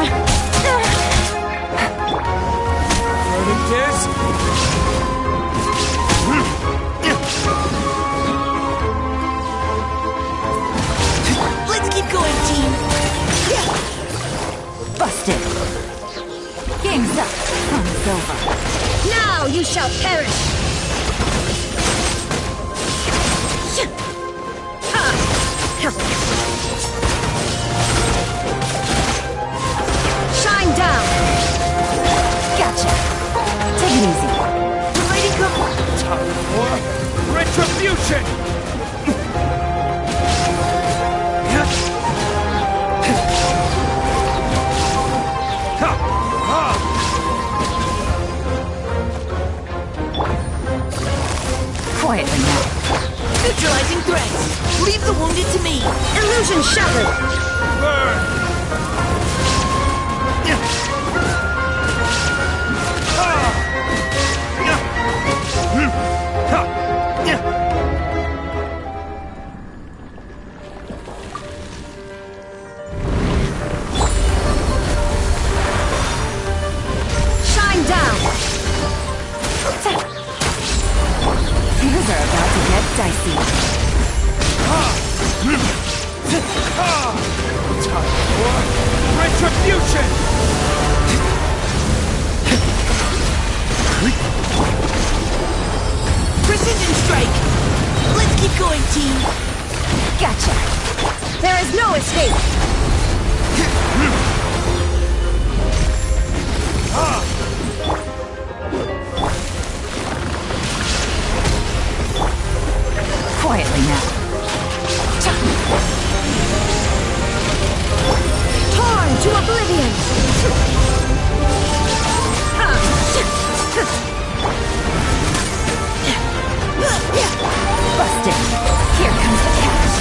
Verdict is... Let's keep going, team! Busted. Game's up. Fun's over. Now you shall perish! Shine down! Gotcha. Take it easy. Ready, come on! Time for retribution! Quietly now. Neutralizing threats! Leave the wounded to me! Illusion shattered! Burn! Shine down! Things are about to get dicey. Time for retribution! Precision strike! Let's keep going, team! Gotcha. There is no escape! Quietly now. Torn to oblivion! Busted. Here comes the catch.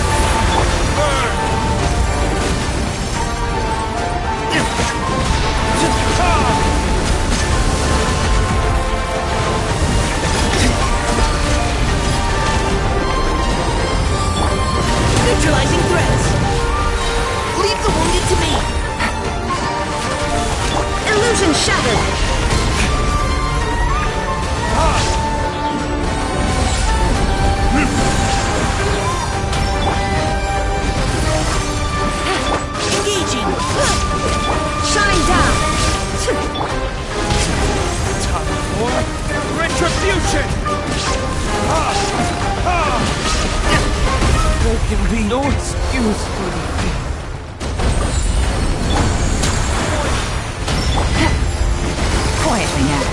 no excuse for the Quietly now.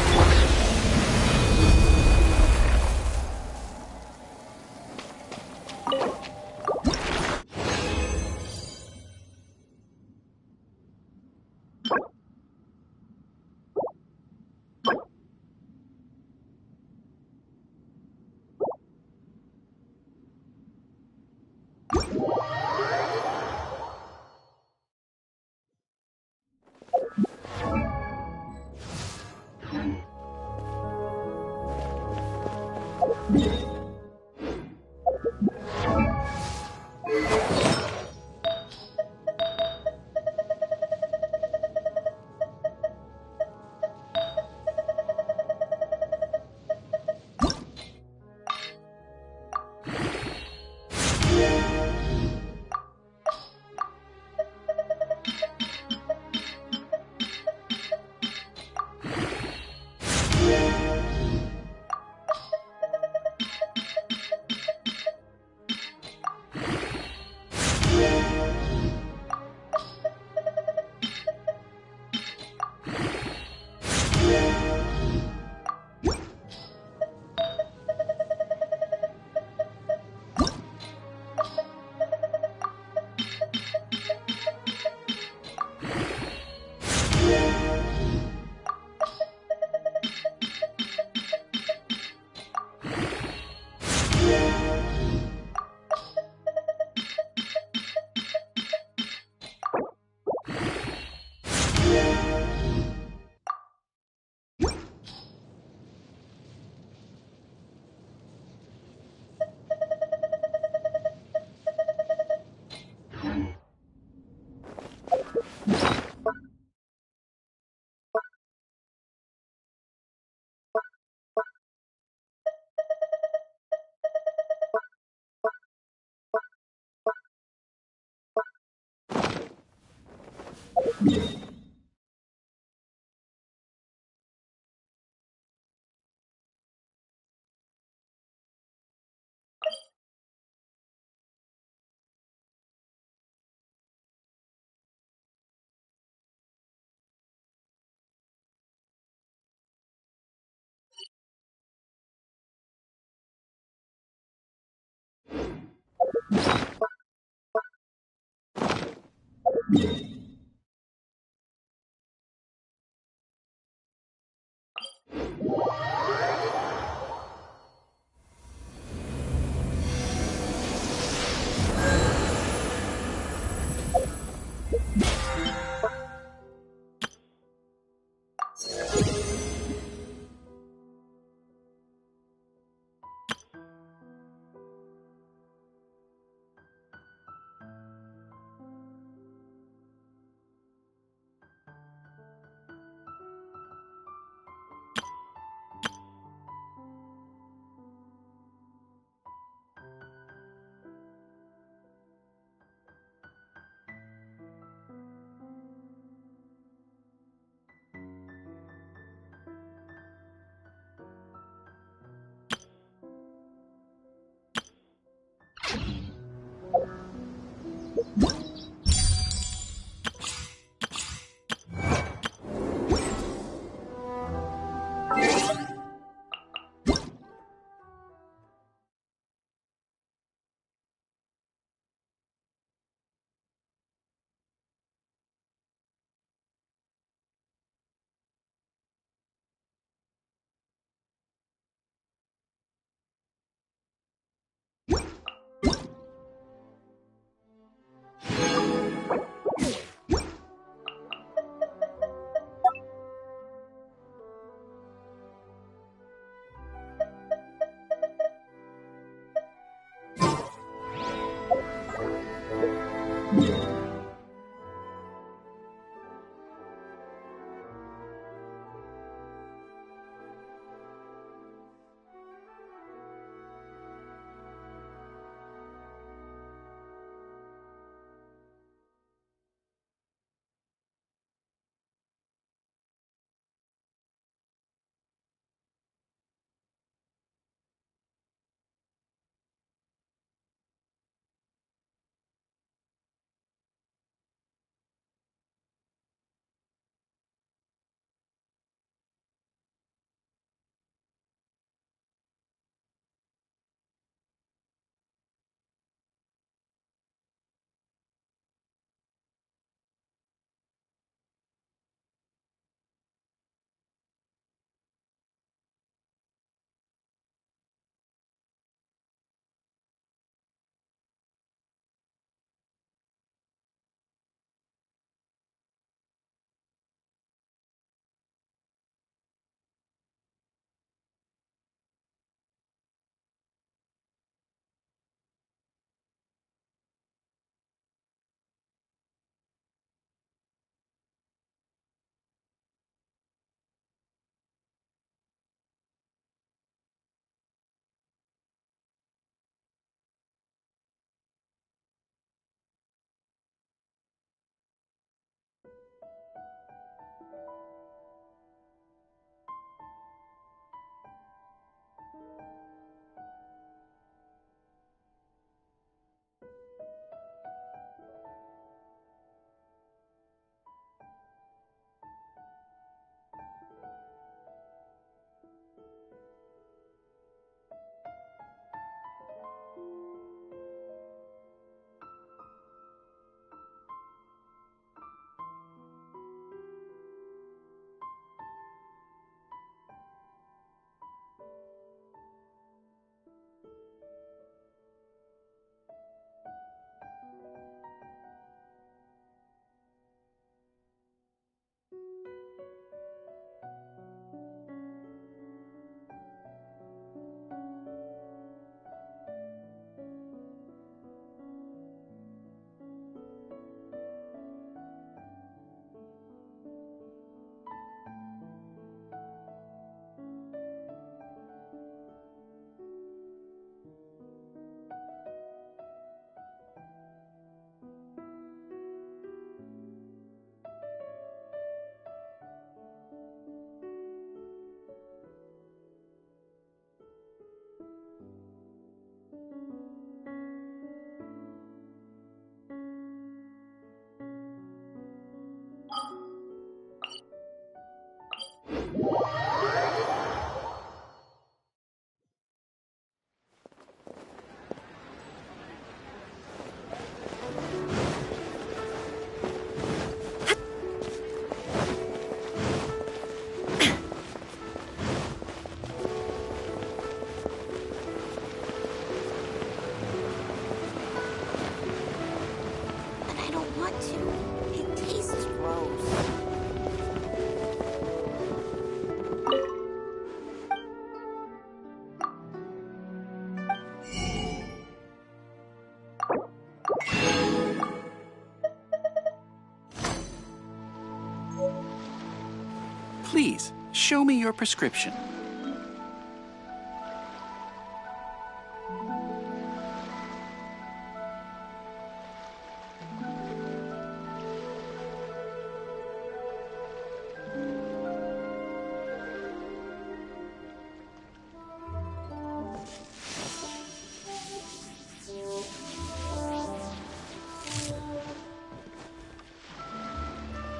Please, show me your prescription.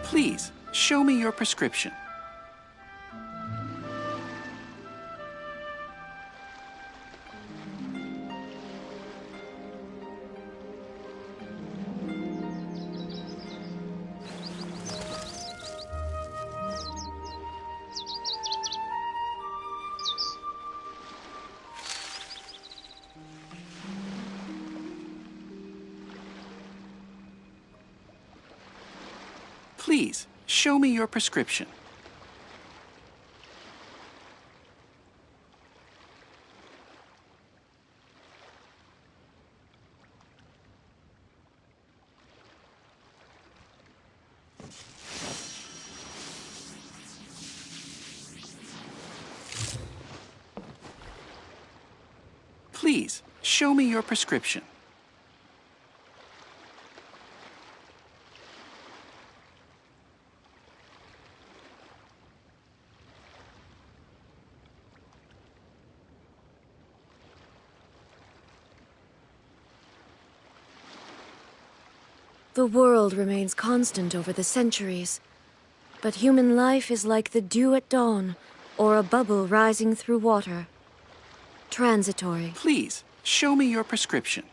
Please, show me your prescription. Please, show me your prescription. Please, show me your prescription. The world remains constant over the centuries, but human life is like the dew at dawn, or a bubble rising through water. Transitory. Please, show me your prescription.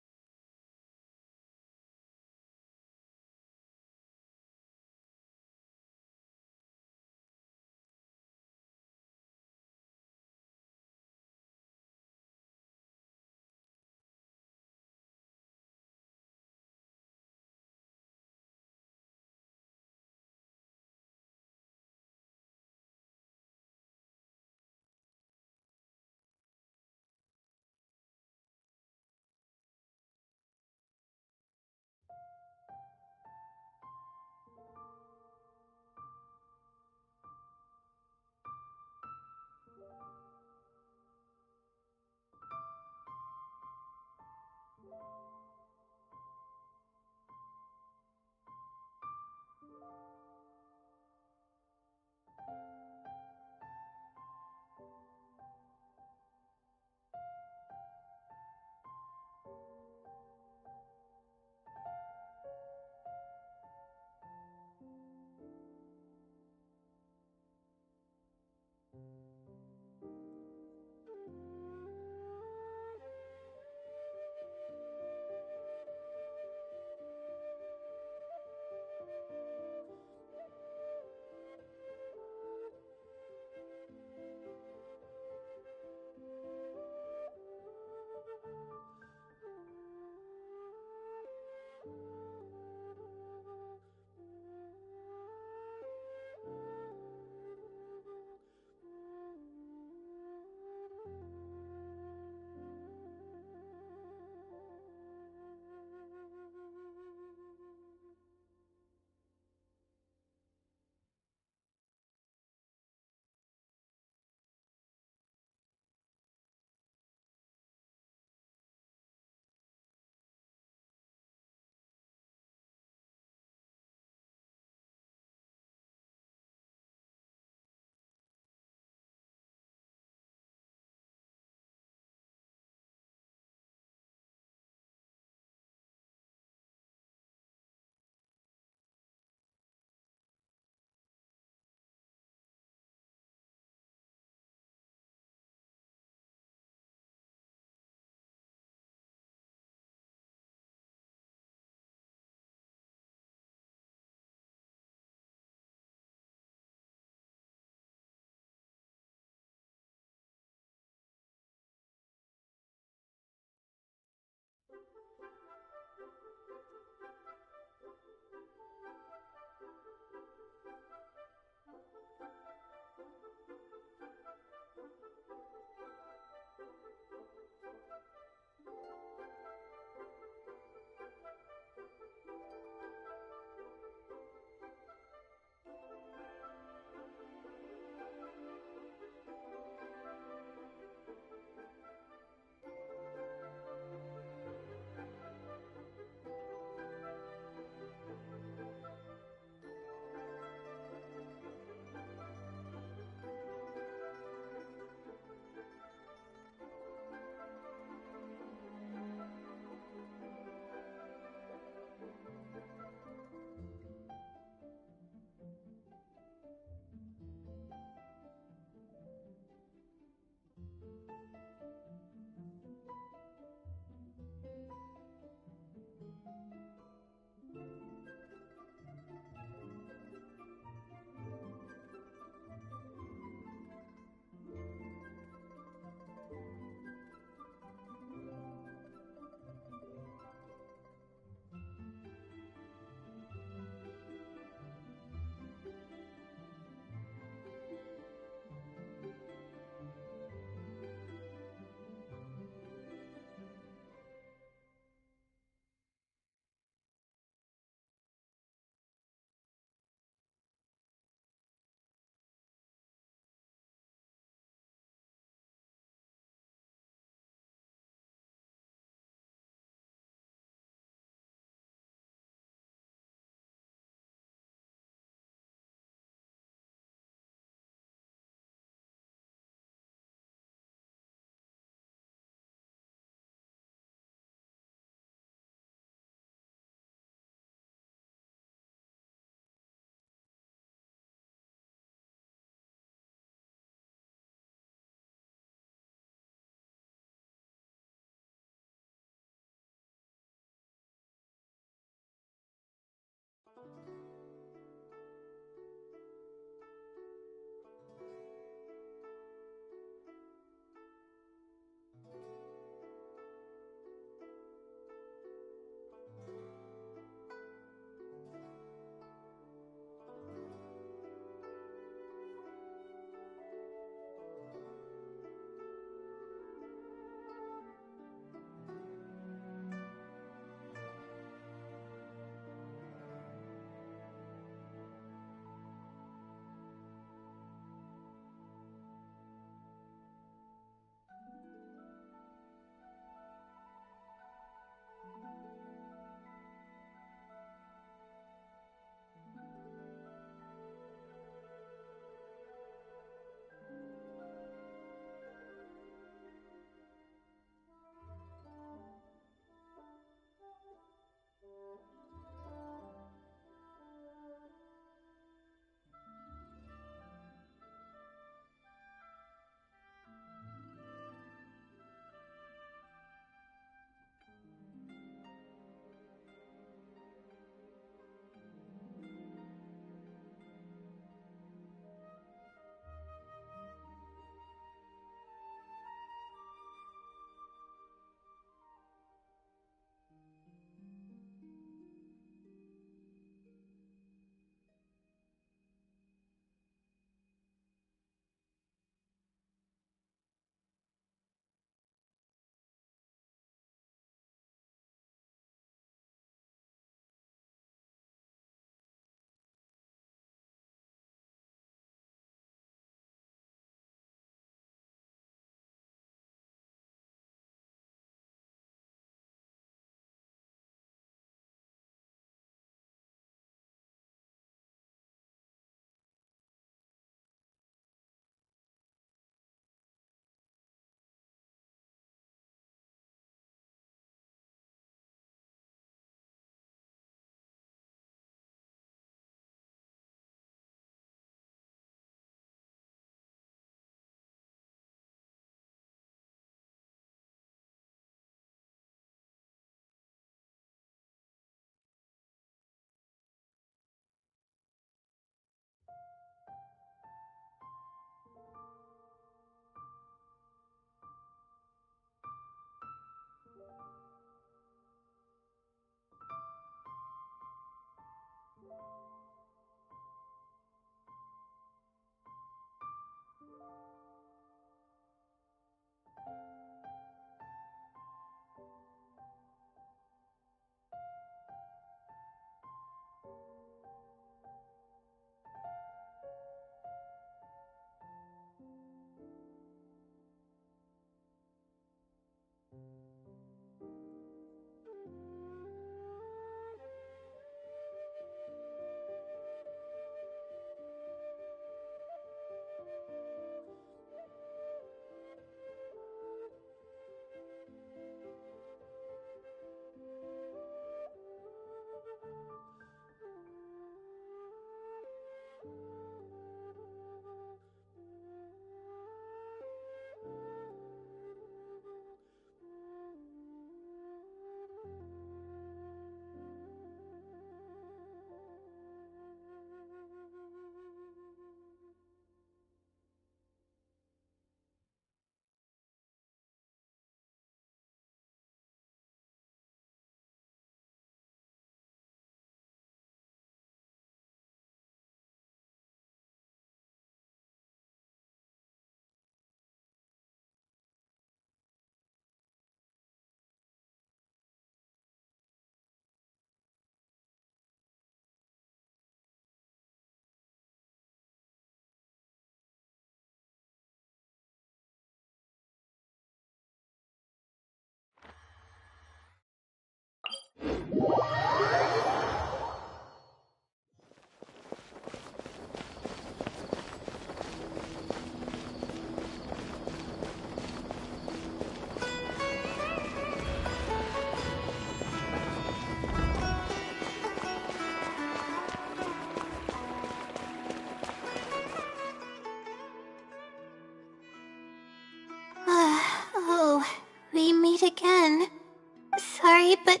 but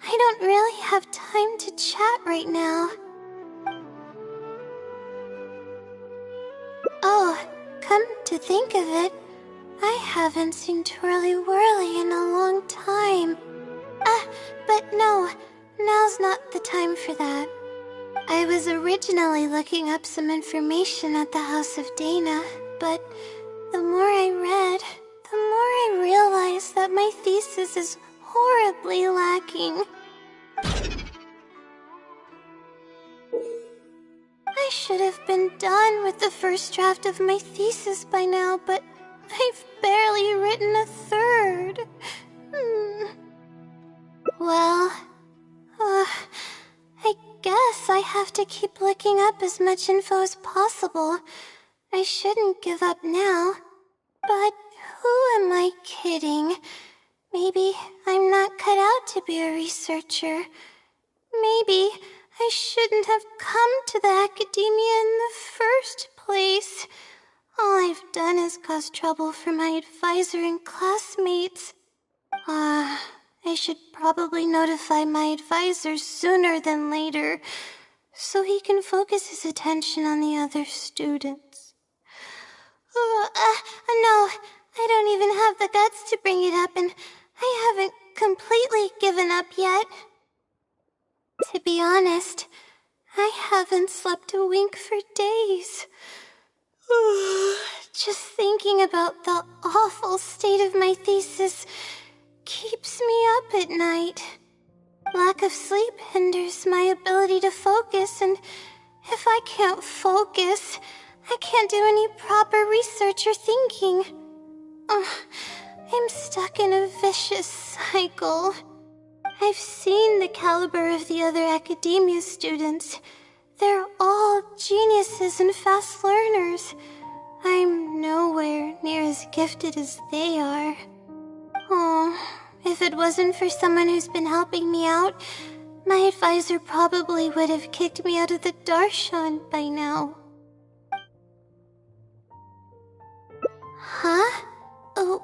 I don't really have time to chat right now. Oh, come to think of it, I haven't seen Twirly Whirly in a long time. But no, now's not the time for that. I was originally looking up some information at the House of Dana, but the more I read, the more I realized that my thesis is horribly lacking. I should have been done with the first draft of my thesis by now, but I've barely written a third. Well, I guess I have to keep looking up as much info as possible. I shouldn't give up now. But who am I kidding? Maybe I'm not cut out to be a researcher. Maybe I shouldn't have come to the academia in the first place. All I've done is cause trouble for my advisor and classmates. I should probably notify my advisor sooner than later, so he can focus his attention on the other students. No, I don't even have the guts to bring it up, and I haven't completely given up yet. To be honest, I haven't slept a wink for days. Just thinking about the awful state of my thesis keeps me up at night. Lack of sleep hinders my ability to focus, and if I can't focus, I can't do any proper research or thinking. I'm stuck in a vicious cycle. I've seen the caliber of the other academia students. They're all geniuses and fast learners. I'm nowhere near as gifted as they are. If it wasn't for someone who's been helping me out, my advisor probably would have kicked me out of the darshan by now. Huh?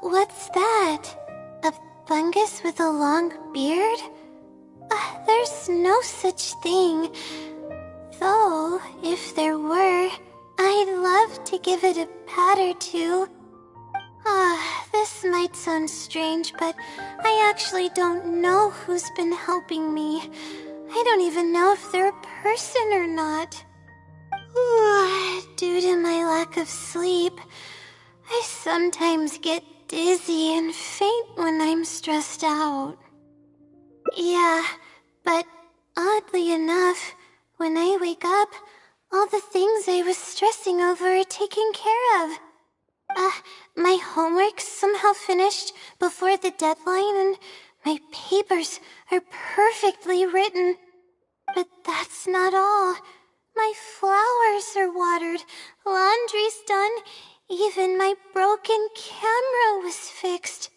What's that? A fungus with a long beard? There's no such thing. Though, if there were, I'd love to give it a pat or two. This might sound strange, but I actually don't know who's been helping me. I don't even know if they're a person or not. Due to my lack of sleep, I sometimes get dizzy and faint when I'm stressed out. Yeah, but oddly enough, when I wake up, all the things I was stressing over are taken care of. My homework's somehow finished before the deadline, and my papers are perfectly written. But that's not all. My flowers are watered, laundry's done, even my broken camera was fixed.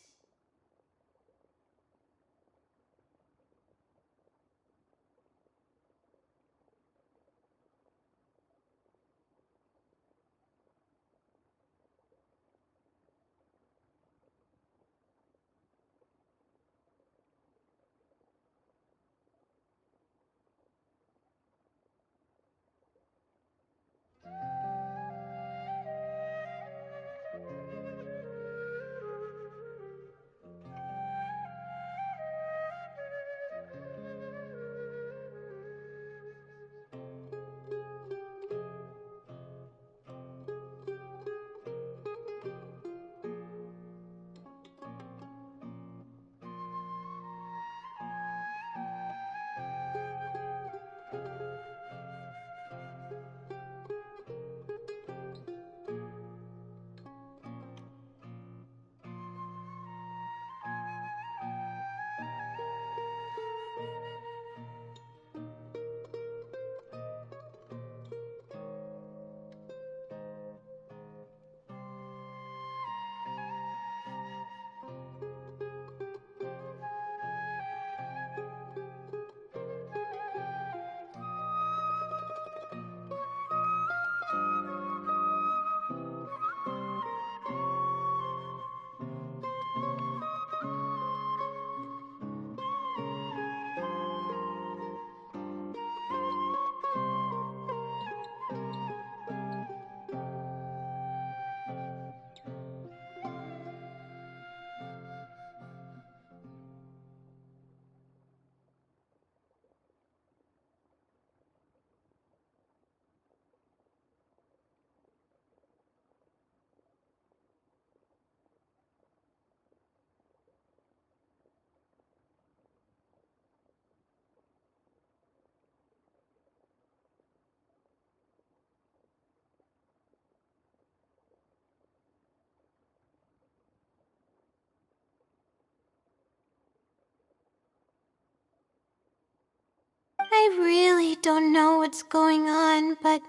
I really don't know what's going on, but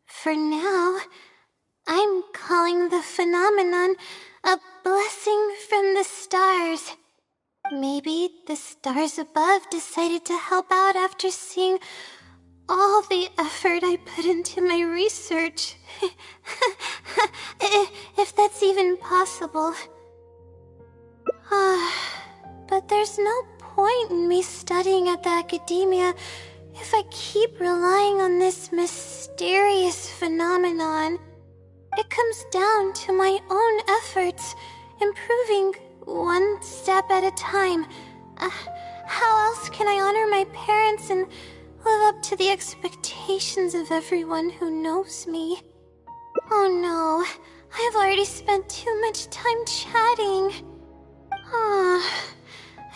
for now, I'm calling the phenomenon a blessing from the stars. Maybe the stars above decided to help out after seeing all the effort I put into my research. If that's even possible. But there's no point in me studying at the academia if I keep relying on this mysterious phenomenon. It comes down to my own efforts, improving one step at a time. How else can I honor my parents and live up to the expectations of everyone who knows me? Oh no, I've already spent too much time chatting.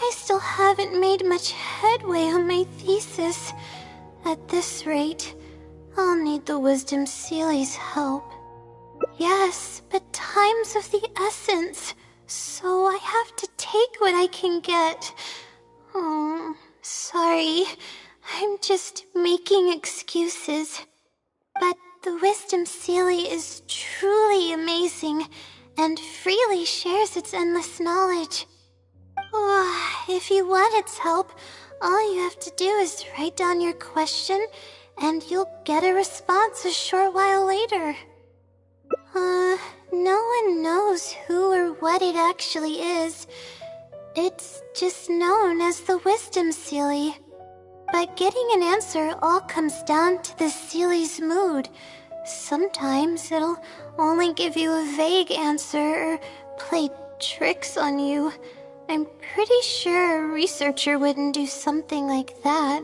I still haven't made much headway on my thesis. At this rate, I'll need the Wisdom Seeley's help. Yes, but time's of the essence, so I have to take what I can get. Oh, sorry. I'm just making excuses. But the Wisdom Seelie is truly amazing and freely shares its endless knowledge. If you want its help, all you have to do is write down your question and you'll get a response a short while later. No one knows who or what it actually is. It's just known as the Wisdom Seelie. But getting an answer all comes down to the Seelie's mood. Sometimes it'll only give you a vague answer or play tricks on you. I'm pretty sure a researcher wouldn't do something like that.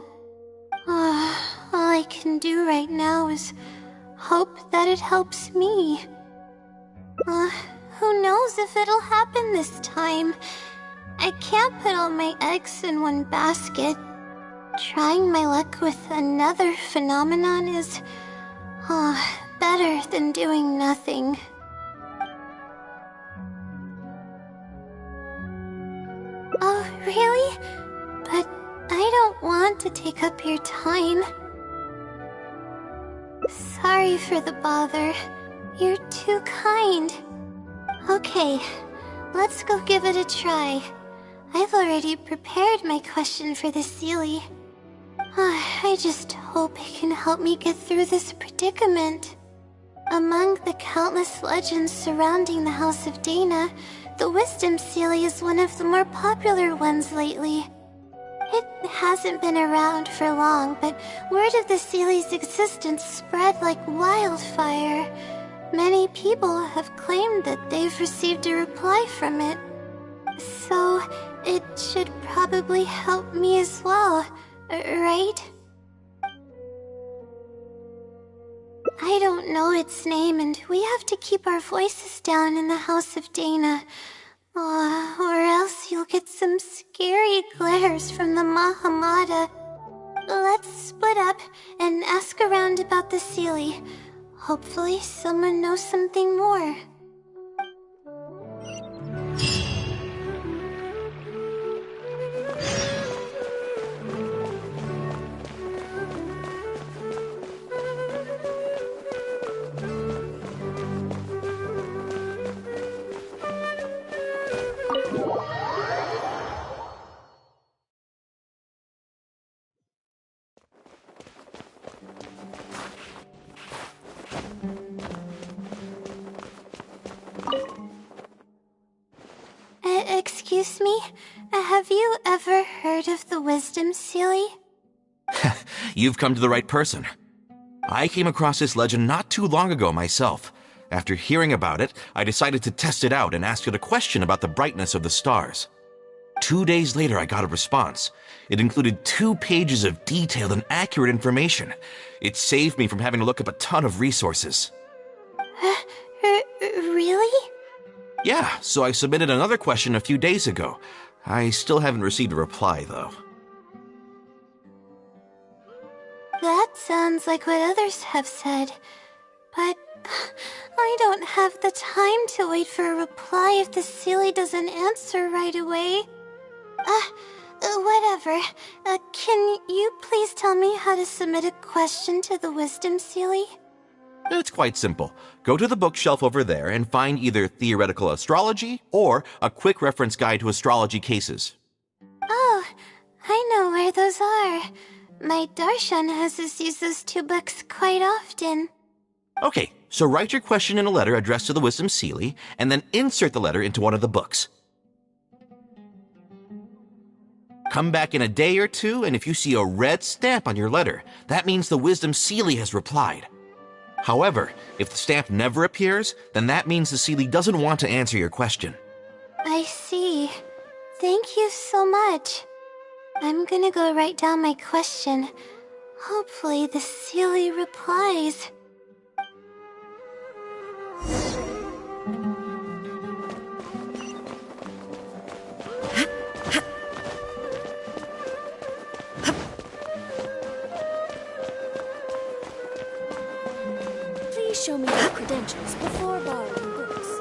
All I can do right now is hope that it helps me. Who knows if it'll happen this time? I can't put all my eggs in one basket. Trying my luck with another phenomenon is better than doing nothing. Oh, really? But I don't want to take up your time. Sorry for the bother. You're too kind. Okay, let's go give it a try. I've already prepared my question for the Seelie. I just hope it can help me get through this predicament. Among the countless legends surrounding the House of Dana, the Wisdom Seelie is one of the more popular ones lately. It hasn't been around for long, but word of the Seelie's existence spread like wildfire. Many people have claimed that they've received a reply from it. So, it should probably help me as well, right? I don't know its name, and we have to keep our voices down in the House of Dana. Or else you'll get some scary glares from the Mahamada. Let's split up and ask around about the Seelie. Hopefully someone knows something more. Excuse me? Have you ever heard of the Wisdom Seelie? You've come to the right person. I came across this legend not too long ago myself. After hearing about it, I decided to test it out and asked it a question about the brightness of the stars. 2 days later, I got a response. It included 2 pages of detailed and accurate information. It saved me from having to look up a ton of resources. Really? Yeah, so I submitted another question a few days ago. I still haven't received a reply, though. That sounds like what others have said. But I don't have the time to wait for a reply if the Seelie doesn't answer right away. Whatever. Can you please tell me how to submit a question to the Wisdom Sealy? It's quite simple. Go to the bookshelf over there and find either Theoretical Astrology or a quick reference guide to astrology cases. Oh, I know where those are. My Darshan has us use those two books quite often. Okay, so write your question in a letter addressed to the Wisdom Sealy, and then insert the letter into one of the books. Come back in a day or two, and if you see a red stamp on your letter, that means the Wisdom Sealy has replied. However, if the stamp never appears, then that means the Sealy doesn't want to answer your question. I see. Thank you so much. I'm gonna go write down my question. Hopefully the Sealy replies. Please show me your credentials before borrowing books.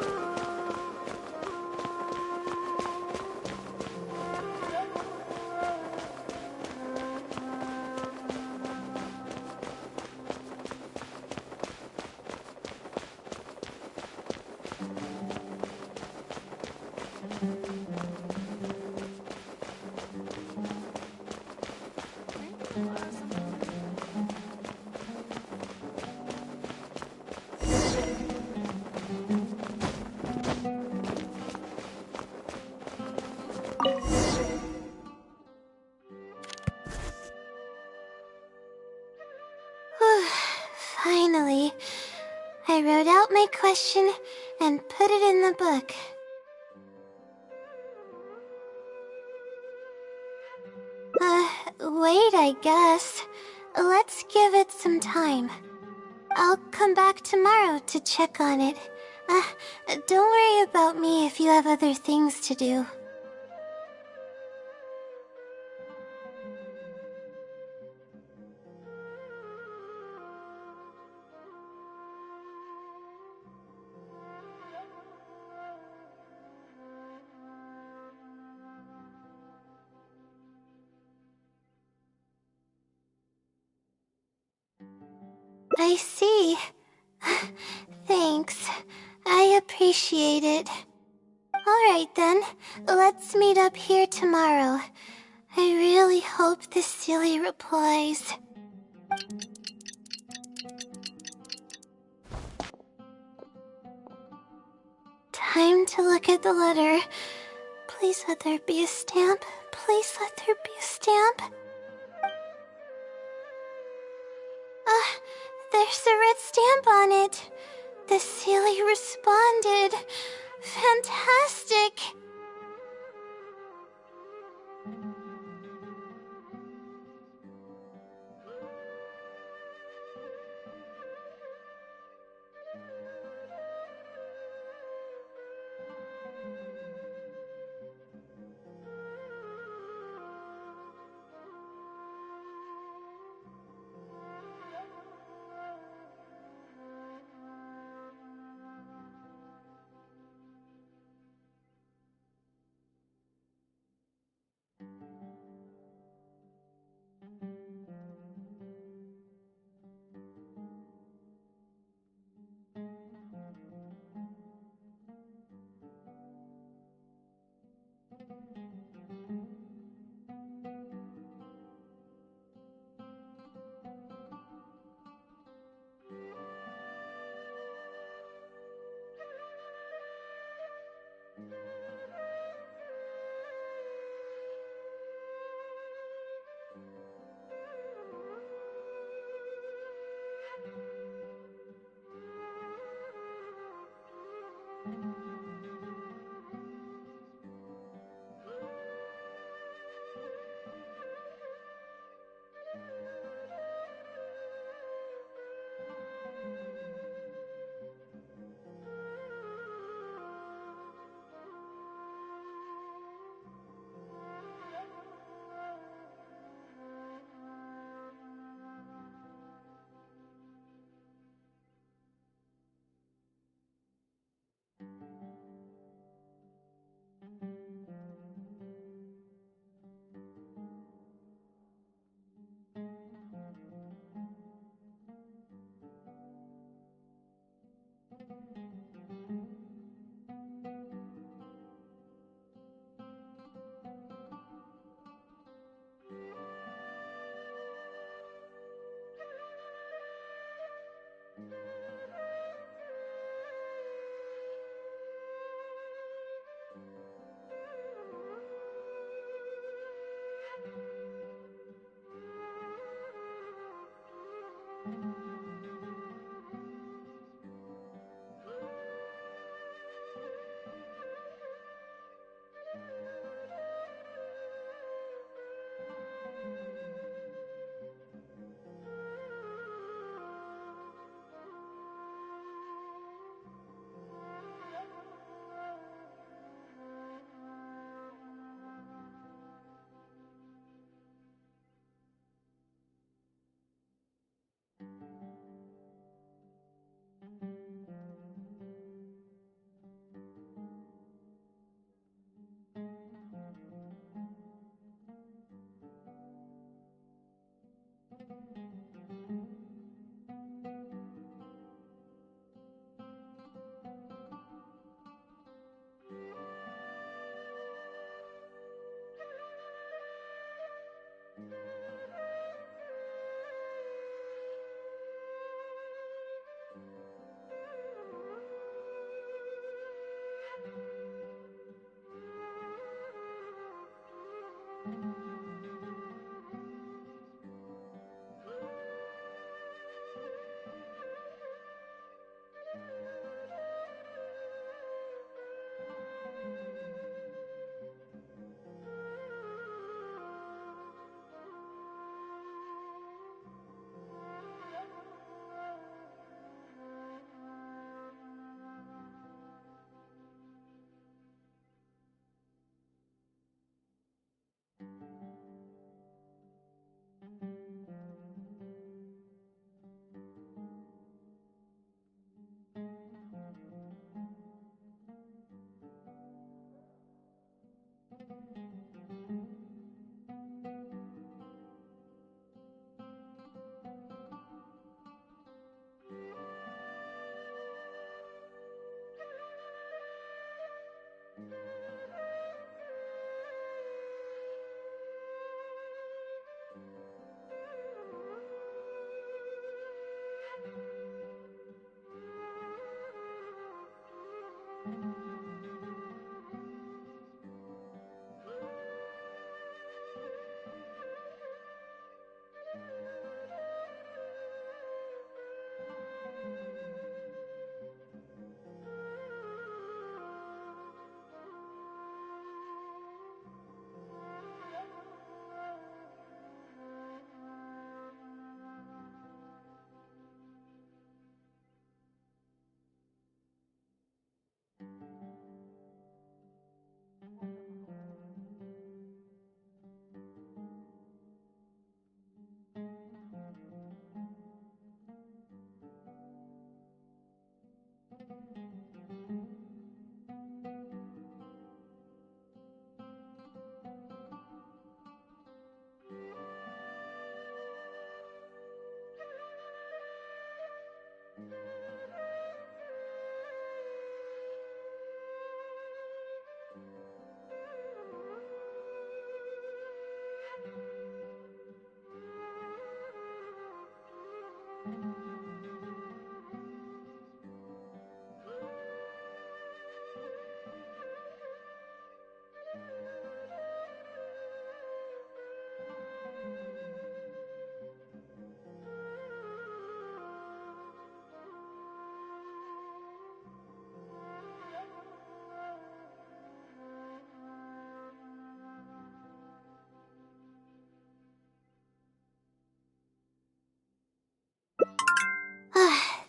Finally, I wrote out my question and put it in the book. Wait, I guess. Let's give it some time. I'll come back tomorrow to check on it. Don't worry about me if you have other things to do. I see. Thanks. I appreciate it. Alright then, let's meet up here tomorrow. I really hope the Sealy replies. Time to look at the letter. Please let there be a stamp. Please let there be a stamp. There's a red stamp on it. The Sealy responded. Fantastic!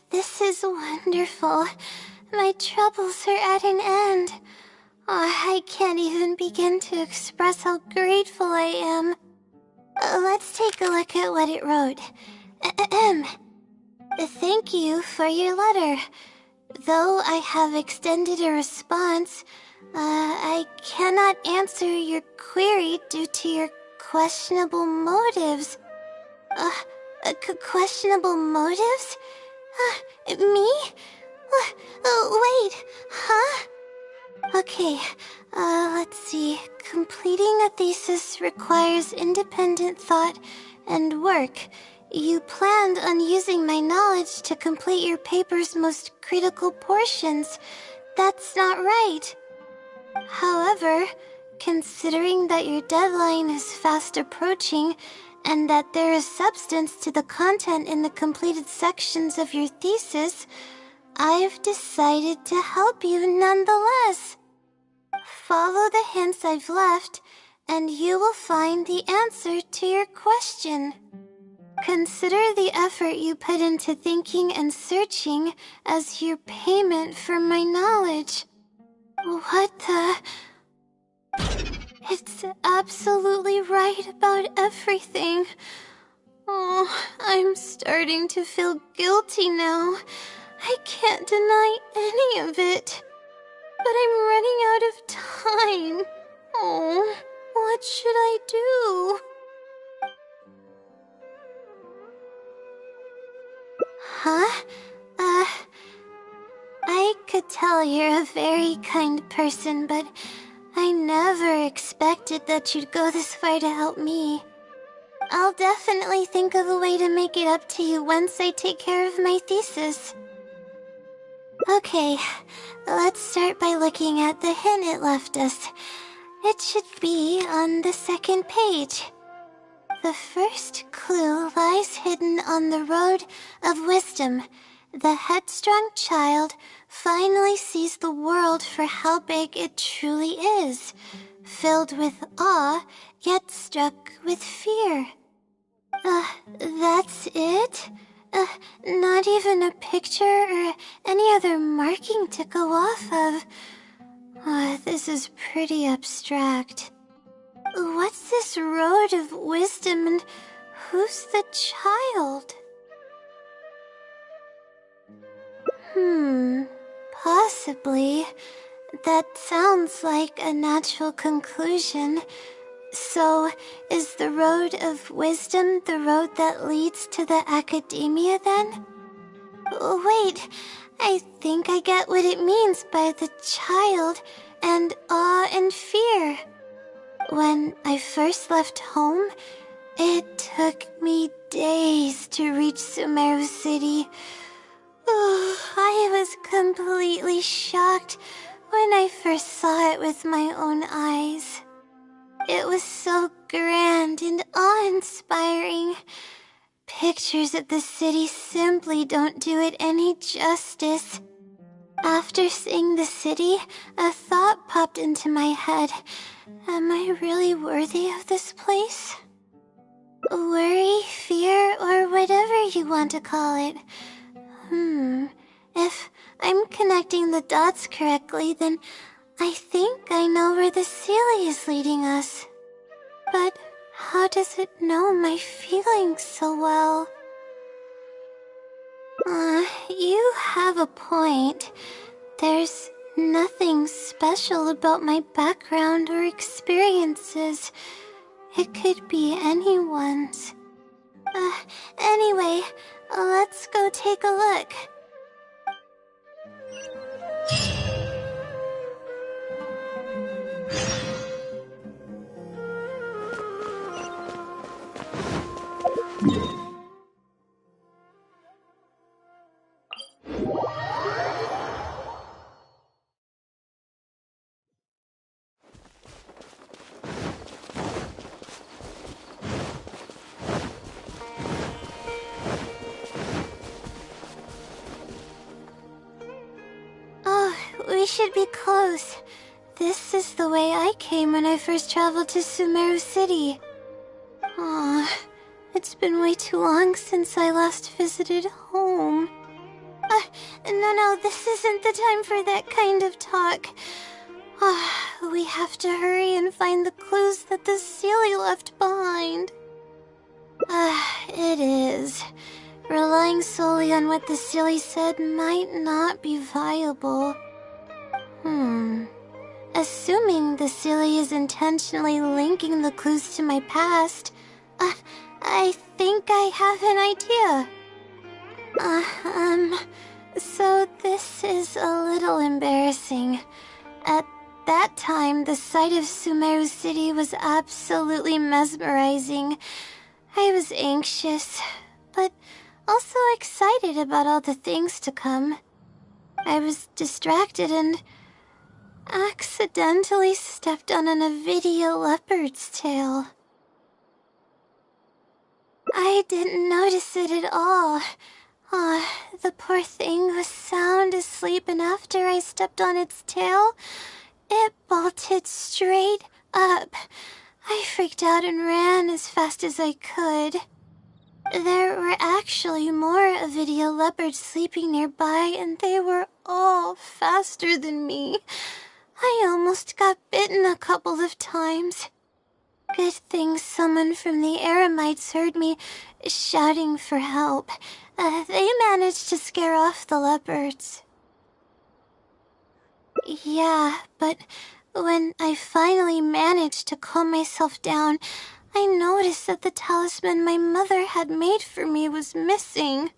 This is wonderful. My troubles are at an end. I can't even begin to express how grateful I am. Let's take a look at what it wrote. Thank you for your letter. Though I have extended a response, I cannot answer your query due to your questionable motives. Questionable motives? Me? Wait, huh? Okay, let's see. Completing a thesis requires independent thought and work. You planned on using my knowledge to complete your paper's most critical portions. That's not right. However, considering that your deadline is fast approaching, and that there is substance to the content in the completed sections of your thesis, I've decided to help you nonetheless. Follow the hints I've left, and you will find the answer to your question. Consider the effort you put into thinking and searching as your payment for my knowledge. What the... It's absolutely right about everything. Oh, I'm starting to feel guilty now. I can't deny any of it. But I'm running out of time. Oh, what should I do? Huh? I could tell you're a very kind person, but I never expected that you'd go this far to help me. I'll definitely think of a way to make it up to you once I take care of my thesis. Okay, let's start by looking at the hint it left us. It should be on the second page. The first clue lies hidden on the road of wisdom. The headstrong child finally sees the world for how big it truly is, filled with awe, yet struck with fear. That's it? Not even a picture or any other marking to go off of. This is pretty abstract. What's this road of wisdom and who's the child? Possibly. That sounds like a natural conclusion. So, is the road of wisdom the road that leads to the academia then? Wait, I think I get what it means by the child and awe and fear. When I first left home, it took me days to reach Sumeru City. I was completely shocked when I first saw it with my own eyes. It was so grand and awe-inspiring. Pictures of the city simply don't do it any justice. After seeing the city, a thought popped into my head. Am I really worthy of this place? Worry, fear, or whatever you want to call it. If I'm connecting the dots correctly, then I think I know where the Sealy is leading us. But how does it know my feelings so well? You have a point. There's nothing special about my background or experiences. It could be anyone's. Anyway, let's go take a look. We should be close. This is the way I came when I first traveled to Sumeru City. It's been way too long since I last visited home. No, this isn't the time for that kind of talk. We have to hurry and find the clues that the Sealy left behind. It is. Relying solely on what the Sealy said might not be viable. Assuming the Sealy is intentionally linking the clues to my past, I think I have an idea. So this is a little embarrassing. At that time, the sight of Sumeru City was absolutely mesmerizing. I was anxious, but also excited about all the things to come. I was distracted and accidentally stepped on an Avidia leopard's tail. I didn't notice it at all. The poor thing was sound asleep, and after I stepped on its tail, it bolted straight up. I freaked out and ran as fast as I could. There were actually more Avidia leopards sleeping nearby, and they were all faster than me. I almost got bitten a couple of times. Good thing someone from the Eremites heard me shouting for help. They managed to scare off the leopards. Yeah, but when I finally managed to calm myself down, I noticed that the talisman my mother had made for me was missing.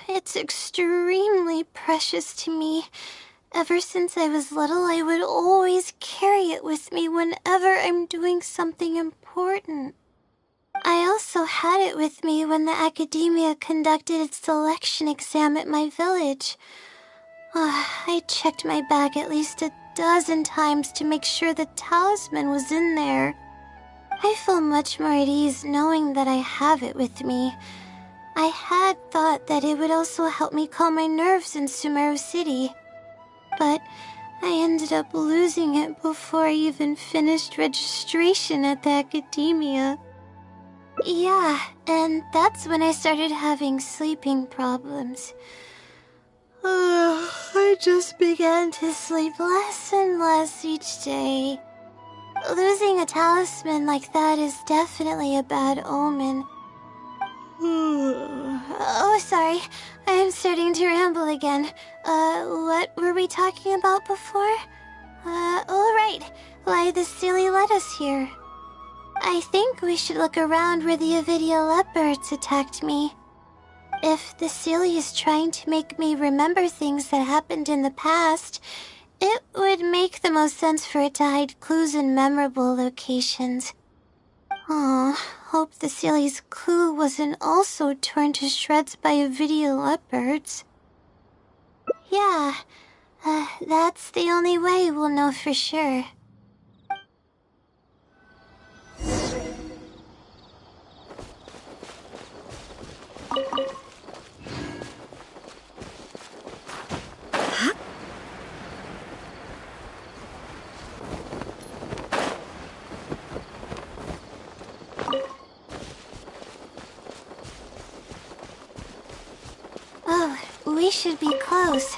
It's extremely precious to me. Ever since I was little, I would always carry it with me whenever I'm doing something important. I also had it with me when the academia conducted its selection exam at my village. I checked my bag at least a dozen times to make sure the talisman was in there. I feel much more at ease knowing that I have it with me. I had thought that it would also help me calm my nerves in Sumeru City. But I ended up losing it before I even finished registration at the academia. Yeah, and that's when I started having sleeping problems. I just began to sleep less and less each day. Losing a talisman like that is definitely a bad omen. Oh, sorry. I'm starting to ramble again. What were we talking about before? Oh, right. Why the Sealy led us here. I think we should look around where the Avidia leopards attacked me. If the Sealy is trying to make me remember things that happened in the past, It would make the most sense for it to hide clues in memorable locations. Aw, hope the Sealy's clue wasn't also torn to shreds by Avidia leopards. Yeah, that's the only way we'll know for sure. Oh, we should be close.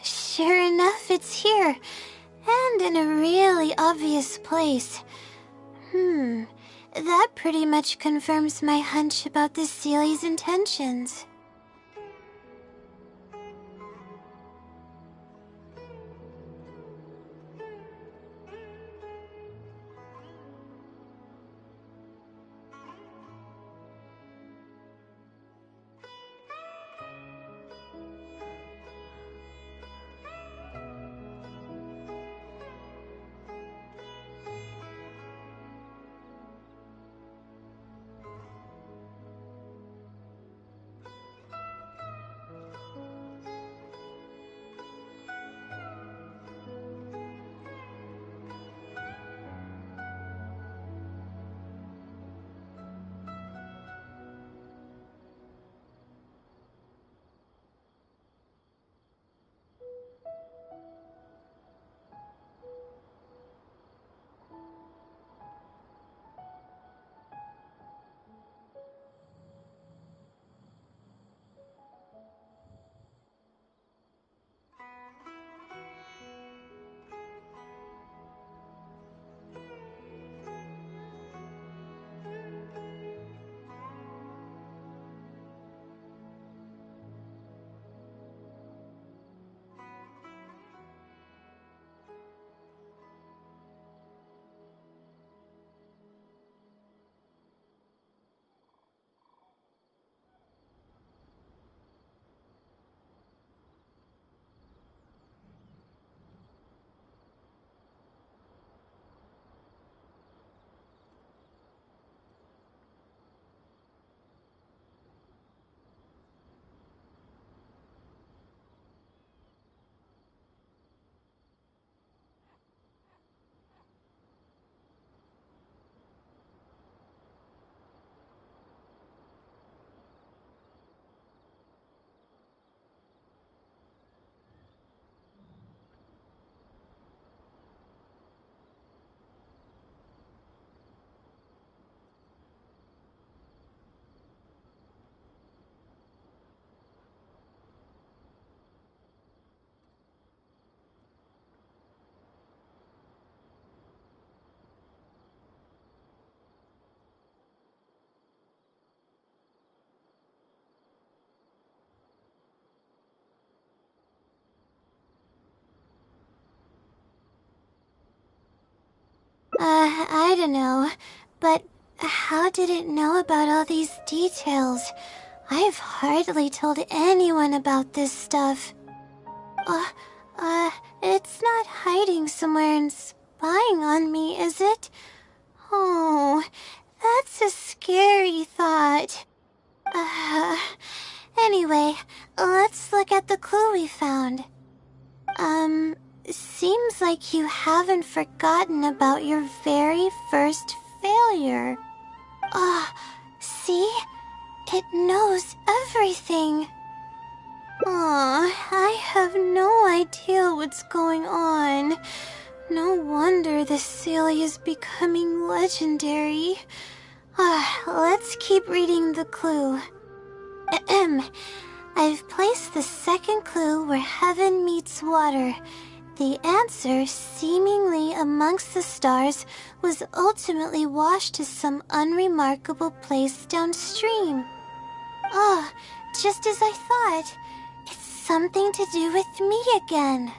Sure enough, it's here. And in a really obvious place. That pretty much confirms my hunch about the Sealy's intentions. I don't know, but how did it know about all these details? I've hardly told anyone about this stuff. It's not hiding somewhere and spying on me, is it? Oh, that's a scary thought. Anyway, let's look at the clue we found. Seems like you haven't forgotten about your very first failure. See? It knows everything. I have no idea what's going on. No wonder the Sealy is becoming legendary. Let's keep reading the clue. I've placed the second clue where heaven meets water. The answer, seemingly amongst the stars, was ultimately washed to some unremarkable place downstream. Oh, just as I thought. It's something to do with me again.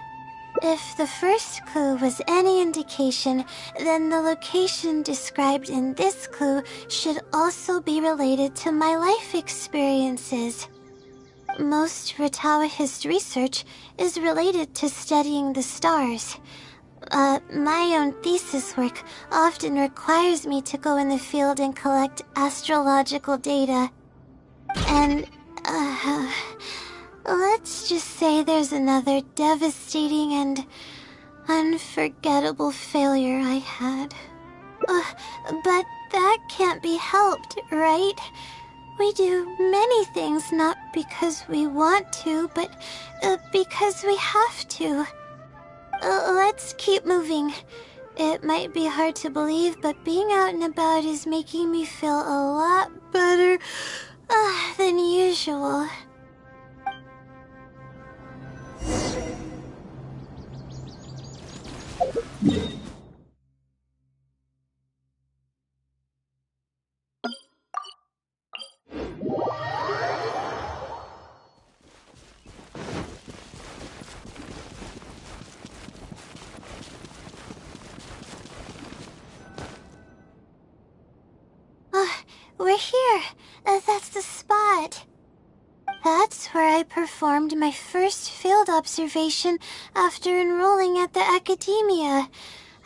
If the first clue was any indication, then the location described in this clue should also be related to my life experiences. Most Ratawaist research is related to studying the stars. My own thesis work often requires me to go in the field and collect astrological data. And, let's just say there's another devastating and unforgettable failure I had. But that can't be helped, right? We do many things not because we want to, but because we have to. Let's keep moving. It might be hard to believe, but being out and about is making me feel a lot better than usual. We're here. That's the spot. That's where I performed my first field observation after enrolling at the academia.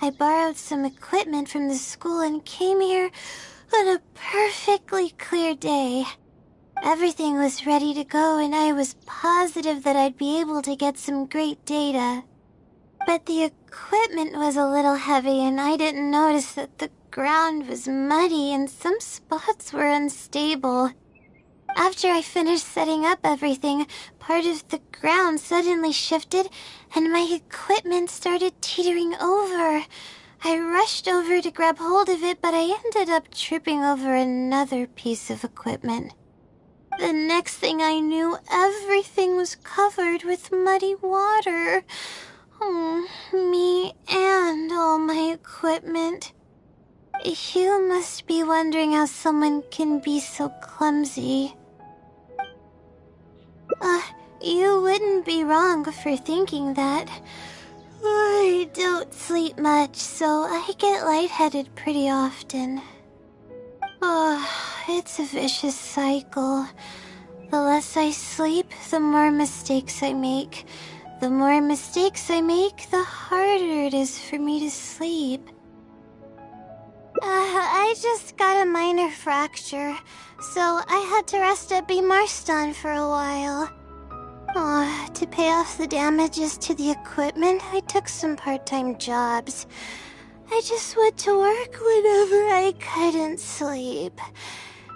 I borrowed some equipment from the school and came here on a perfectly clear day. Everything was ready to go and I was positive that I'd be able to get some great data. But the equipment was a little heavy and I didn't notice that the ground was muddy and some spots were unstable. After I finished setting up everything, part of the ground suddenly shifted and my equipment started teetering over. I rushed over to grab hold of it, but I ended up tripping over another piece of equipment. The next thing I knew, everything was covered with muddy water. Oh, me and all my equipment. You must be wondering how someone can be so clumsy. You wouldn't be wrong for thinking that. I don't sleep much, so I get lightheaded pretty often. It's a vicious cycle. The less I sleep, the more mistakes I make. The more mistakes I make, the harder it is for me to sleep. I just got a minor fracture, so I had to rest at B. Marston for a while. To pay off the damages to the equipment, I took some part-time jobs. I just went to work whenever I couldn't sleep.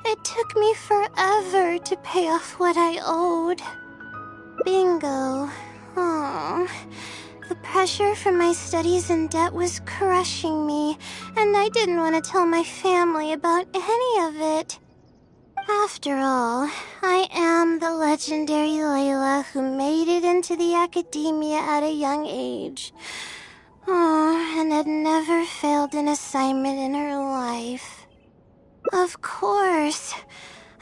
It took me forever to pay off what I owed. Bingo. The pressure from my studies and debt was crushing me, and I didn't want to tell my family about any of it. After all, I am the legendary Layla who made it into the academia at a young age. And had never failed an assignment in her life. Of course,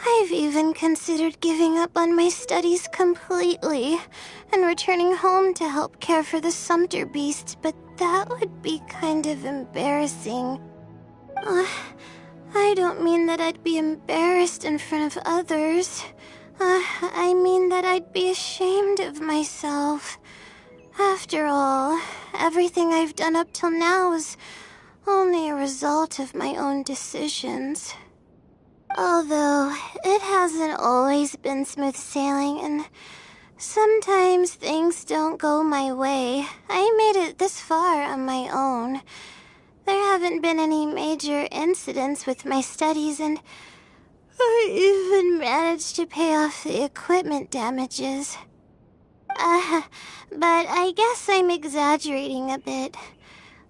I've even considered giving up on my studies completely and returning home to help care for the Sumter beasts, but that would be kind of embarrassing. I don't mean that I'd be embarrassed in front of others. I mean that I'd be ashamed of myself. After all, everything I've done up till now is only a result of my own decisions. Although, it hasn't always been smooth sailing, and sometimes things don't go my way. I made it this far on my own. There haven't been any major incidents with my studies, and I even managed to pay off the equipment damages. But I guess I'm exaggerating a bit.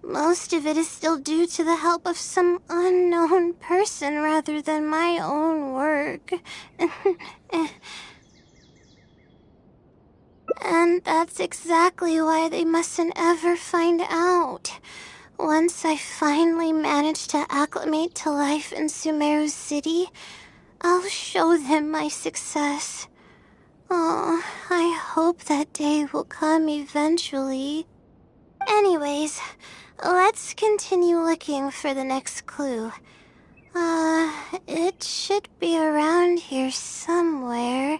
Most of it is still due to the help of some unknown person rather than my own work. And that's exactly why they mustn't ever find out. Once I finally manage to acclimate to life in Sumeru City, I'll show them my success. Oh, I hope that day will come eventually. Anyways, let's continue looking for the next clue. It should be around here somewhere.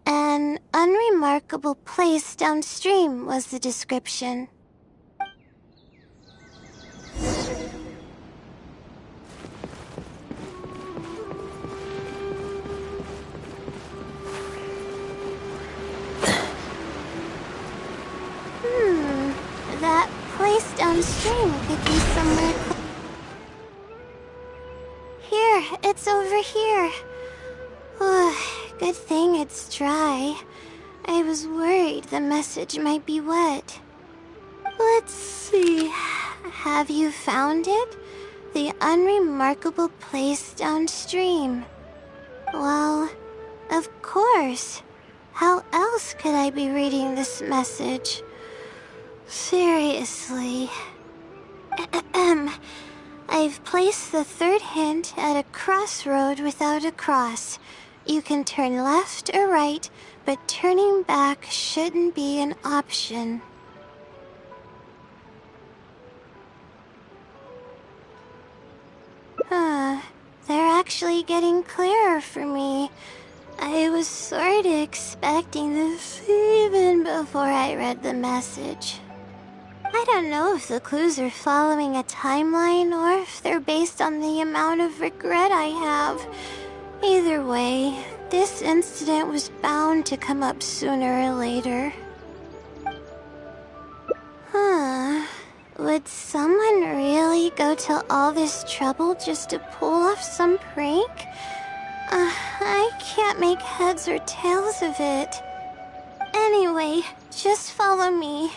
An unremarkable place downstream was the description. That place downstream could be somewhere. Here, it's over here. Good thing it's dry. I was worried the message might be wet. Let's see. Have you found it? The unremarkable place downstream. Well, of course. How else could I be reading this message? Seriously. I've placed the third hint at a crossroad without a cross. You can turn left or right, but turning back shouldn't be an option. They're actually getting clearer for me. I was sort of expecting this even before I read the message. I don't know if the clues are following a timeline or if they're based on the amount of regret I have. Either way, this incident was bound to come up sooner or later. Would someone really go to all this trouble just to pull off some prank? I can't make heads or tails of it. Anyway, just follow me.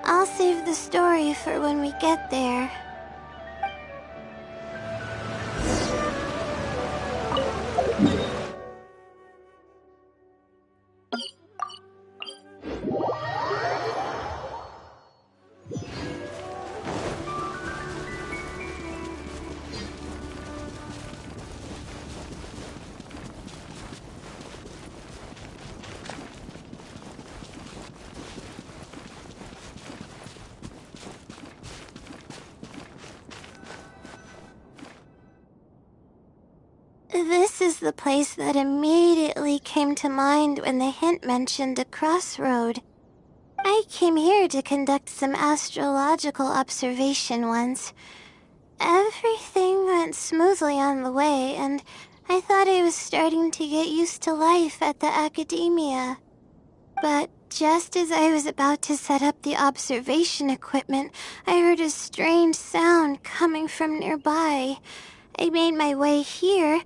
I'll save the story for when we get there. This is the place that immediately came to mind when the hint mentioned a crossroad. I came here to conduct some astrological observation once. Everything went smoothly on the way, and I thought I was starting to get used to life at the academia. But just as I was about to set up the observation equipment, I heard a strange sound coming from nearby. I made my way here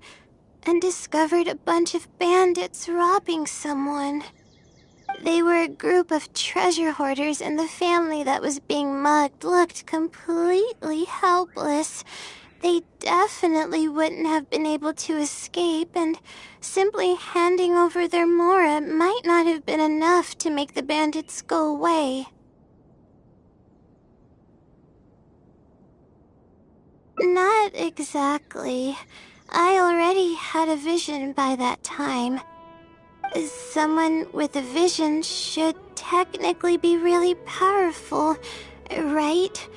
and discovered a bunch of bandits robbing someone. They were a group of treasure hoarders, and the family that was being mugged looked completely helpless. They definitely wouldn't have been able to escape, and simply handing over their mora might not have been enough to make the bandits go away. Not exactly. I already had a vision by that time. Someone with a vision should technically be really powerful, right?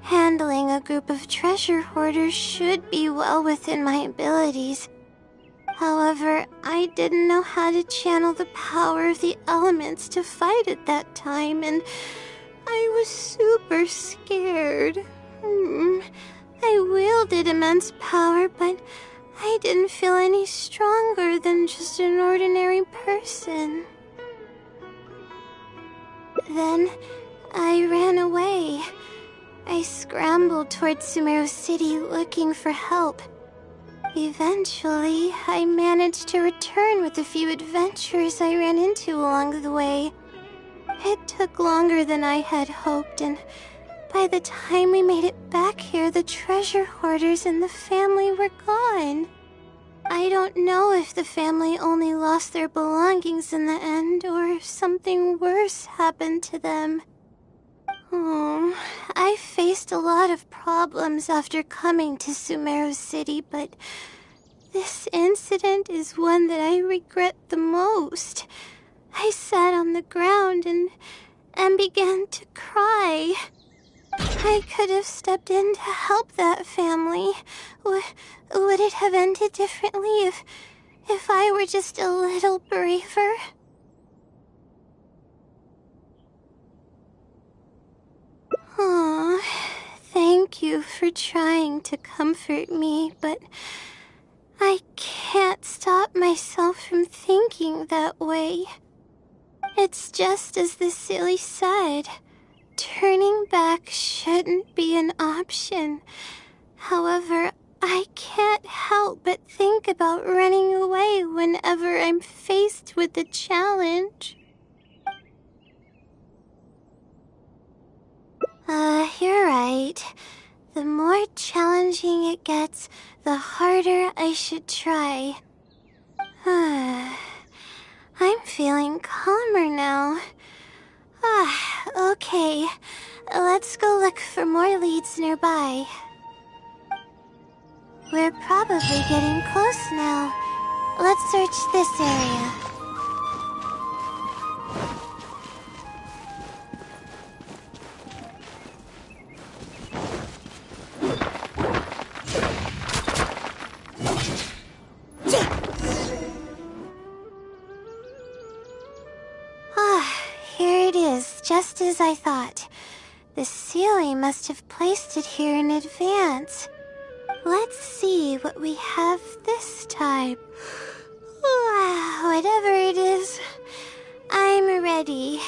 Handling a group of treasure hoarders should be well within my abilities. However, I didn't know how to channel the power of the elements to fight at that time, and I was super scared. I wielded immense power, but I didn't feel any stronger than just an ordinary person. Then I ran away. I scrambled towards Sumeru City looking for help. Eventually, I managed to return with a few adventures I ran into along the way. It took longer than I had hoped, and by the time we made it back here, the treasure hoarders and the family were gone. I don't know if the family only lost their belongings in the end or if something worse happened to them. I faced a lot of problems after coming to Sumeru City, but this incident is one that I regret the most. I sat on the ground and began to cry. I could have stepped in to help that family. Would it have ended differently if I were just a little braver? Aw, thank you for trying to comfort me, but I can't stop myself from thinking that way. It's just as the silly said. Turning back shouldn't be an option. However, I can't help but think about running away whenever I'm faced with a challenge. You're right. The more challenging it gets, the harder I should try. I'm feeling calmer now. Okay. Let's go look for more leads nearby. We're probably getting close now. Let's search this area. Here it is, just as I thought. The Sealy must have placed it here in advance. Let's see what we have this time. Whatever it is, I'm ready.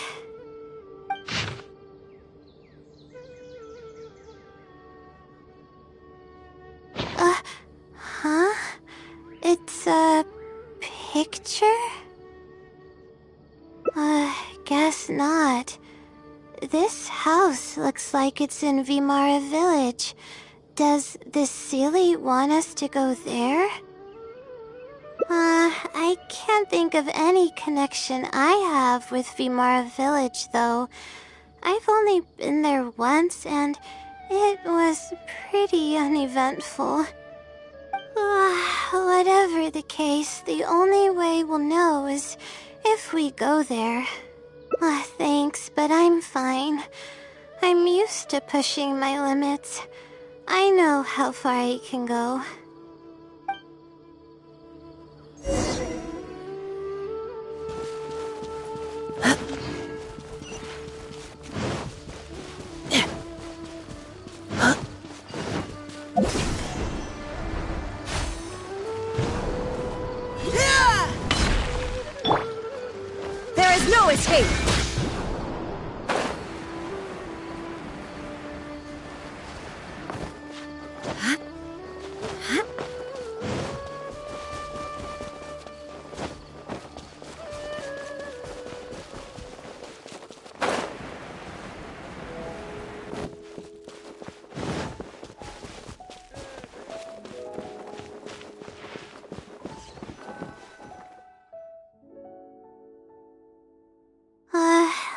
Huh? It's a picture? Guess not. This house looks like it's in Vimara Village. Does the Sealy want us to go there? I can't think of any connection I have with Vimara Village, though. I've only been there once, and it was pretty uneventful. Whatever the case, the only way we'll know is if we go there. Thanks, but I'm fine. I'm used to pushing my limits. I know how far I can go. There is no escape!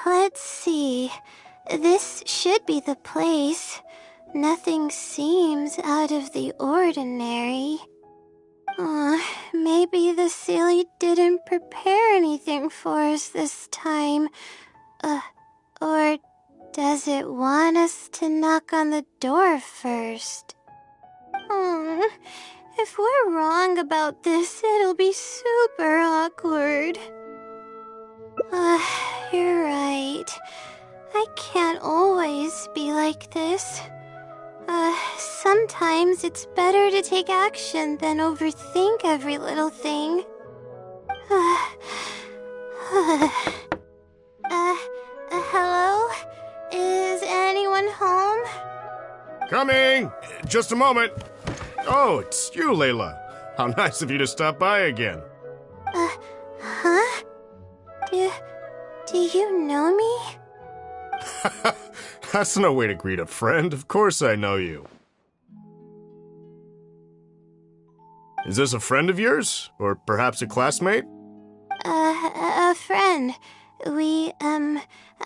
Let's see. This should be the place. Nothing seems out of the ordinary. Maybe the Sealy didn't prepare anything for us this time. Or does it want us to knock on the door first? If we're wrong about this, it'll be super awkward. You're right. I can't always be like this. Sometimes it's better to take action than overthink every little thing. Hello? Is anyone home? Coming! Just a moment. Oh, it's you, Layla. How nice of you to stop by again. Huh? Do you know me? That's no way to greet a friend. Of course I know you. Is this a friend of yours? Or perhaps a classmate? A friend.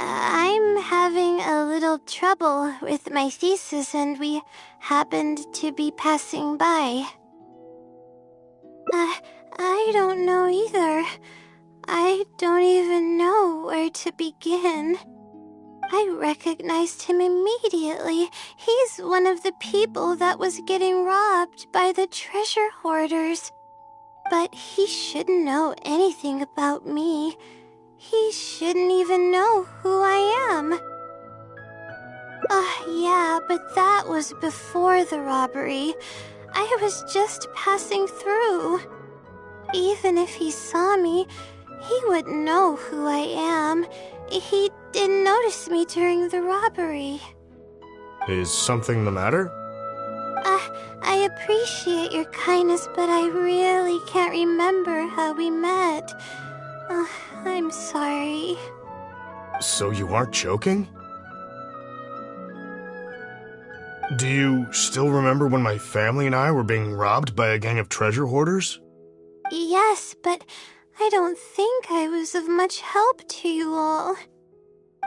I'm having a little trouble with my thesis and we happened to be passing by. I don't know either. I don't even know where to begin. I recognized him immediately. He's one of the people that was getting robbed by the treasure hoarders. But he shouldn't know anything about me. He shouldn't even know who I am. Yeah, but that was before the robbery. I was just passing through. Even if he saw me, he wouldn't know who I am. He didn't notice me during the robbery. Is something the matter? I appreciate your kindness, but I really can't remember how we met. I'm sorry. So you aren't joking? Do you still remember when my family and I were being robbed by a gang of treasure hoarders? Yes, but I don't think I was of much help to you all.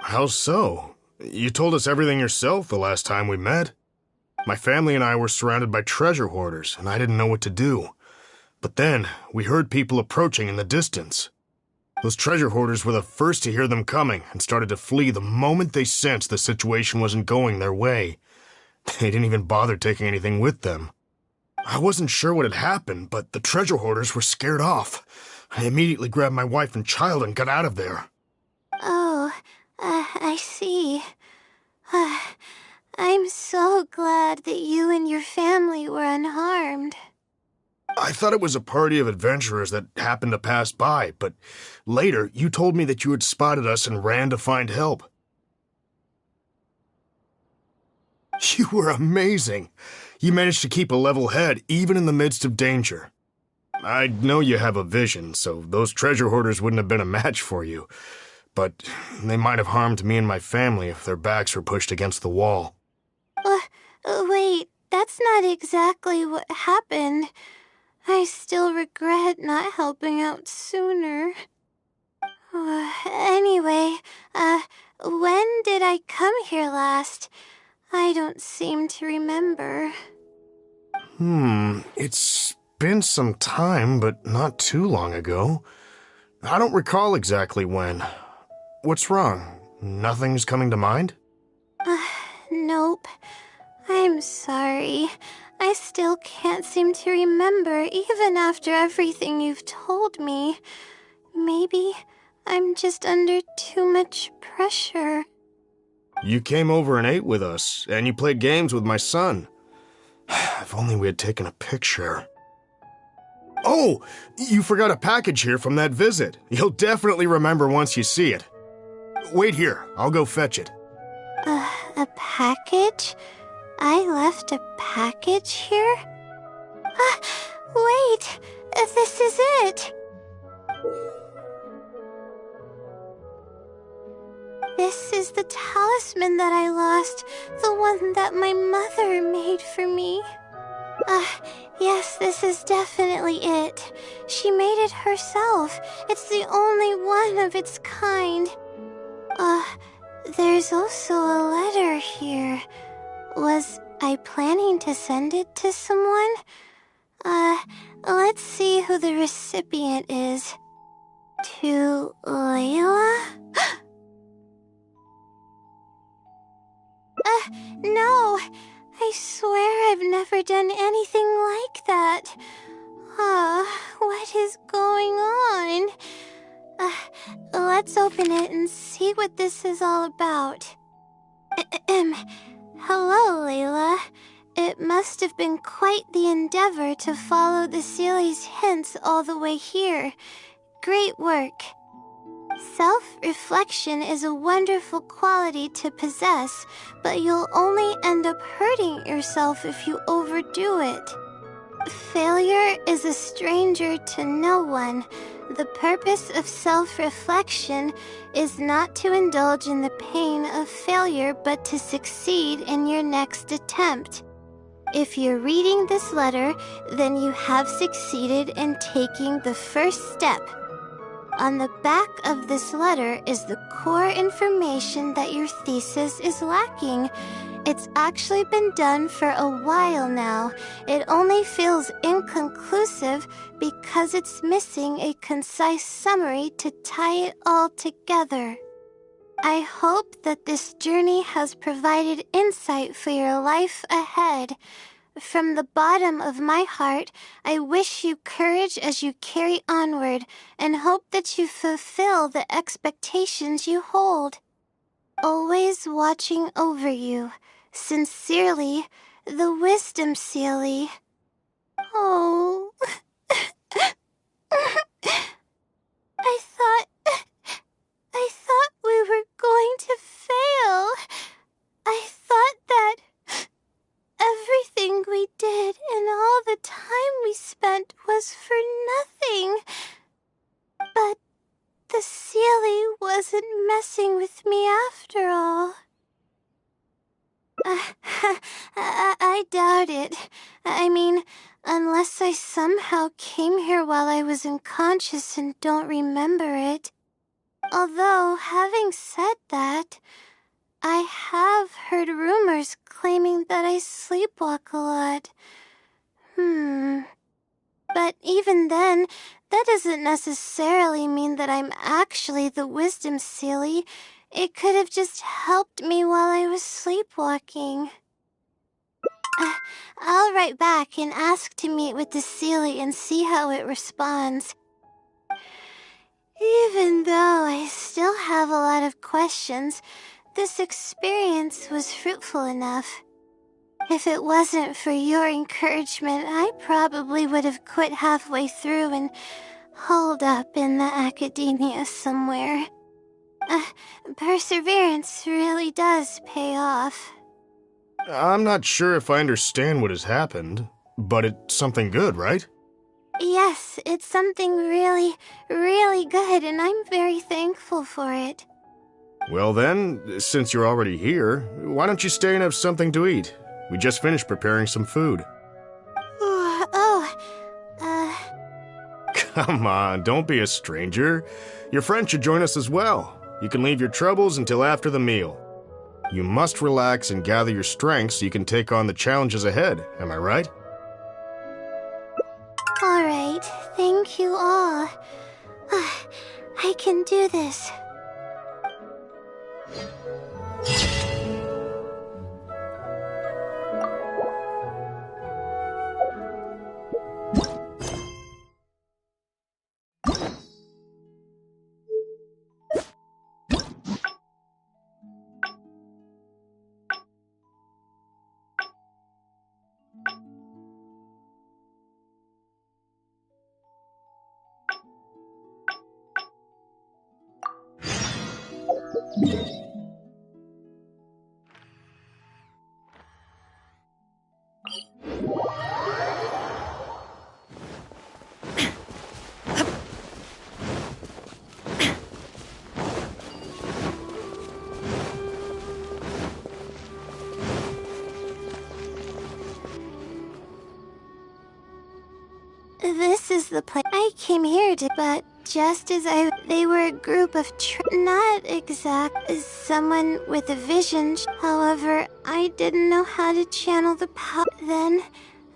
How so? You told us everything yourself the last time we met. My family and I were surrounded by treasure hoarders, and I didn't know what to do. But then, we heard people approaching in the distance. Those treasure hoarders were the first to hear them coming and started to flee the moment they sensed the situation wasn't going their way. They didn't even bother taking anything with them. I wasn't sure what had happened, but the treasure hoarders were scared off. I immediately grabbed my wife and child and got out of there. Oh, I see. I'm so glad that you and your family were unharmed. I thought it was a party of adventurers that happened to pass by, but later you told me that you had spotted us and ran to find help. You were amazing. You managed to keep a level head even in the midst of danger. I know you have a vision, so those treasure hoarders wouldn't have been a match for you. But they might have harmed me and my family if their backs were pushed against the wall. Wait, that's not exactly what happened. I still regret not helping out sooner. Anyway, when did I come here last? I don't seem to remember. It's been some time, but not too long ago. I don't recall exactly when. What's wrong? Nothing's coming to mind? Nope. I'm sorry. I still can't seem to remember even after everything you've told me. Maybe I'm just under too much pressure. You came over and ate with us, and you played games with my son. If only we had taken a picture. Oh, you forgot a package here from that visit. You'll definitely remember once you see it. Wait here, I'll go fetch it. A package? I left a package here? Wait! This is it! This is the talisman that I lost, the one that my mother made for me. Yes, this is definitely it. She made it herself. It's the only one of its kind. There's also a letter here. Was I planning to send it to someone? Let's see who the recipient is. To Layla? No! I swear I've never done anything like that. What is going on? Let's open it and see what this is all about. Hello, Layla. It must have been quite the endeavor to follow the Sealy's hints all the way here. Great work. Self-reflection is a wonderful quality to possess, but you'll only end up hurting yourself if you overdo it. Failure is a stranger to no one. The purpose of self-reflection is not to indulge in the pain of failure, but to succeed in your next attempt. If you're reading this letter, then you have succeeded in taking the first step. On the back of this letter is the core information that your thesis is lacking. It's actually been done for a while now. It only feels inconclusive because it's missing a concise summary to tie it all together. I hope that this journey has provided insight for your life ahead. From the bottom of my heart, I wish you courage as you carry onward and hope that you fulfill the expectations you hold. Always watching over you. Sincerely, the Wisdom Sealy. Oh. I thought we were going to fail. I thought that everything we did and all the time we spent was for nothing. But the Sealy wasn't messing with me after all. I doubt it. I mean, unless I somehow came here while I was unconscious and don't remember it. Although, having said that, I have heard rumors claiming that I sleepwalk a lot. But even then, that doesn't necessarily mean that I'm actually the Wisdom Sealy. It could have just helped me while I was sleepwalking. I'll write back and ask to meet with the Sealy and see how it responds. Even though I still have a lot of questions, this experience was fruitful enough. If it wasn't for your encouragement, I probably would have quit halfway through and holed up in the academia somewhere. Perseverance really does pay off. I'm not sure if I understand what has happened, but it's something good, right? Yes, it's something really, really good, and I'm very thankful for it. Well then, since you're already here, why don't you stay and have something to eat? We just finished preparing some food. Come on, don't be a stranger. Your friend should join us as well. You can leave your troubles until after the meal. You must relax and gather your strength so you can take on the challenges ahead, am I right? All right, thank you all. I can do this. This is the place I came here to, but just as they were a group of not exact as someone with a vision. However, I didn't know how to channel the power. Then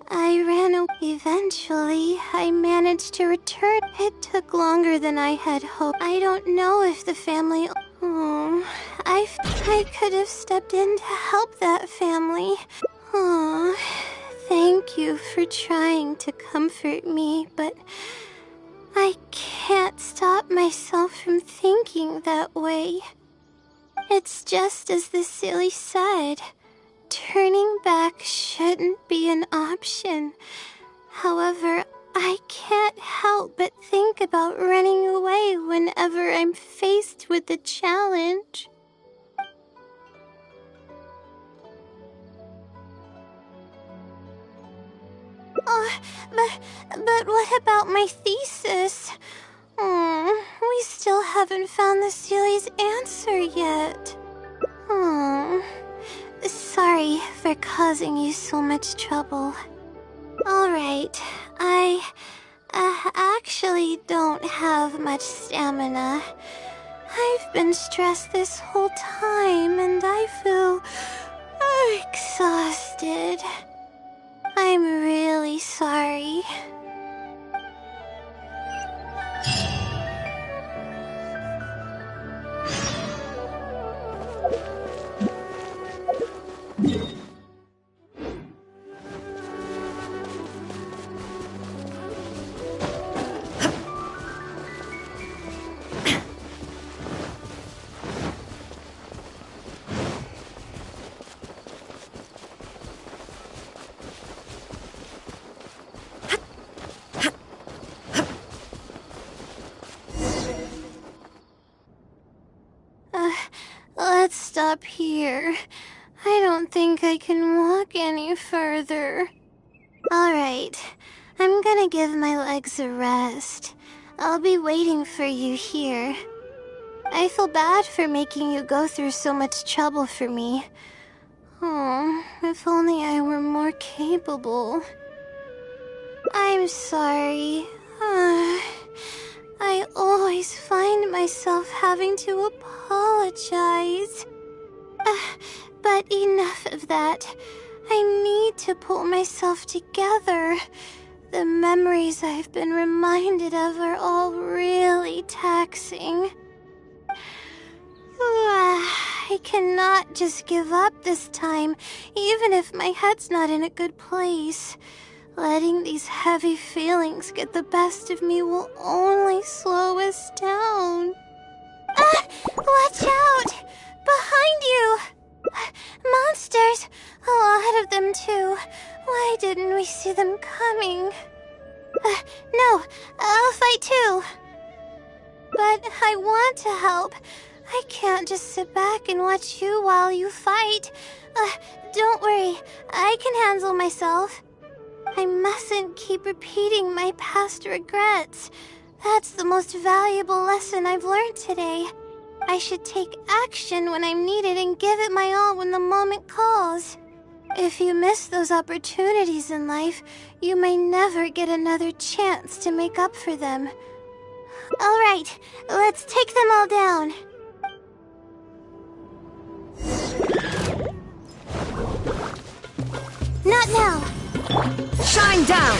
I ran away. Eventually, I managed to return. It took longer than I had hoped. I don't know if the family. I could have stepped in to help that family. Thank you for trying to comfort me, but I can't stop myself from thinking that way. It's just as the Sealy said. Turning back shouldn't be an option. However, I can't help but think about running away whenever I'm faced with a challenge. But what about my thesis? We still haven't found the Sealy's answer yet. Sorry for for causing you so much trouble. Alright, I actually don't have much stamina. I've been stressed this whole time and I feel exhausted. I'm really sorry. Let's stop here. I don't think I can walk any further. Alright, I'm gonna give my legs a rest. I'll be waiting for you here. I feel bad for making you go through so much trouble for me. Oh, if only I were more capable. I'm sorry. I always find myself having to apologize. But enough of that. I need to pull myself together. The memories I've been reminded of are all really taxing. I cannot just give up this time, even if my head's not in a good place. Letting these heavy feelings get the best of me will only slow us down. Watch out! Behind you! Monsters! A lot of them too. Why didn't we see them coming? No, I'll fight too. But I want to help. I can't just sit back and watch you while you fight. Don't worry, I can handle myself. I mustn't keep repeating my past regrets. That's the most valuable lesson I've learned today. I should take action when I'm needed and give it my all when the moment calls. If you miss those opportunities in life, you may never get another chance to make up for them. All right, let's take them all down. Not now. Shine down!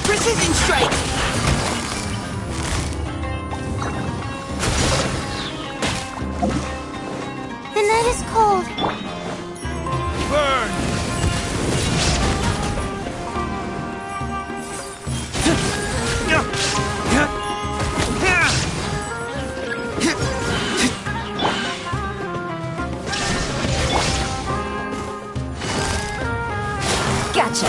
Precision strike! The night is cold. Burn! Gotcha!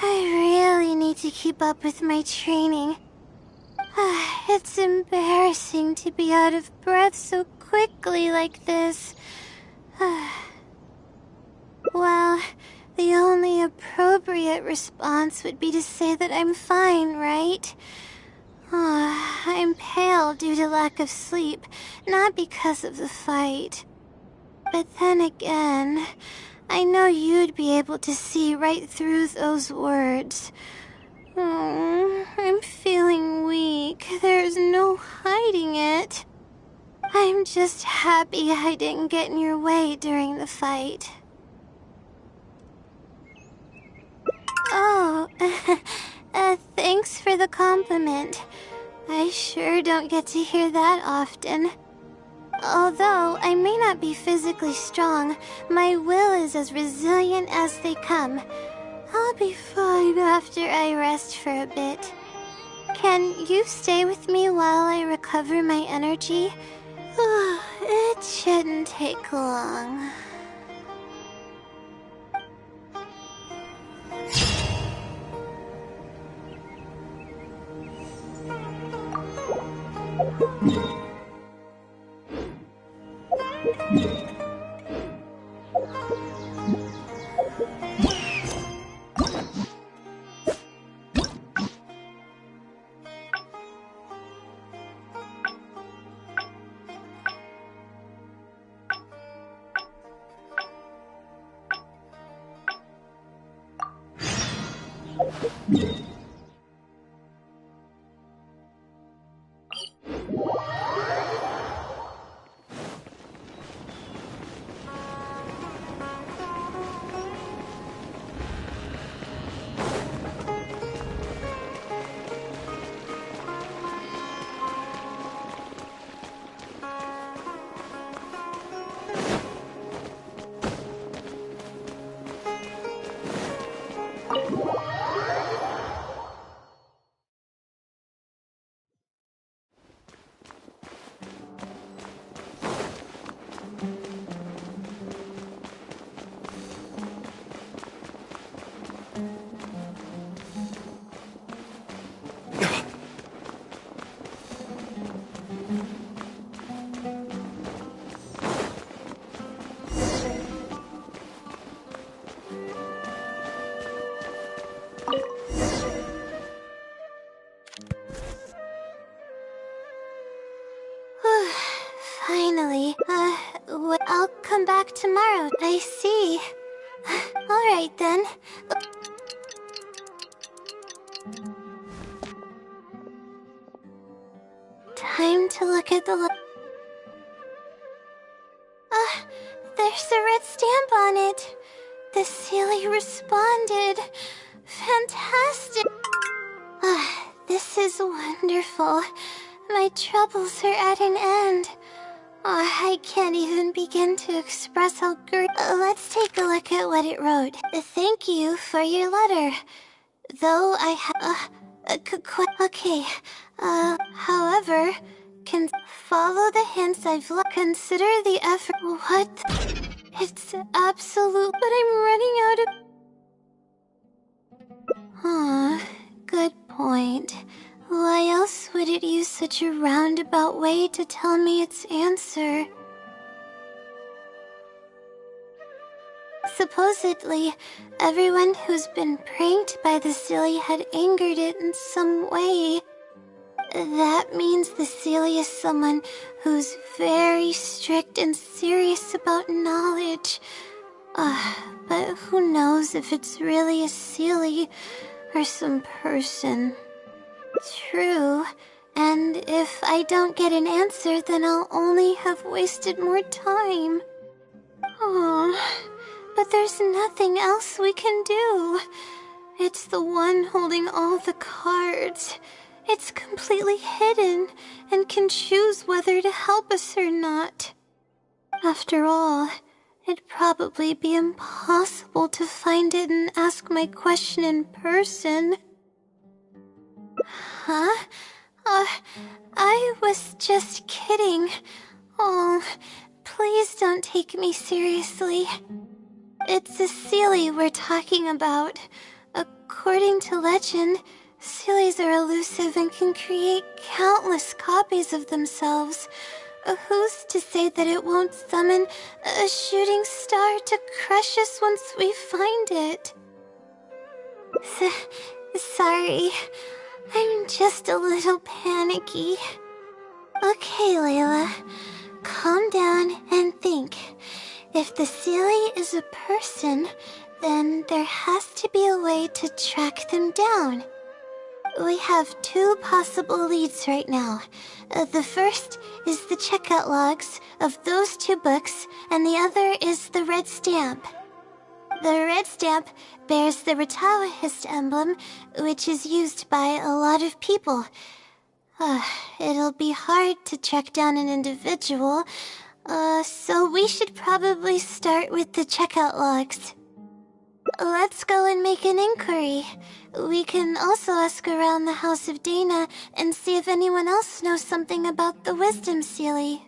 I really need to keep up with my training. It's embarrassing to be out of breath so quickly like this. Well, the only appropriate response would be to say that I'm fine, right? I'm pale due to lack of sleep, not because of the fight. But then again, I know you'd be able to see right through those words. I'm feeling weak. There's no hiding it. I'm just happy I didn't get in your way during the fight. Oh, thanks for the compliment. I sure don't get to hear that often. Although I may not be physically strong, my will is as resilient as they come. I'll be fine after I rest for a bit. Can you stay with me while I recover my energy? It shouldn't take long. Finally. I'll come back tomorrow. I see. Alright then. Time to look at the there's a red stamp on it. The Sealy responded. Fantastic. This is wonderful. My troubles are at an end. I can't even begin to express how great. Let's take a look at what it wrote. Thank you for your letter. Though I have okay. However, can follow the hints I've left. Consider the effort. What? It's absolute, but I'm running out of. Good point. Why else would it use such a roundabout way to tell me its answer? Supposedly, everyone who's been pranked by the Sealy had angered it in some way. That means the Sealy is someone who's very strict and serious about knowledge. But who knows if it's really a Sealy or some person. True, and if I don't get an answer, then I'll only have wasted more time. But there's nothing else we can do. It's the one holding all the cards. It's completely hidden and can choose whether to help us or not. After all, it'd probably be impossible to find it and ask my question in person. Huh? I was just kidding. Oh, please don't take me seriously. It's a Sealy we're talking about. According to legend, Sealys are elusive and can create countless copies of themselves. Who's to say that it won't summon a shooting star to crush us once we find it? Sorry. I'm just a little panicky. Okay, Layla. Calm down and think. If the Sealy is a person, then there has to be a way to track them down. We have two possible leads right now. The first is the checkout logs of those two books, and the other is the red stamp. The red stamp bears the Retawahist emblem, which is used by a lot of people. It'll be hard to track down an individual, so we should probably start with the checkout logs. Let's go and make an inquiry. We can also ask around the House of Dana and see if anyone else knows something about the Wisdom Sealy.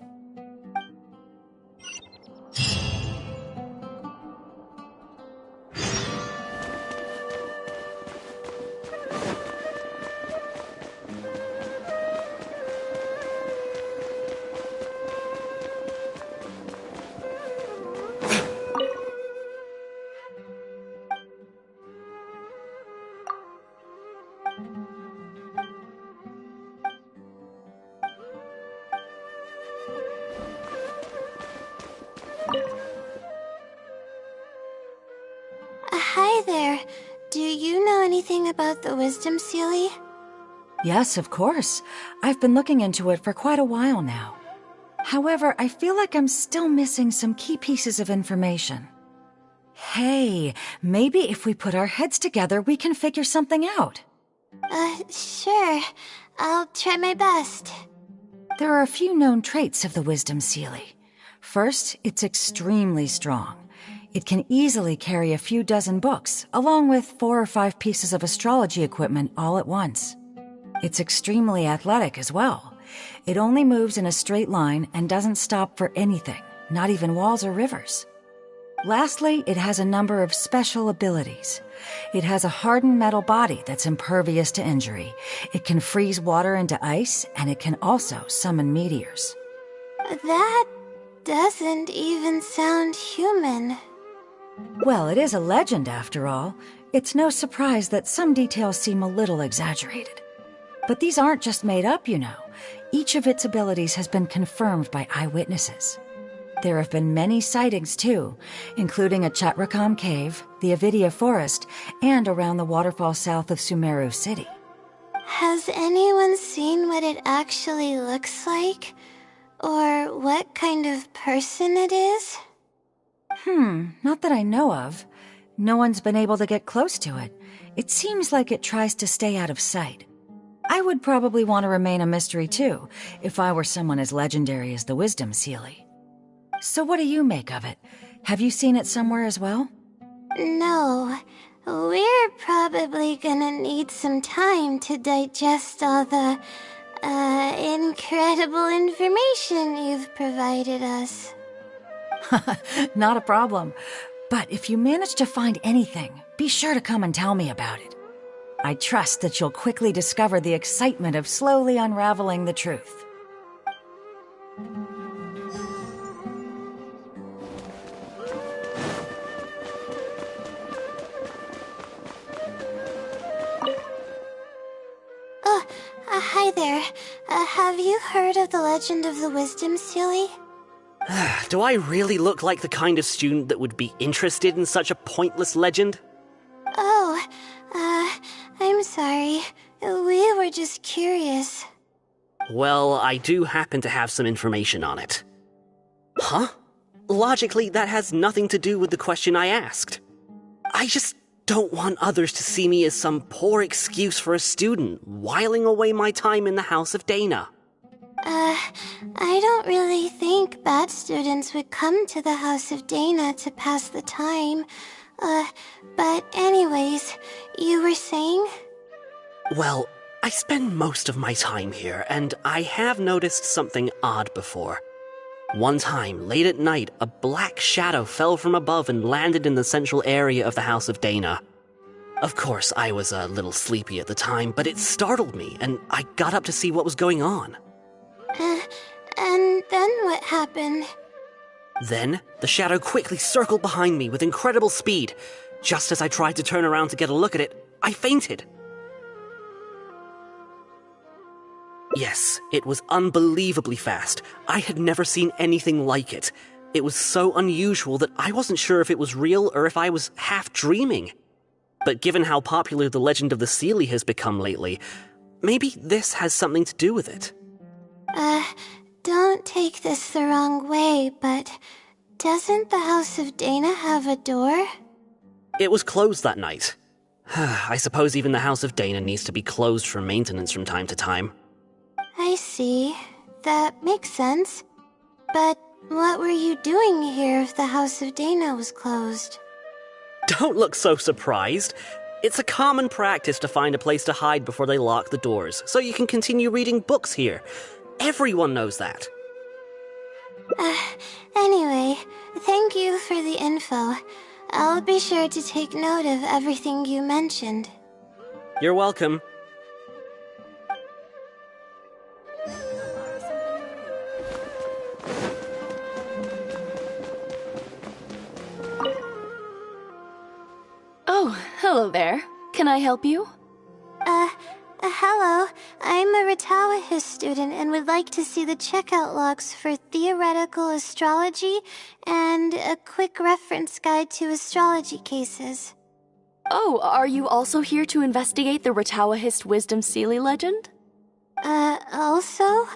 anything about the Wisdom Sealy? Yes, of course. I've been looking into it for quite a while now. However, I feel like I'm still missing some key pieces of information. Hey, maybe if we put our heads together, we can figure something out. Sure. I'll try my best. There are a few known traits of the Wisdom Sealy. First, it's extremely strong. It can easily carry a few dozen books, along with 4 or 5 pieces of astrology equipment all at once. It's extremely athletic as well. It only moves in a straight line and doesn't stop for anything, not even walls or rivers. Lastly, it has a number of special abilities. It has a hardened metal body that's impervious to injury. It can freeze water into ice, and it can also summon meteors. That doesn't even sound human. Well, it is a legend after all. It's no surprise that some details seem a little exaggerated. But these aren't just made up, you know. Each of its abilities has been confirmed by eyewitnesses. There have been many sightings, too, including at Chatrakam Cave, the Avidia Forest, and around the waterfall south of Sumeru City. Has anyone seen what it actually looks like? Or what kind of person it is? Not that I know of. No one's been able to get close to it. It seems like it tries to stay out of sight. I would probably want to remain a mystery, too, if I were someone as legendary as the Wisdom Sealy. So what do you make of it? Have you seen it somewhere as well? No. We're probably gonna need some time to digest all the, incredible information you've provided us. Not a problem. But if you manage to find anything, be sure to come and tell me about it. I trust that you'll quickly discover the excitement of slowly unraveling the truth. Hi there. Have you heard of the legend of the Wisdom Sealy? Do I really look like the kind of student that would be interested in such a pointless legend? Oh, I'm sorry. We were just curious. Well, I do happen to have some information on it. Huh? Logically, that has nothing to do with the question I asked. I just don't want others to see me as some poor excuse for a student whiling away my time in the House of Dana. I don't really think bad students would come to the House of Dana to pass the time. But anyways, you were saying? Well, I spend most of my time here, and I have noticed something odd before. One time, late at night, a black shadow fell from above and landed in the central area of the House of Dana. Of course, I was a little sleepy at the time, but it startled me, and I got up to see what was going on. And then what happened? Then, the shadow quickly circled behind me with incredible speed. Just as I tried to turn around to get a look at it, I fainted. Yes, it was unbelievably fast. I had never seen anything like it. It was so unusual that I wasn't sure if it was real or if I was half dreaming. But given how popular the legend of the Sealy has become lately, maybe this has something to do with it. Don't take this the wrong way, but doesn't the House of Dana have a door? It was closed that night. I suppose even the House of Dana needs to be closed for maintenance from time to time. I see. That makes sense. But what were you doing here if the House of Dana was closed? Don't look so surprised. It's a common practice to find a place to hide before they lock the doors, so you can continue reading books here. Everyone knows that. Anyway, thank you for the info. I'll be sure to take note of everything you mentioned. You're welcome. Oh, hello there. Can I help you? Hello. I'm a Ratawahis student and would like to see the checkout logs for theoretical astrology and a quick reference guide to astrology cases. Oh, are you also here to investigate the Ratawahist Wisdom Sealy legend? Also?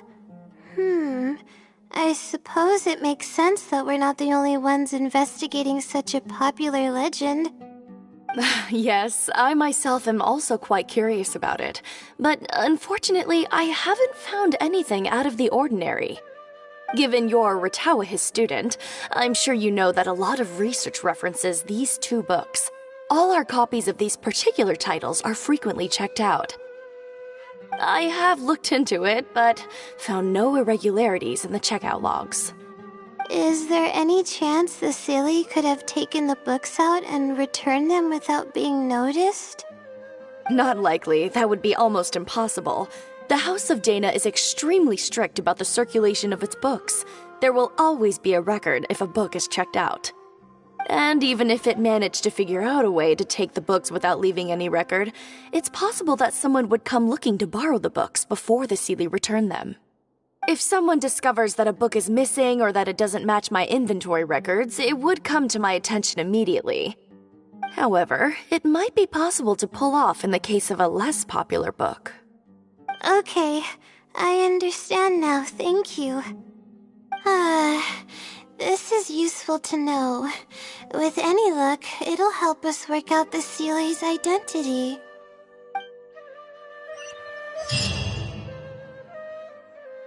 I suppose it makes sense that we're not the only ones investigating such a popular legend. Yes, I myself am also quite curious about it, but unfortunately I haven't found anything out of the ordinary. Given you're a Ratawahist student, I'm sure you know that a lot of research references these two books. All our copies of these particular titles are frequently checked out. I have looked into it, but found no irregularities in the checkout logs. Is there any chance the Sealy could have taken the books out and returned them without being noticed? Not likely. That would be almost impossible. The House of Dana is extremely strict about the circulation of its books. There will always be a record if a book is checked out. And even if it managed to figure out a way to take the books without leaving any record, it's possible that someone would come looking to borrow the books before the Sealy returned them. If someone discovers that a book is missing or that it doesn't match my inventory records, it would come to my attention immediately. However, it might be possible to pull off in the case of a less popular book. Okay, I understand now, thank you. This is useful to know. With any luck, it'll help us work out the Sealy's identity.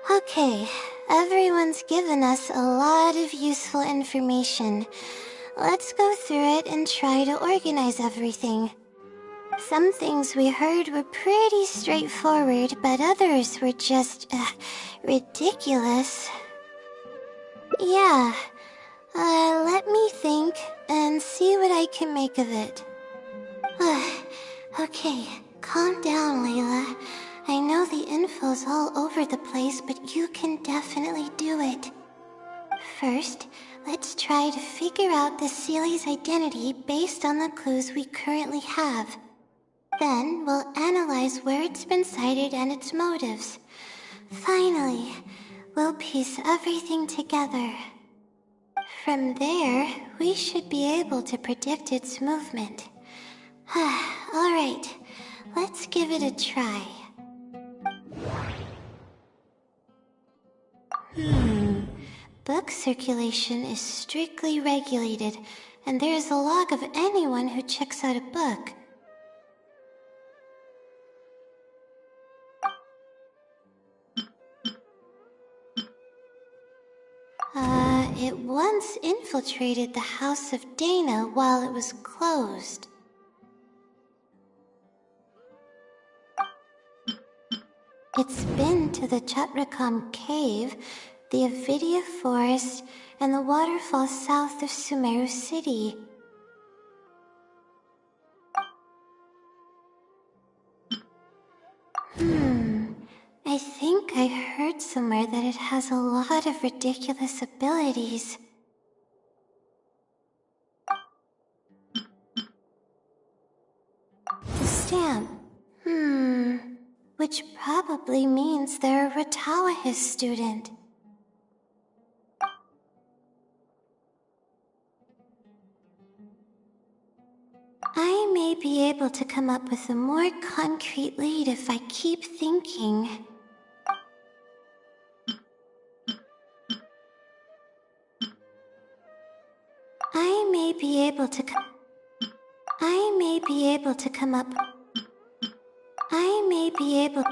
Okay, everyone's given us a lot of useful information. Let's go through it and try to organize everything. Some things we heard were pretty straightforward, but others were just, ridiculous. Yeah, let me think and see what I can make of it. Okay, calm down, Layla. I know the info's all over the place, but you can definitely do it. First, let's try to figure out the Sealy's identity based on the clues we currently have. Then, we'll analyze where it's been sighted and its motives. Finally, we'll piece everything together. From there, we should be able to predict its movement. Alright, let's give it a try. Book circulation is strictly regulated, and there is a log of anyone who checks out a book. It once infiltrated the House of Dana while it was closed. It's been to the Chatrakam Cave, the Avidia Forest, and the waterfall south of Sumeru City. I think I heard somewhere that it has a lot of ridiculous abilities. The stamp. Which probably means they're a Ratawahist student. I may be able to come up with a more concrete lead if I keep thinking. I may be able to come up. I may be able.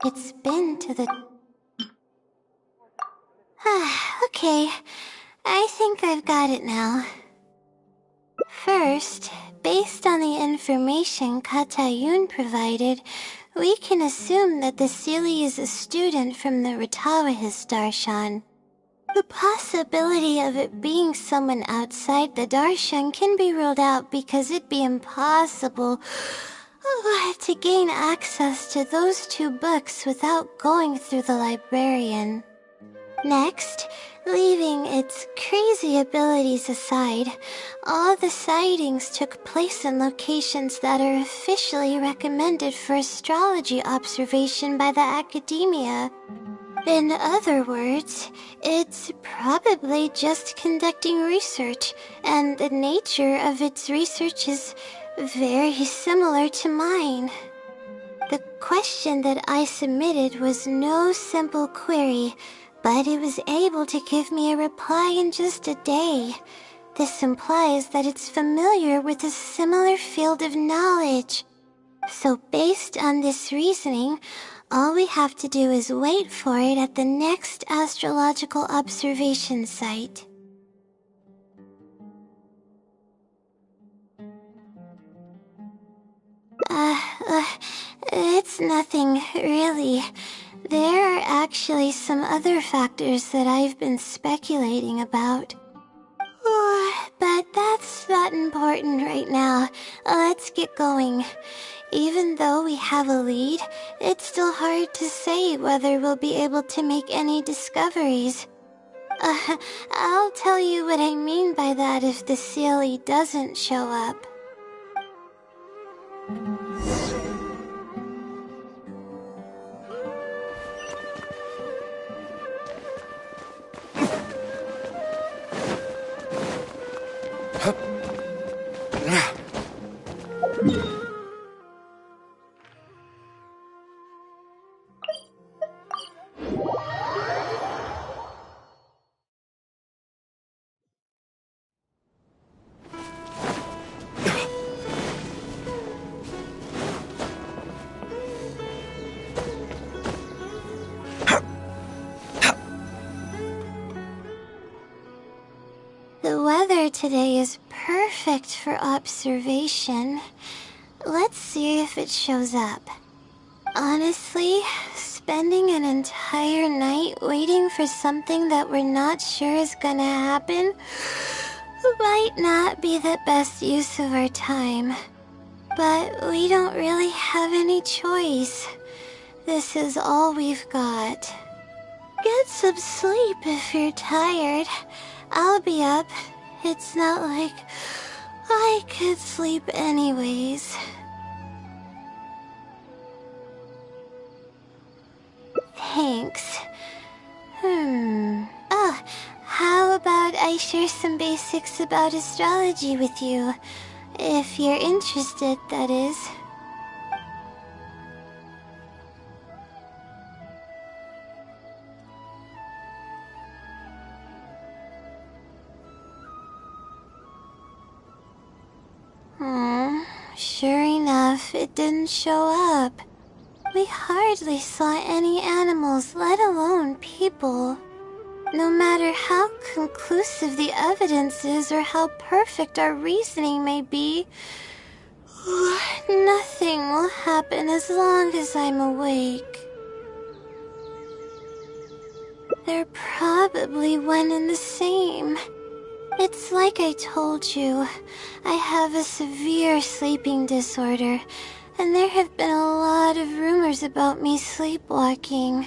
It's been to the... Okay, I think I've got it now. First, based on the information Katayun provided, we can assume that the Sealy is a student from the Ratawahist Darshan. The possibility of it being someone outside the Darshan can be ruled out because it'd be impossible. To gain access to those two books without going through the librarian. Next, leaving its crazy abilities aside, all the sightings took place in locations that are officially recommended for astrology observation by the academia. In other words, it's probably just conducting research, and the nature of its research is very similar to mine. The question that I submitted was no simple query, but it was able to give me a reply in just a day. This implies that it's familiar with a similar field of knowledge. So based on this reasoning, all we have to do is wait for it at the next astrological observation site. It's nothing, really. There are actually some other factors that I've been speculating about. But that's not important right now. Let's get going. Even though we have a lead, it's still hard to say whether we'll be able to make any discoveries. I'll tell you what I mean by that if the Sealy doesn't show up. The weather today is perfect for observation. Let's see if it shows up. Honestly, spending an entire night waiting for something that we're not sure is gonna happen might not be the best use of our time. But we don't really have any choice. This is all we've got. Get some sleep if you're tired. I'll be up. It's not like I could sleep anyways. Thanks. Oh, how about I share some basics about astrology with you? If you're interested, that is. Sure enough, it didn't show up. We hardly saw any animals, let alone people. No matter how conclusive the evidence is or how perfect our reasoning may be, nothing will happen as long as I'm awake. They're probably one and the same. It's like I told you, I have a severe sleeping disorder, and there have been a lot of rumors about me sleepwalking.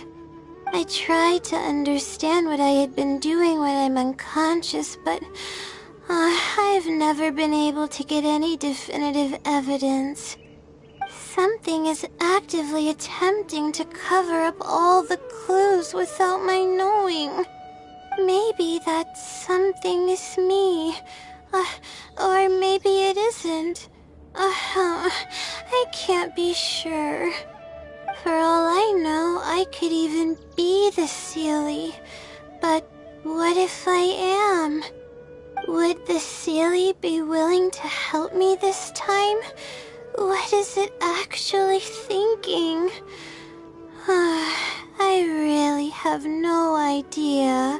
I tried to understand what I had been doing when I'm unconscious, but I've never been able to get any definitive evidence. Something is actively attempting to cover up all the clues without my knowing. Maybe that something is me. Or maybe it isn't. I can't be sure. For all I know, I could even be the Sealy. But what if I am? Would the Sealy be willing to help me this time? What is it actually thinking? I really have no idea.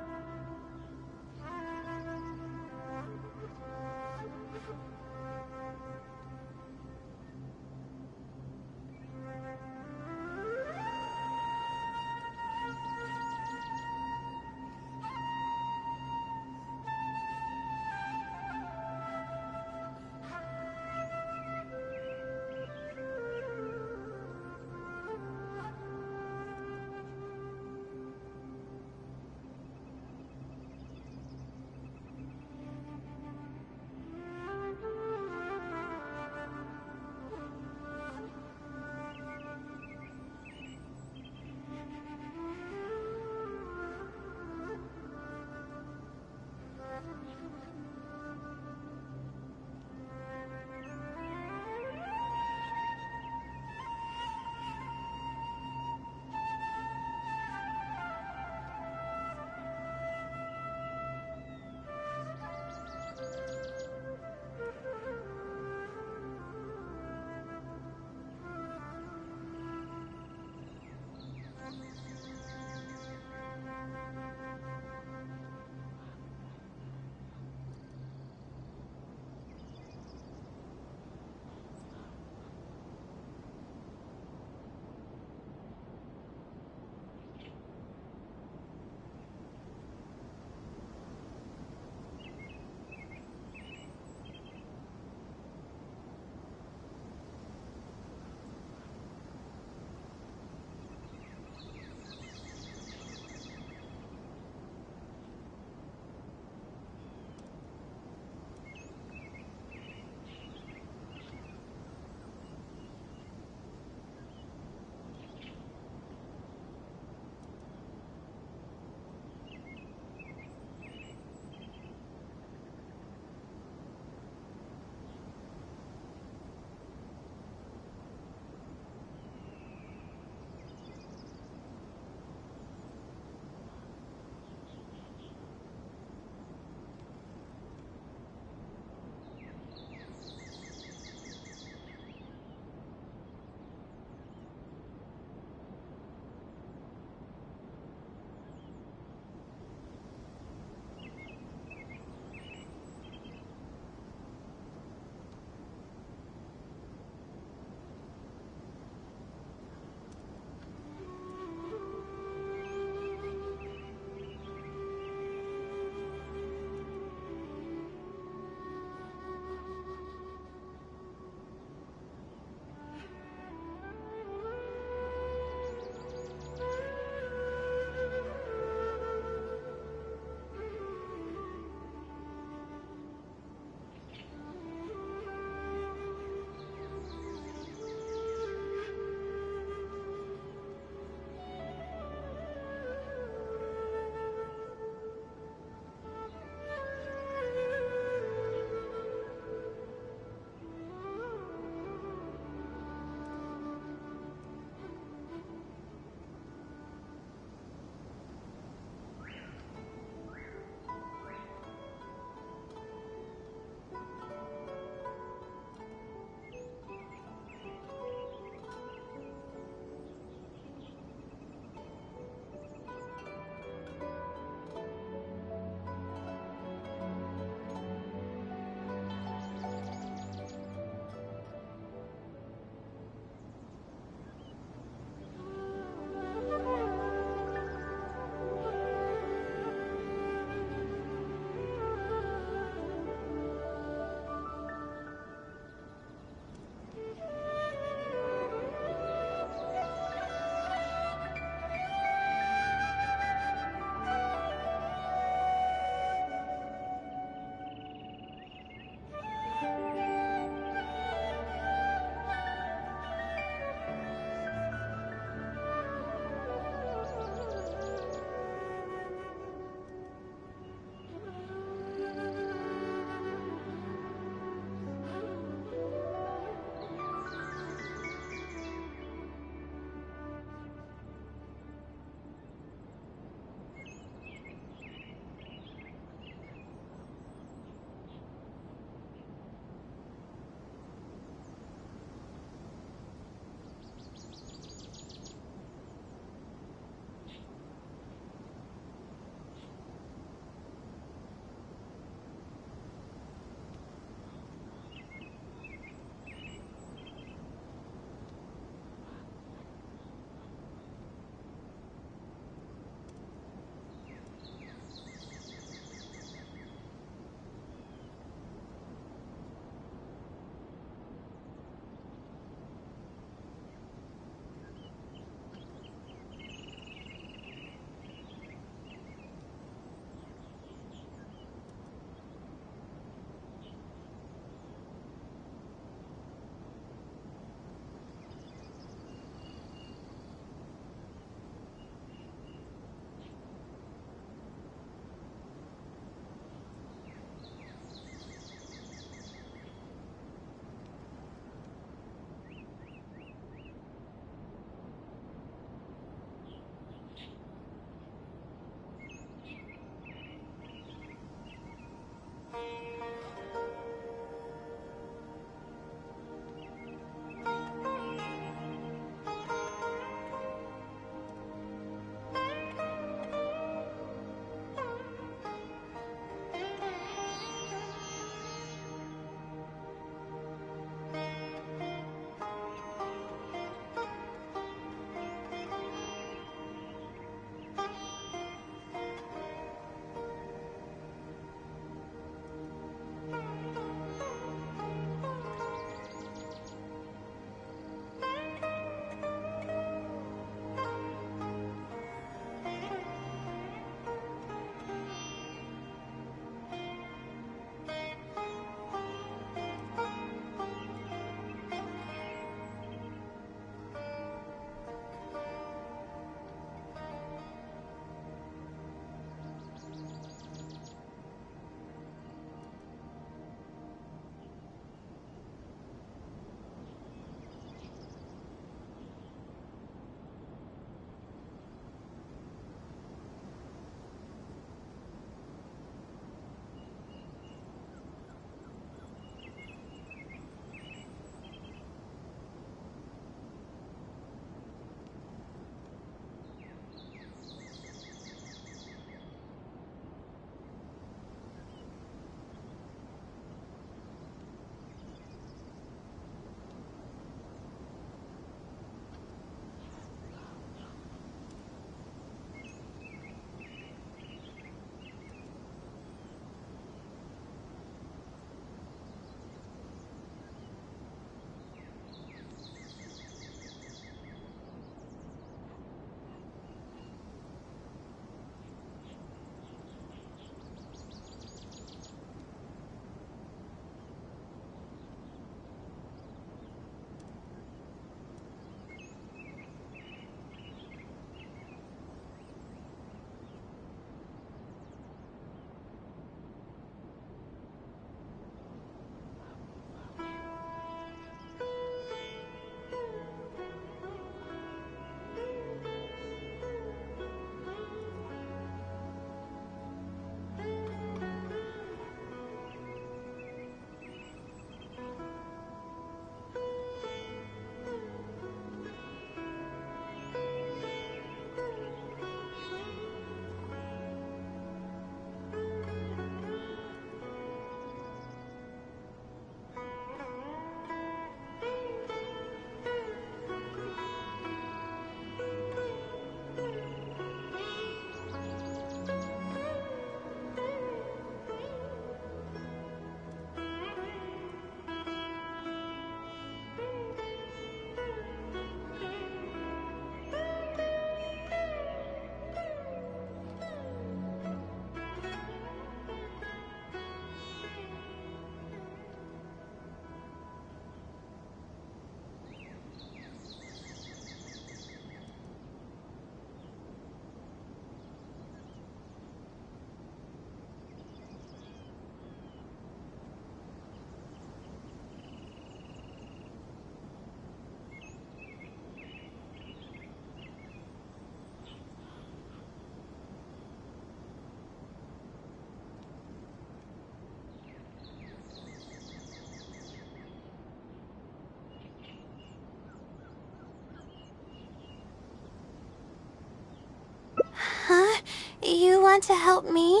want to help me?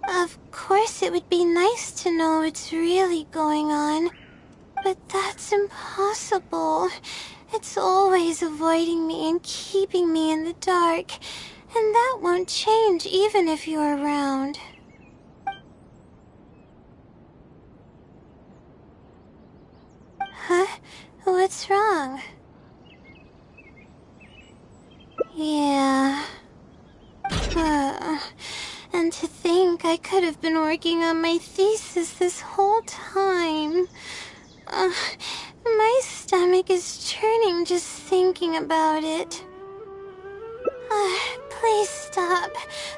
Of course, it would be nice to know what's really going on. But that's impossible. It's always avoiding me and keeping me in the dark. And that won't change even if you're around. Huh? What's wrong? Yeah. And to think I could have been working on my thesis this whole time. My stomach is churning just thinking about it. Please stop.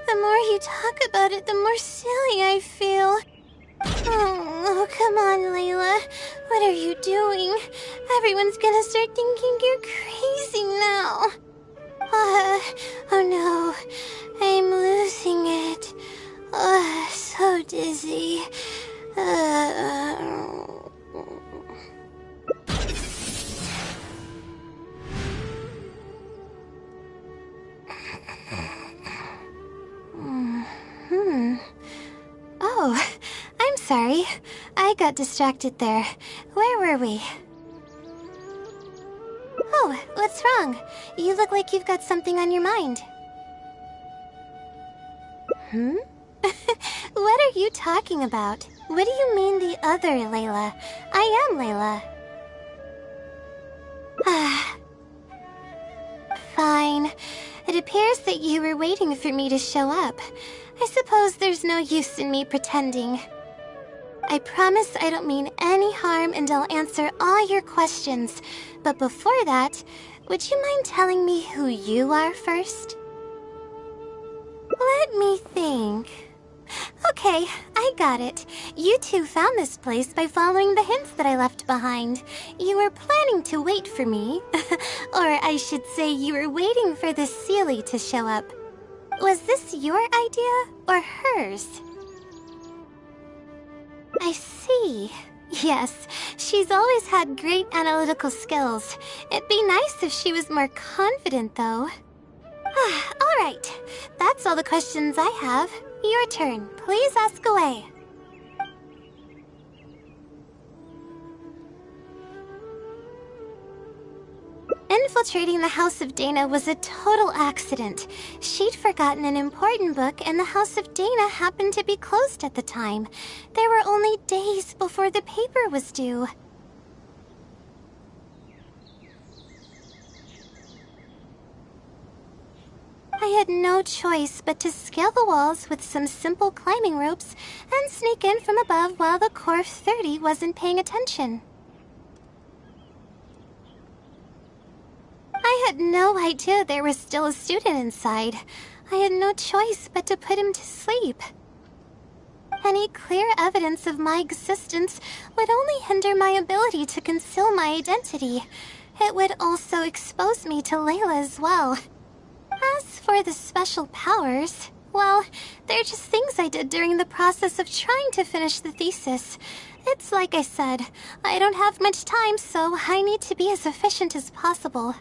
The more you talk about it, the more silly I feel. Oh, come on, Layla. What are you doing? Everyone's gonna start thinking you're crazy now. Oh no. I'm losing it. So dizzy. Oh, I'm sorry. I got distracted there. Where were we? Oh, what's wrong? You look like you've got something on your mind. What are you talking about? What do you mean the other Layla? I am Layla. Fine. It appears that you were waiting for me to show up. I suppose there's no use in me pretending. I promise I don't mean any harm and I'll answer all your questions. But before that, would you mind telling me who you are first? Let me think. Okay, I got it. You two found this place by following the hints that I left behind. You were planning to wait for me. Or I should say you were waiting for the Seelie to show up. Was this your idea or hers? I see. Yes, she's always had great analytical skills. It'd be nice if she was more confident, though. All right. That's all the questions I have. Your turn. Please ask away. Infiltrating the House of Dana was a total accident. She'd forgotten an important book, and the House of Dana happened to be closed at the time. There were only days before the paper was due. I had no choice but to scale the walls with some simple climbing ropes and sneak in from above while the Core 30 wasn't paying attention. I had no idea there was still a student inside. I had no choice but to put him to sleep. Any clear evidence of my existence would only hinder my ability to conceal my identity. It would also expose me to Layla as well. As for the special powers, well, they're just things I did during the process of trying to finish the thesis. It's like I said, I don't have much time, so I need to be as efficient as possible.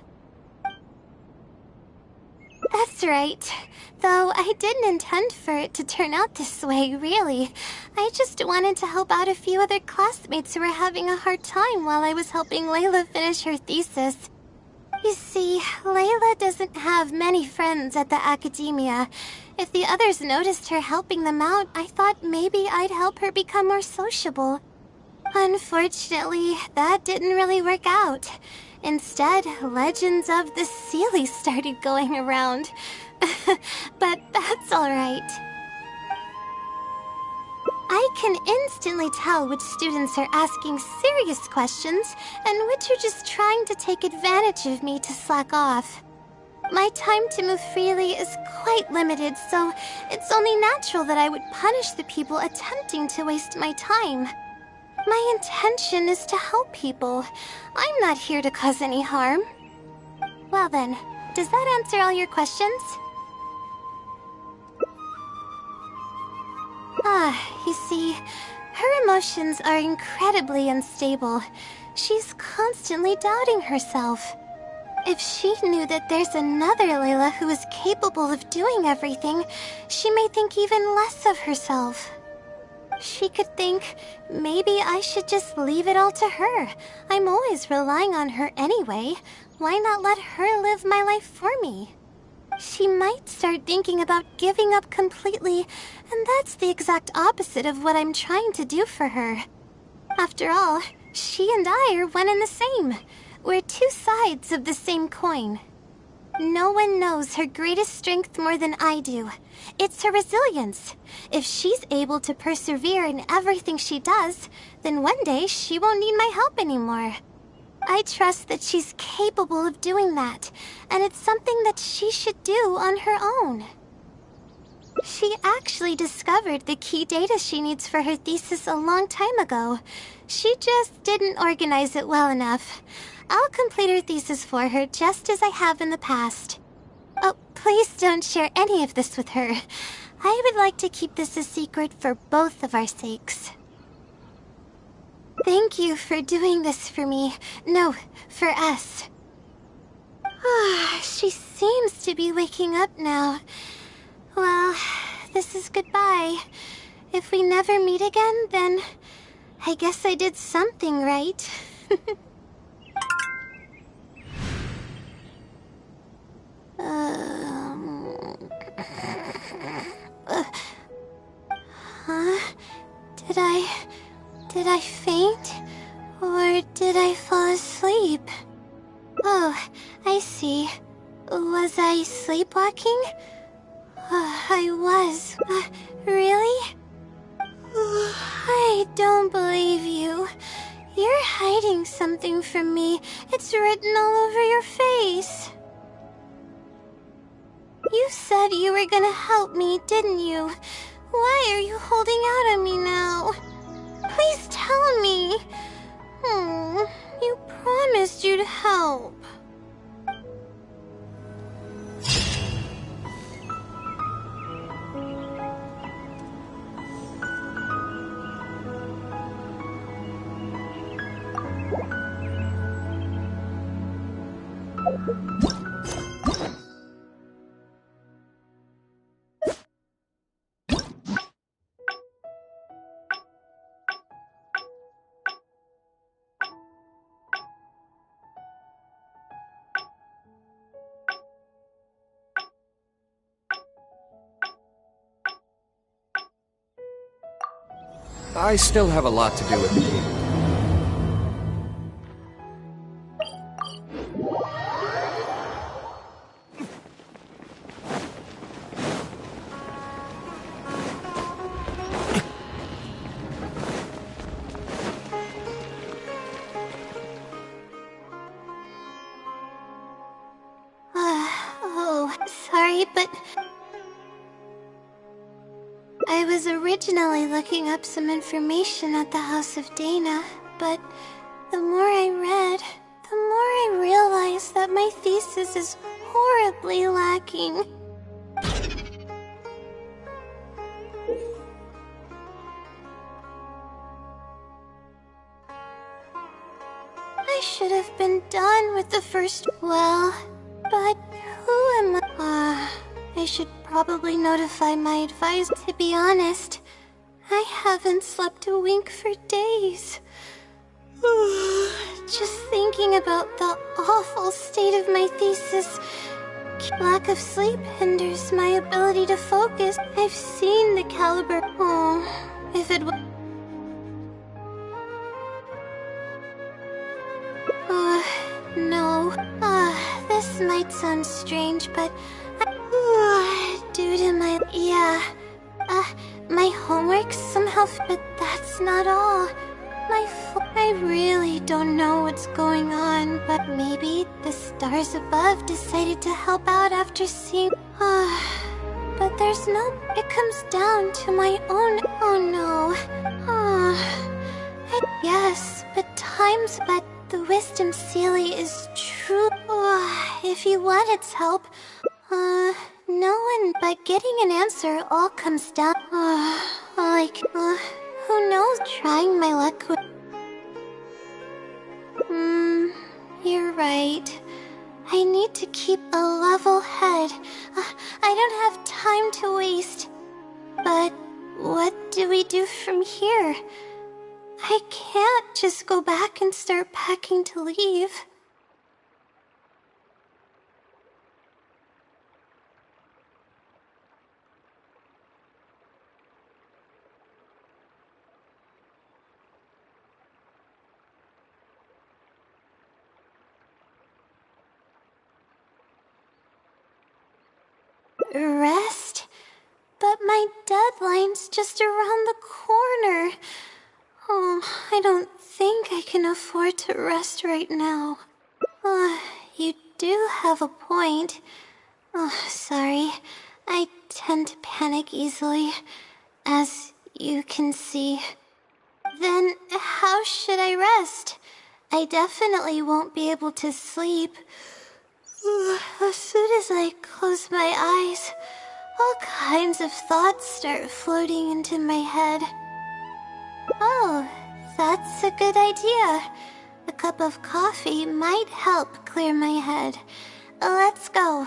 That's right. Though I didn't intend for it to turn out this way, really. I just wanted to help out a few other classmates who were having a hard time while I was helping Layla finish her thesis. You see, Layla doesn't have many friends at the academia. If the others noticed her helping them out, I thought maybe I'd help her become more sociable. Unfortunately, that didn't really work out. Instead, legends of the Seelie started going around. But that's alright. I can instantly tell which students are asking serious questions and which are just trying to take advantage of me to slack off. My time to move freely is quite limited, so it's only natural that I would punish the people attempting to waste my time. My intention is to help people. I'm not here to cause any harm. Well then, does that answer all your questions? You see, her emotions are incredibly unstable. She's constantly doubting herself. If she knew that there's another Layla who is capable of doing everything, she may think even less of herself. She could think, maybe I should just leave it all to her. I'm always relying on her anyway. Why not let her live my life for me? She might start thinking about giving up completely, and that's the exact opposite of what I'm trying to do for her. After all, she and I are one and the same. We're two sides of the same coin. No one knows her greatest strength more than I do. It's her resilience. If she's able to persevere in everything she does, then one day she won't need my help anymore. I trust that she's capable of doing that, and it's something that she should do on her own. She actually discovered the key data she needs for her thesis a long time ago. She just didn't organize it well enough. I'll complete her thesis for her just as I have in the past. Oh, please don't share any of this with her. I would like to keep this a secret for both of our sakes. Thank you for doing this for me. No, for us. She seems to be waking up now. Well, this is goodbye. If we never meet again, then I guess I did something right. Huh? Did I faint? Or did I fall asleep? Oh, I see. Was I sleepwalking? I was. Really? I don't believe you. You're hiding something from me. It's written all over your face. You said you were gonna help me, didn't you? Why are you holding out on me now? Please tell me. You promised you'd help. I still have a lot to do with the game. Sorry, but I was originally looking up some information at the House of Dana, but the more I read, the more I realized that my thesis is horribly lacking. I should have been done with the first... Well, but who am I? I should probably notify my advisor. To be honest, I haven't slept a wink for days. Just thinking about the awful state of my thesis. Lack of sleep hinders my ability to focus. I've seen the caliber. Oh, if it was... No. This might sound strange, but due to my... Yeah. My homework somehow... But that's not all. I really don't know what's going on, but maybe the stars above decided to help out after seeing... But there's no... It comes down to my own... Oh no. Yes, but times... But the wisdom Sealy is true... if you want its help... no one... But getting an answer all comes down... who knows? Trying my luck would... You're right. I need to keep a level head. I don't have time to waste. But what do we do from here? I can't just go back and start packing to leave. Rest? But my deadline's just around the corner. Oh, I don't think I can afford to rest right now. You do have a point. Oh, sorry. I tend to panic easily, as you can see. Then how should I rest? I definitely won't be able to sleep. As soon as I close my eyes, all kinds of thoughts start floating into my head. Oh, that's a good idea. A cup of coffee might help clear my head. Let's go.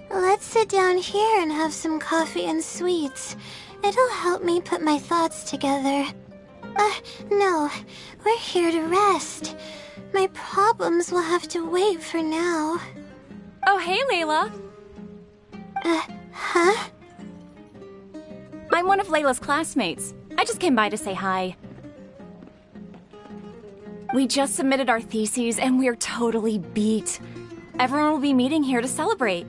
Let's sit down here and have some coffee and sweets. It'll help me put my thoughts together. No. We're here to rest. My problems will have to wait for now. Oh, hey, Layla. Huh? I'm one of Layla's classmates. I just came by to say hi. We just submitted our theses and we're totally beat. Everyone will be meeting here to celebrate.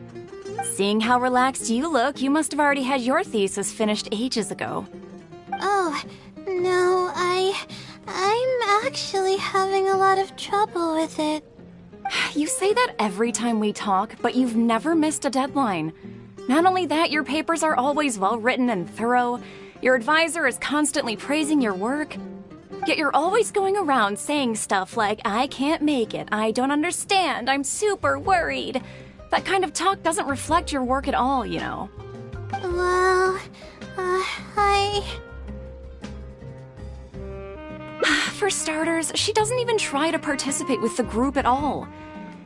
Seeing how relaxed you look, you must have already had your thesis finished ages ago. Oh, no, I'm actually having a lot of trouble with it. You say that every time we talk, but you've never missed a deadline. Not only that, your papers are always well written and thorough. Your advisor is constantly praising your work. Yet you're always going around saying stuff like, I can't make it, I don't understand, I'm super worried. That kind of talk doesn't reflect your work at all, you know. Well, For starters, she doesn't even try to participate with the group at all.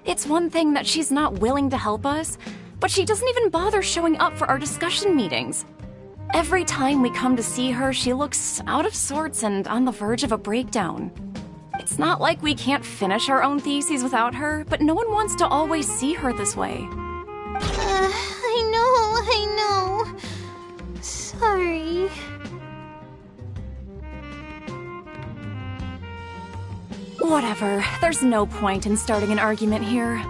It's one thing that she's not willing to help us, but she doesn't even bother showing up for our discussion meetings. Every time we come to see her, she looks out of sorts and on the verge of a breakdown. It's not like we can't finish our own theses without her, but no one wants to always see her this way. I know. Sorry. Whatever, there's no point in starting an argument here.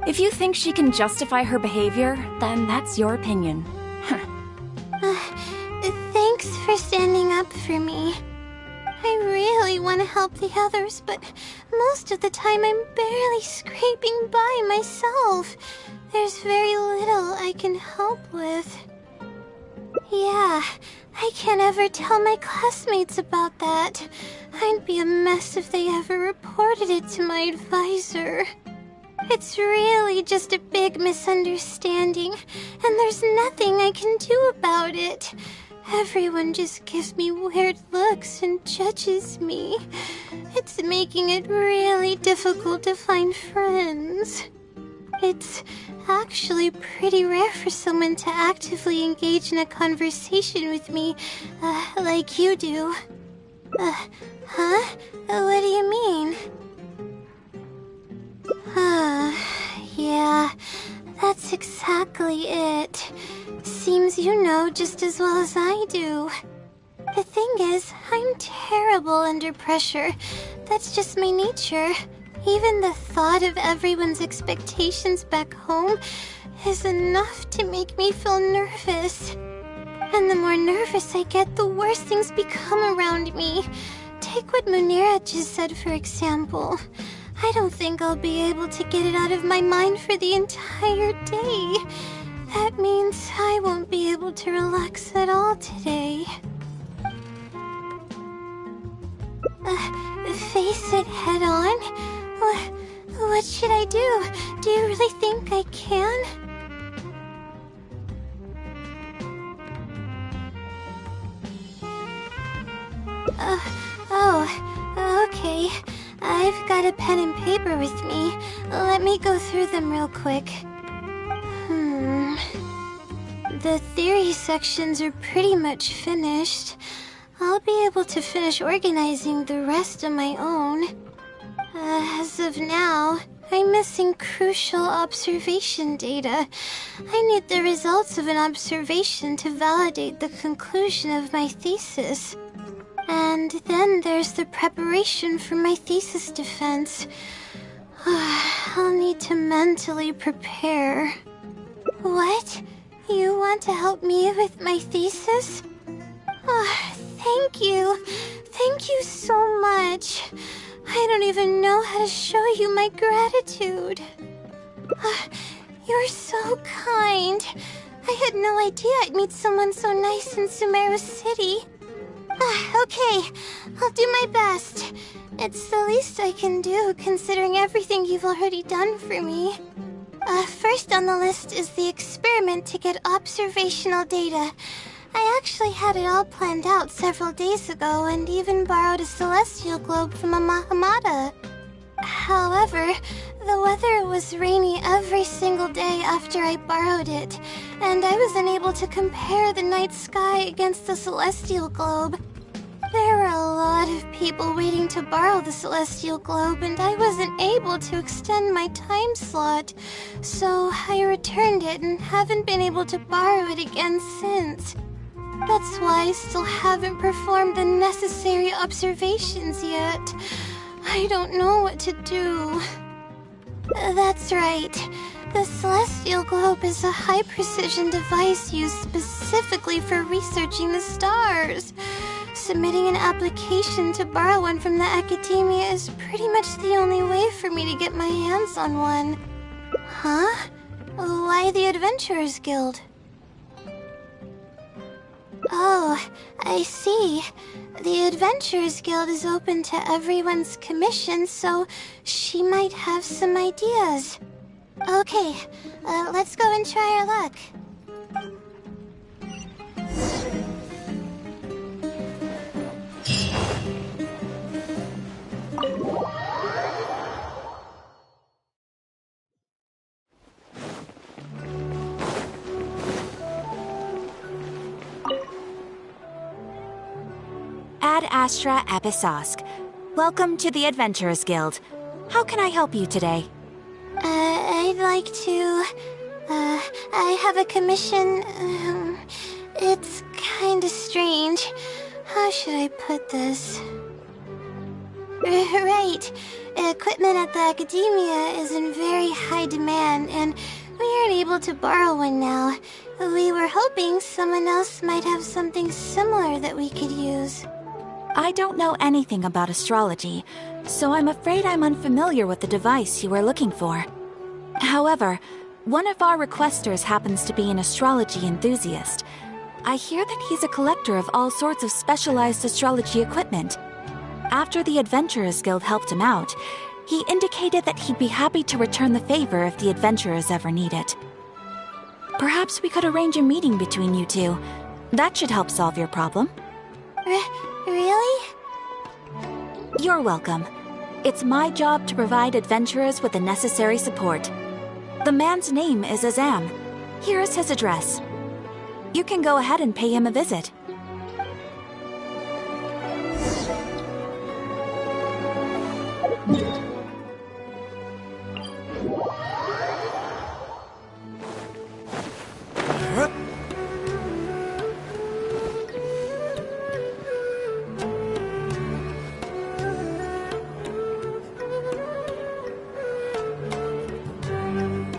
If you think she can justify her behavior, then that's your opinion. Thanks for standing up for me. I really want to help the others, but most of the time I'm barely scraping by myself. There's very little I can help with. Yeah, I can't ever tell my classmates about that. I'd be a mess if they ever reported it to my advisor. It's really just a big misunderstanding, and there's nothing I can do about it. Everyone just gives me weird looks and judges me. It's making it really difficult to find friends. It's actually pretty rare for someone to actively engage in a conversation with me, like you do. Huh? What do you mean? Yeah, that's exactly it. Seems you know just as well as I do. The thing is, I'm terrible under pressure. That's just my nature. Even the thought of everyone's expectations back home is enough to make me feel nervous. And the more nervous I get, the worse things become around me. Take what Munira just said, for example. I don't think I'll be able to get it out of my mind for the entire day. That means I won't be able to relax at all today. Face it head on? What should I do? Do you really think I can? Okay. I've got a pen and paper with me. Let me go through them real quick. The theory sections are pretty much finished. I'll be able to finish organizing the rest on my own. As of now, I'm missing crucial observation data. I need the results of an observation to validate the conclusion of my thesis. And then there's the preparation for my thesis defense. I'll need to mentally prepare. What? You want to help me with my thesis? Thank you. Thank you so much. I don't even know how to show you my gratitude. You're so kind. I had no idea I'd meet someone so nice in Sumeru City. Okay, I'll do my best. It's the least I can do, considering everything you've already done for me. First on the list is the experiment to get observational data. I actually had it all planned out several days ago and even borrowed a celestial globe from a Mahamada. However, the weather was rainy every single day after I borrowed it, and I was unable to compare the night sky against the celestial globe. There were a lot of people waiting to borrow the celestial globe, and I wasn't able to extend my time slot, so I returned it and haven't been able to borrow it again since. That's why I still haven't performed the necessary observations yet. I don't know what to do. That's right. The celestial globe is a high-precision device used specifically for researching the stars. Submitting an application to borrow one from the academia is pretty much the only way for me to get my hands on one. Huh? Why the Adventurers Guild? Oh, I see. The Adventurers Guild is open to everyone's commission, so she might have some ideas. Okay, let's go and try our luck. Ad Astra Episosk. Welcome to the Adventurers Guild. How can I help you today? I'd like to... I have a commission... it's kinda strange. How should I put this? Right. Equipment at the academia is in very high demand, and we aren't able to borrow one now. We were hoping someone else might have something similar that we could use. I don't know anything about astrology, so I'm afraid I'm unfamiliar with the device you are looking for. However, one of our requesters happens to be an astrology enthusiast. I hear that he's a collector of all sorts of specialized astrology equipment. After the Adventurers Guild helped him out, he indicated that he'd be happy to return the favor if the adventurers ever need it. Perhaps we could arrange a meeting between you two. That should help solve your problem. Really? You're welcome. It's my job to provide adventurers with the necessary support. The man's name is Azam. Here is his address. You can go ahead and pay him a visit.